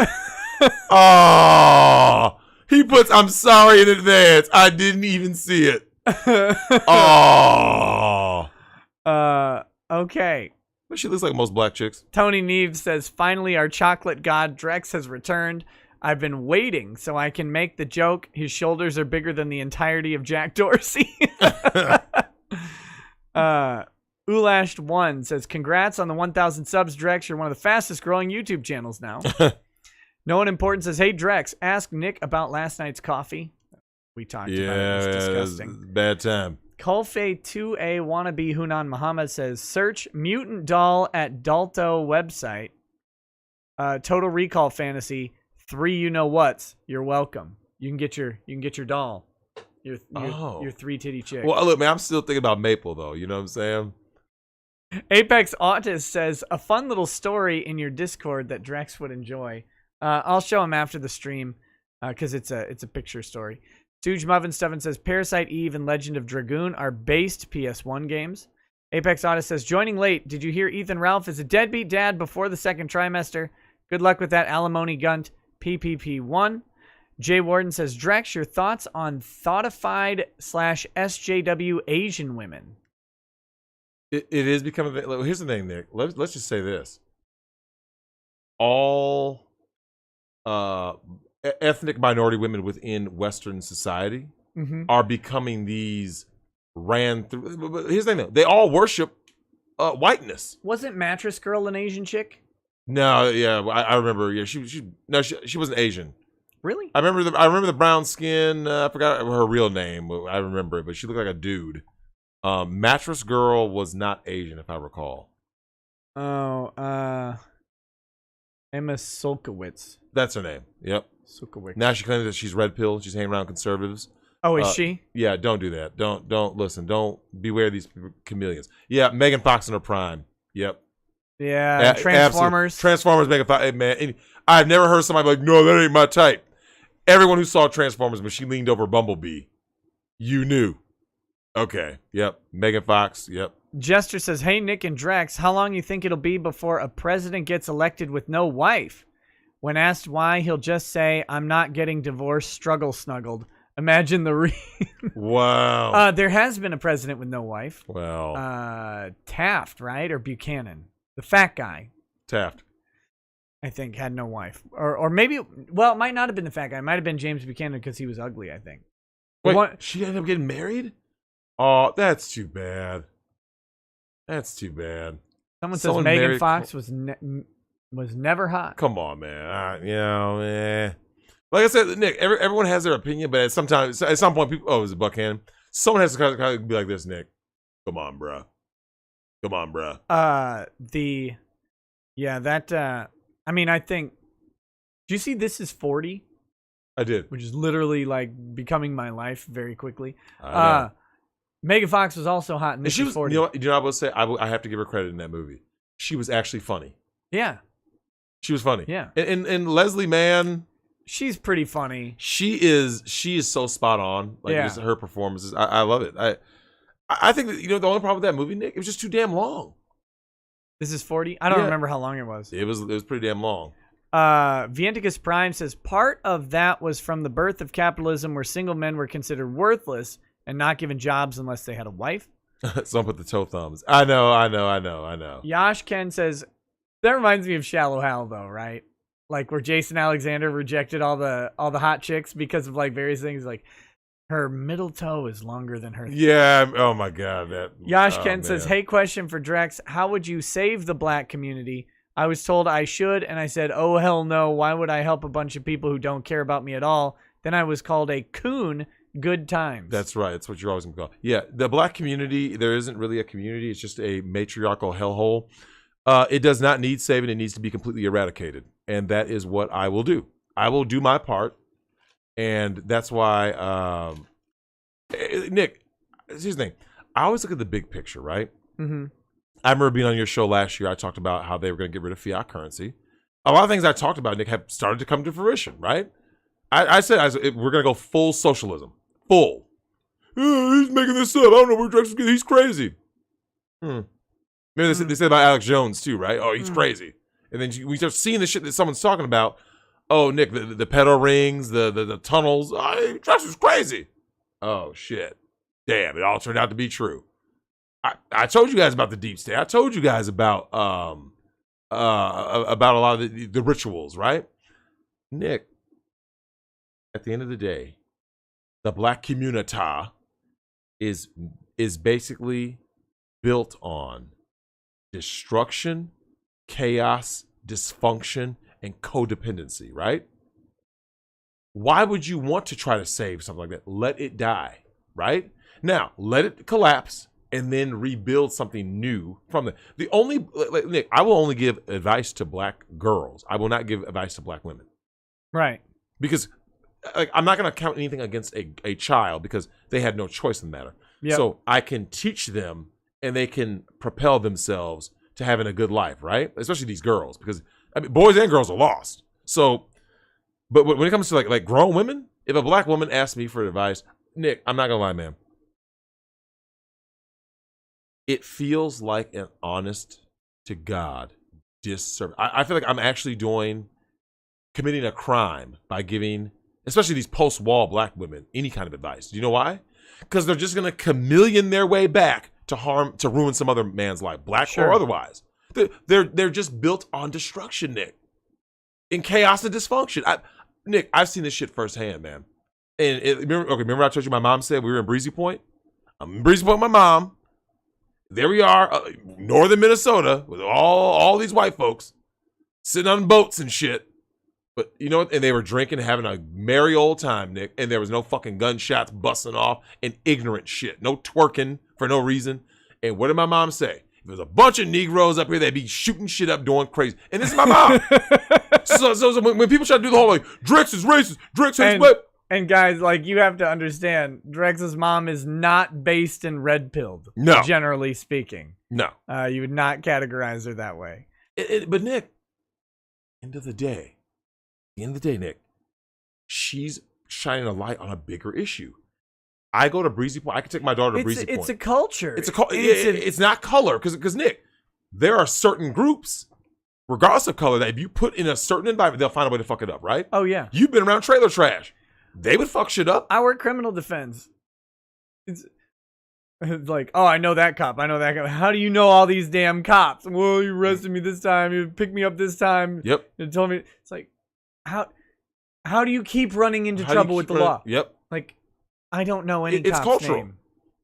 Speaker 3: Oh, he puts "I'm sorry" in advance. I didn't even see it. Oh.
Speaker 2: Okay.
Speaker 3: But she looks like most black chicks.
Speaker 2: Tony Neves says, finally, our chocolate god Drex has returned. I've been waiting so I can make the joke. His shoulders are bigger than the entirety of Jack Dorsey. Ulashed1 says, congrats on the 1,000 subs, Drex. You're one of the fastest growing YouTube channels now. No one important says, hey, Drex, ask Nick about last night's coffee. We talked about it. It's disgusting.
Speaker 3: It was a bad time.
Speaker 2: Kulfe 2A wannabe Hunan Muhammad says, search mutant doll at Dalto website. Total Recall Fantasy 3 you know what's. You're welcome. You can get your doll. Your 3 titty chick.
Speaker 3: Well, look, man, I'm still thinking about Maple though. You know what I'm saying?
Speaker 2: Apex Autist says, a fun little story in your Discord that Drex would enjoy. I'll show him after the stream because it's a picture story. Stooge Muffin Stuffin says, Parasite Eve and Legend of Dragoon are based PS1 games. Apex Autist says, joining late. Did you hear Ethan Ralph is a deadbeat dad before the second trimester? Good luck with that alimony gunt. PPP1. Jay Warden says, Drex, your thoughts on thoughtified / SJW Asian women?
Speaker 3: It is becoming. Here's the thing, Nick. Let's just say this: all ethnic minority women within Western society are becoming these ran through. But here's the thing: though. They all worship whiteness.
Speaker 2: Wasn't Mattress Girl an Asian chick?
Speaker 3: No, yeah, I remember. Yeah, she wasn't Asian.
Speaker 2: Really?
Speaker 3: I remember the brown skin. I forgot her real name. I remember it, but she looked like a dude. Mattress Girl was not Asian, if I recall.
Speaker 2: Oh, Emma Sulkowicz.
Speaker 3: That's her name. Yep.
Speaker 2: Sulkowicz.
Speaker 3: Now she claims that she's red pill. She's hanging around conservatives.
Speaker 2: Oh, is she?
Speaker 3: Yeah, don't do that. Don't listen. Don't beware of these chameleons. Yeah, Megan Fox in her prime. Yep.
Speaker 2: Yeah, Transformers.
Speaker 3: Absolutely. Transformers, Megan Fox. Hey, man, I've never heard somebody be like, no, that ain't my type. Everyone who saw Transformers when she leaned over Bumblebee, you knew. Okay. Yep. Megan Fox. Yep.
Speaker 2: Jester says, hey, Nick and Drex, how long you think it'll be before a president gets elected with no wife? When asked why, he'll just say, I'm not getting divorced, struggle snuggled. Imagine the
Speaker 3: Wow.
Speaker 2: There has been a president with no wife.
Speaker 3: Well.
Speaker 2: Taft, right? Or Buchanan. The fat guy.
Speaker 3: Taft.
Speaker 2: I think had no wife. Or maybe, well, it might not have been the fat guy. It might have been James Buchanan because he was ugly, I think.
Speaker 3: Wait, she ended up getting married? Oh, that's too bad. That's too bad.
Speaker 2: Someone says Megan Fox was never hot.
Speaker 3: Come on, man. Like I said, Nick, everyone has their opinion, but at some point, people, oh, is it Buchanan? Someone has to kind of be like this, Nick. Come on, bruh.
Speaker 2: I mean, I think, do you see This Is 40?
Speaker 3: I did.
Speaker 2: Which is literally like becoming my life very quickly.
Speaker 3: I know.
Speaker 2: Megan Fox was also hot in This Is 40.
Speaker 3: You know what I will say? I have to give her credit in that movie. She was actually funny.
Speaker 2: Yeah.
Speaker 3: She was funny.
Speaker 2: Yeah.
Speaker 3: And Leslie Mann.
Speaker 2: She's pretty funny.
Speaker 3: She is so spot on. Like just her performances. I love it. I think that, the only problem with that movie, Nick, it was just too damn long.
Speaker 2: This Is 40? I don't remember how long it was.
Speaker 3: It was pretty damn long.
Speaker 2: Vienticus Prime says, part of that was from the birth of capitalism where single men were considered worthless and not given jobs unless they had a wife.
Speaker 3: Someone put the toe thumbs. I know.
Speaker 2: Yash Ken says, that reminds me of Shallow Hal though, right? Like where Jason Alexander rejected all the hot chicks because of like various things, like her middle toe is longer than her.
Speaker 3: Yeah. Oh my God.
Speaker 2: Yash Ken says, hey, question for Drex. How would you save the black community? I was told I should, and I said, oh, hell no. Why would I help a bunch of people who don't care about me at all? Then I was called a coon. Good times.
Speaker 3: That's right. That's what you're always going to call. Yeah, the black community, there isn't really a community. It's just a matriarchal hellhole. It does not need saving. It needs to be completely eradicated. And that is what I will do. I will do my part. And that's why, Nick, here's the thing. I always look at the big picture, right?
Speaker 2: Mm-hmm.
Speaker 3: I remember being on your show last year. I talked about how they were going to get rid of fiat currency. a lot of things I talked about, Nick, have started to come to fruition, right? I said we're going to go full socialism. Full. He's making this up. I don't know where Drexel is. He's crazy. Maybe they said about Alex Jones too, right? Oh, he's crazy. And then we start seeing the shit that someone's talking about. Oh, Nick, the pedal rings, the tunnels. Oh, Drexel's crazy. Oh, shit. Damn, it all turned out to be true. I told you guys about the deep state. I told you guys about a lot of the rituals, right? Nick, at the end of the day, the black community is basically built on destruction, chaos, dysfunction, and codependency, right? Why would you want to try to save something like that? Let it die, right? Now, let it collapse and then rebuild something new from the only, Nick, I will only give advice to black girls. I will not give advice to black women.
Speaker 1: Right.
Speaker 3: Because I'm not going to count anything against a child because they had no choice in the matter. Yep. So I can teach them and they can propel themselves to having a good life, right? Especially these girls, because I mean, boys and girls are lost. So, but when it comes to like grown women, if a black woman asks me for advice, Nick, I'm not going to lie, man. It feels like an honest to God disservice. I feel like I'm actually committing a crime by giving, especially these post-wall black women, any kind of advice. Do you know why? Because they're just going to chameleon their way back to ruin some other man's life, black or otherwise. They're just built on destruction, Nick, in chaos and dysfunction. Nick, I've seen this shit firsthand, man. And remember I told you my mom said we were in Breezy Point? I'm in Breezy Point with my mom. There we are, northern Minnesota, with all these white folks sitting on boats and shit. But you know what? And they were drinking, having a merry old time, Nick. And there was no fucking gunshots busting off and ignorant shit. No twerking for no reason. And what did my mom say? If there's a bunch of Negroes up here, they'd be shooting shit up, doing crazy. And this is my mom. so when people try to do the whole like, Drex is racist, Drex hates black.
Speaker 1: And guys, like, you have to understand, Drex's mom is not based in red pilled.
Speaker 3: No.
Speaker 1: Generally speaking.
Speaker 3: No.
Speaker 1: You would not categorize her that way.
Speaker 3: But Nick, end of the day, Nick, she's shining a light on a bigger issue. I go to Breezy Point. I can take my daughter to Breezy Point.
Speaker 1: It's a culture.
Speaker 3: It's not color. Because Nick, there are certain groups, regardless of color, that if you put in a certain environment, they'll find a way to fuck it up, right?
Speaker 1: Oh, yeah.
Speaker 3: You've been around trailer trash. They would fuck shit up.
Speaker 1: I work criminal defense. It's like, oh, I know that cop. How do you know all these damn cops? Well, you arrested me this time. You picked me up this time.
Speaker 3: Yep.
Speaker 1: You told me. It's like, how do you keep running into trouble with the law?
Speaker 3: Yep.
Speaker 1: Like, I don't know any
Speaker 3: It's
Speaker 1: cop's
Speaker 3: cultural.
Speaker 1: name.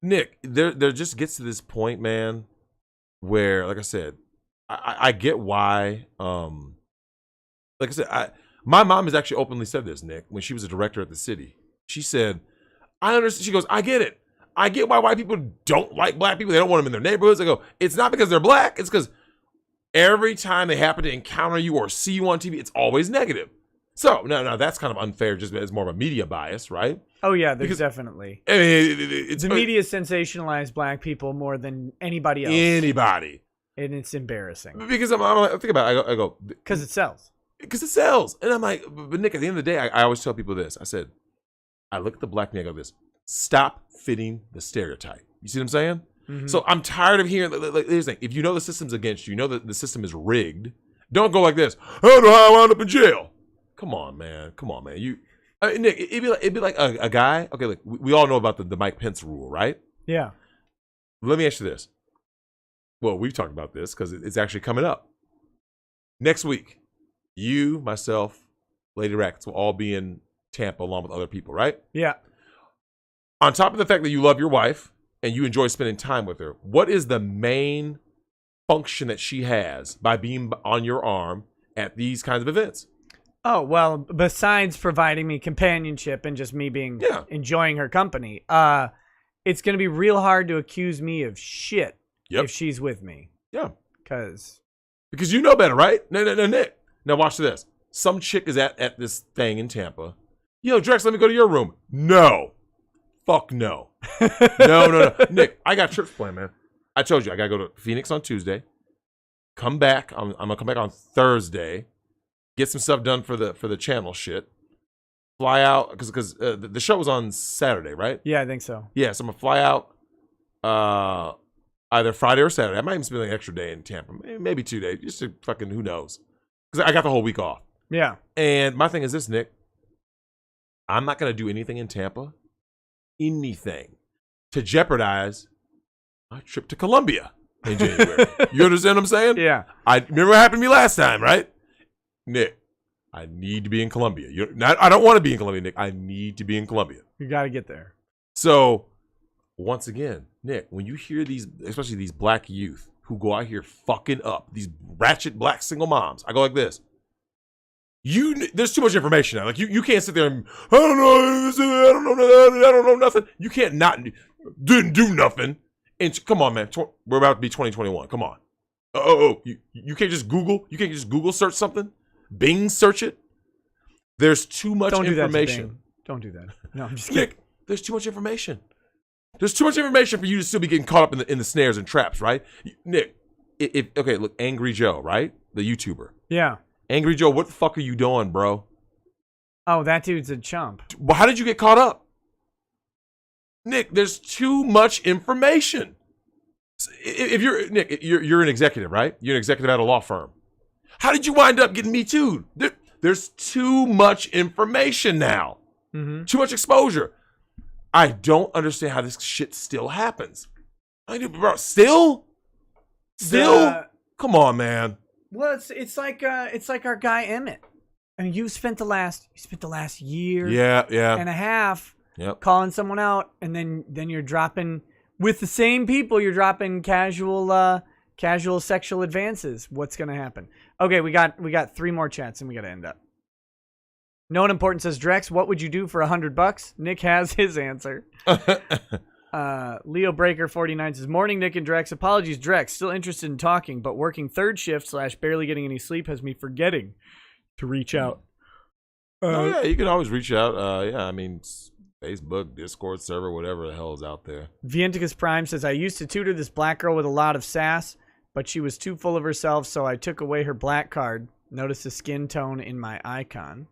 Speaker 3: Nick, there just gets to this point, man, where, like I said, I get why. Like I said, my mom has actually openly said this, Nick, when she was a director at the city. She said, I understand. She goes, I get it. I get why white people don't like black people. They don't want them in their neighborhoods. I go, it's not because they're black. It's because every time they happen to encounter you or see you on TV, it's always negative. So, no, that's kind of unfair, just as more of a media bias, right?
Speaker 1: Oh, yeah, there's definitely.
Speaker 3: I mean,
Speaker 1: the media sensationalized black people more than anybody else.
Speaker 3: Anybody.
Speaker 1: And it's embarrassing.
Speaker 3: Because I'm like, think about it. I go.
Speaker 1: Because it sells.
Speaker 3: Because it sells. And I'm like, but Nick, at the end of the day, I always tell people this. I said, I look at the black man, I go this. Stop fitting the stereotype. You see what I'm saying? Mm-hmm. So I'm tired of hearing, like, here's the thing. If you know the system's against you know that the system is rigged, don't go like this. I don't know how I wound up in jail. Come on, man. Nick, it'd be like a guy. Okay, look, we all know about the Mike Pence rule, right?
Speaker 1: Yeah.
Speaker 3: Let me ask you this. Well, we've talked about this because it's actually coming up. Next week, you, myself, Lady Rackets will all be in Tampa along with other people, right?
Speaker 1: Yeah.
Speaker 3: On top of the fact that you love your wife and you enjoy spending time with her, what is the main function that she has by being on your arm at these kinds of events?
Speaker 1: Oh, well, besides providing me companionship and just me being enjoying her company, it's going to be real hard to accuse me of shit if she's with me.
Speaker 3: Yeah.
Speaker 1: Because
Speaker 3: you know better, right? No, Nick. Now watch this. Some chick is at this thing in Tampa. Yo, Drex, let me go to your room. No. Fuck no. No. Nick, I got trips planned, man. I told you, I got to go to Phoenix on Tuesday. Come back. I'm going to come back on Thursday. get some stuff done for the channel shit. Fly out because the show was on Saturday, right?
Speaker 1: Yeah, I think so.
Speaker 3: Yeah, so I'm gonna fly out either Friday or Saturday. I might even spend an extra day in Tampa, maybe 2 days, just to fucking who knows, because I got the whole week off.
Speaker 1: Yeah.
Speaker 3: And my thing is this, Nick. I'm not gonna do anything in Tampa, anything to jeopardize my trip to Colombia in January. You understand what I'm saying?
Speaker 1: Yeah.
Speaker 3: I remember what happened to me last time, right? Nick, I need to be in Colombia. I don't want to be in Colombia, Nick. I need to be in Colombia.
Speaker 1: You got to get there.
Speaker 3: So, once again, Nick, when you hear these, especially these black youth who go out here fucking up, these ratchet black single moms, I go like this. There's too much information now. Like you can't sit there and I don't know nothing. You can't didn't do nothing. And come on, man, we're about to be 2021. Come on. You can't just Google. You can't just Google search something. Bing search it. There's too much information.
Speaker 1: Don't do that. No, I'm just kidding.
Speaker 3: Nick, there's too much information. There's too much information for you to still be getting caught up in the snares and traps, right? Nick, okay, look, Angry Joe, right? The YouTuber.
Speaker 1: Yeah.
Speaker 3: Angry Joe, what the fuck are you doing, bro?
Speaker 1: Oh, that dude's a chump.
Speaker 3: Well, how did you get caught up? Nick, there's too much information. If you're Nick, you're an executive, right? You're an executive at a law firm. How did you wind up getting Me Too'd? There's too much information now.
Speaker 1: Mm-hmm.
Speaker 3: Too much exposure. I don't understand how this shit still happens. Bro, still? Come on, man.
Speaker 1: Well, it's like our guy Emmett. I mean, you spent the last year and a half calling someone out, and then you're dropping with the same people. You're dropping casual sexual advances. What's gonna happen? Okay, we got 3 more chats and we gotta end up. No one important says, Drex, what would you do for $100? Nick has his answer. Leo Breaker 49 says, morning, Nick and Drex. Apologies, Drex. Still interested in talking, but working third shift / barely getting any sleep has me forgetting to reach out.
Speaker 3: Yeah, you can always reach out. I mean, Facebook, Discord server, whatever the hell is out there.
Speaker 1: Vienticus Prime says, I used to tutor this black girl with a lot of sass, but she was too full of herself, so I took away her black card. Notice the skin tone in my icon.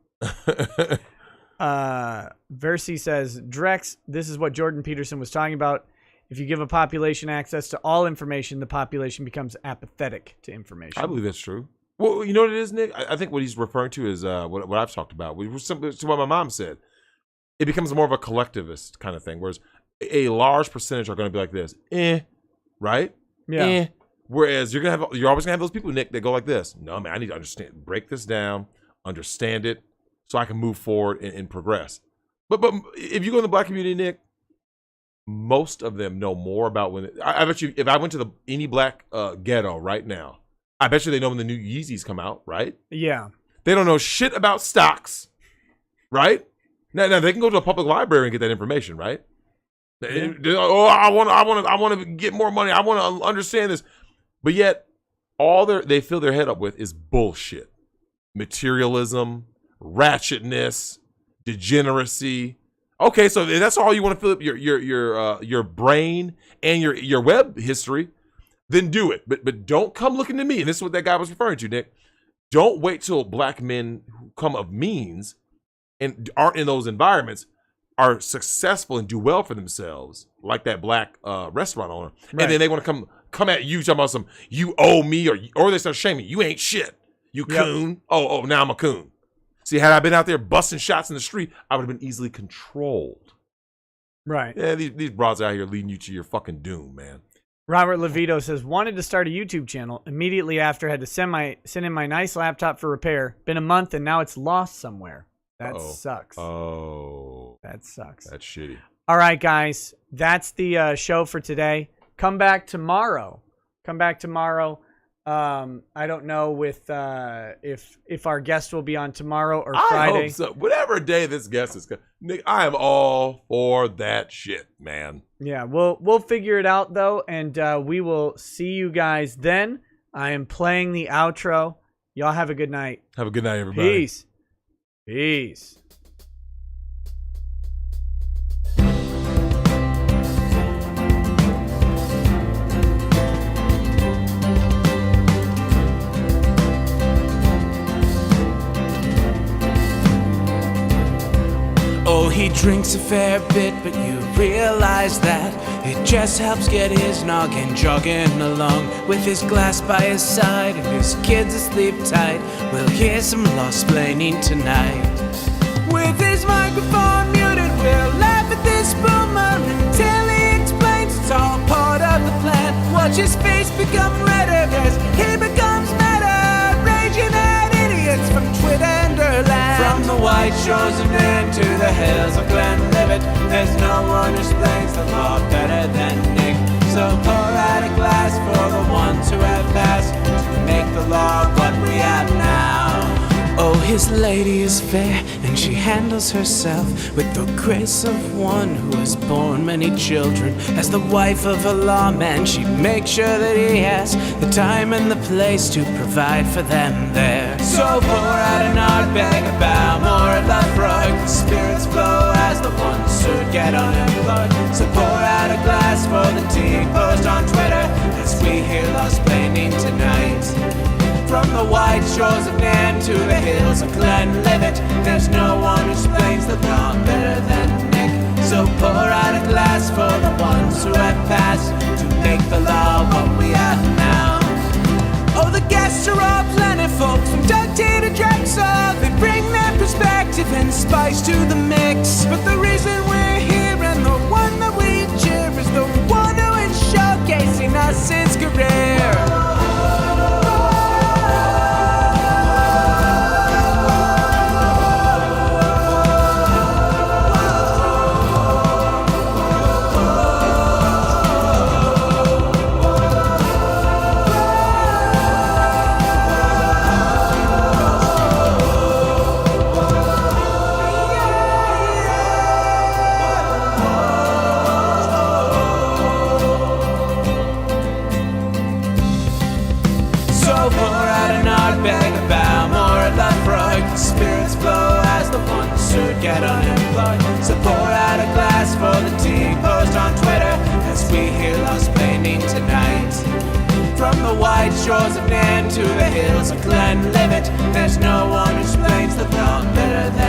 Speaker 1: Versi says, Drex, this is what Jordan Peterson was talking about. If you give a population access to all information, the population becomes apathetic to information.
Speaker 3: I believe that's true. Well, you know what it is, Nick? I think what he's referring to is what I've talked about. To what my mom said. It becomes more of a collectivist kind of thing, whereas a large percentage are going to be like this, right?
Speaker 1: Yeah.
Speaker 3: Whereas you're always gonna have those people, Nick, that go like this. No, man, I need to understand, break this down, understand it, so I can move forward and progress. But if you go in the black community, Nick, most of them know more about when. I bet you, if I went to any black ghetto right now, I bet you they know when the new Yeezys come out, right?
Speaker 1: Yeah.
Speaker 3: They don't know shit about stocks, right? Now they can go to a public library and get that information, right? Yeah. I want to get more money. I want to understand this, but yet they fill their head up with is bullshit, materialism, ratchetness, degeneracy. Okay, so that's all you want to fill up your brain and your web history. Then do it, but don't come looking to me. And this is what that guy was referring to, Nick. Don't wait till black men who come of means and aren't in those environments are successful and do well for themselves, like that black restaurant owner, right. And then they want to come at you talking about some you owe me or they start shaming you ain't shit, you coon. Oh, now I'm a coon. See, had I been out there busting shots in the street, I would have been easily controlled.
Speaker 1: Right.
Speaker 3: Yeah, these broads out here leading you to your fucking doom, man.
Speaker 1: Robert Levito says, wanted to start a YouTube channel. Immediately after, had to send in my nice laptop for repair. Been a month and now it's lost somewhere. That sucks.
Speaker 3: Oh.
Speaker 1: That sucks.
Speaker 3: That's shitty.
Speaker 1: All right, guys. That's the show for today. Come back tomorrow. I don't know if our guest will be on tomorrow or Friday.
Speaker 3: I hope so. Whatever day this guest is coming. Nick, I am all for that shit, man.
Speaker 1: Yeah, we'll figure it out, though, and we will see you guys then. I am playing the outro. Y'all have a good night.
Speaker 3: Have a good night, everybody.
Speaker 1: Peace.
Speaker 5: Oh, he drinks a fair bit, but you realize that it just helps get his noggin jogging along. With his glass by his side and his kids asleep tight, we'll hear some law-splaining tonight. With his microphone muted, we'll laugh at this boomer until he explains it's all part of the plan. Watch his face become redder as he becomes meta, raging at idiots from Twitterland. From the white shores of Maine to the hills of Glenlivet, there's no one who explains the law better than Nick. So pour out a glass for the ones who have passed to make the law what we have now. Oh, his lady is fair, and she handles herself with the grace of one who has borne many children. As the wife of a lawman, she makes sure that he has the time and the place to provide for them there. So pour out an ardbeg, a bow, more a love rug. The spirits flow as the ones who get unemployed. So pour out a glass for the tea post on Twitter as we hear law-splaining tonight. From the white shores of Nairn to the hills of Glenlivet, there's no one who explains the law better than Nick. So pour out a glass for the ones who have passed to make the law what we have now. Oh, the guests are all plentiful, from Doug T to Drexel. They bring their perspective and spice to the mix. But the reason we're here and the one that we cheer is the one who is showcasing us his career. Spirits flow as the ones who get unemployed. So pour out a glass for the tea post on Twitter as we hear law-splaining tonight. From the white shores of Nairn to the hills of Glenlivet, there's no one who explains the law better than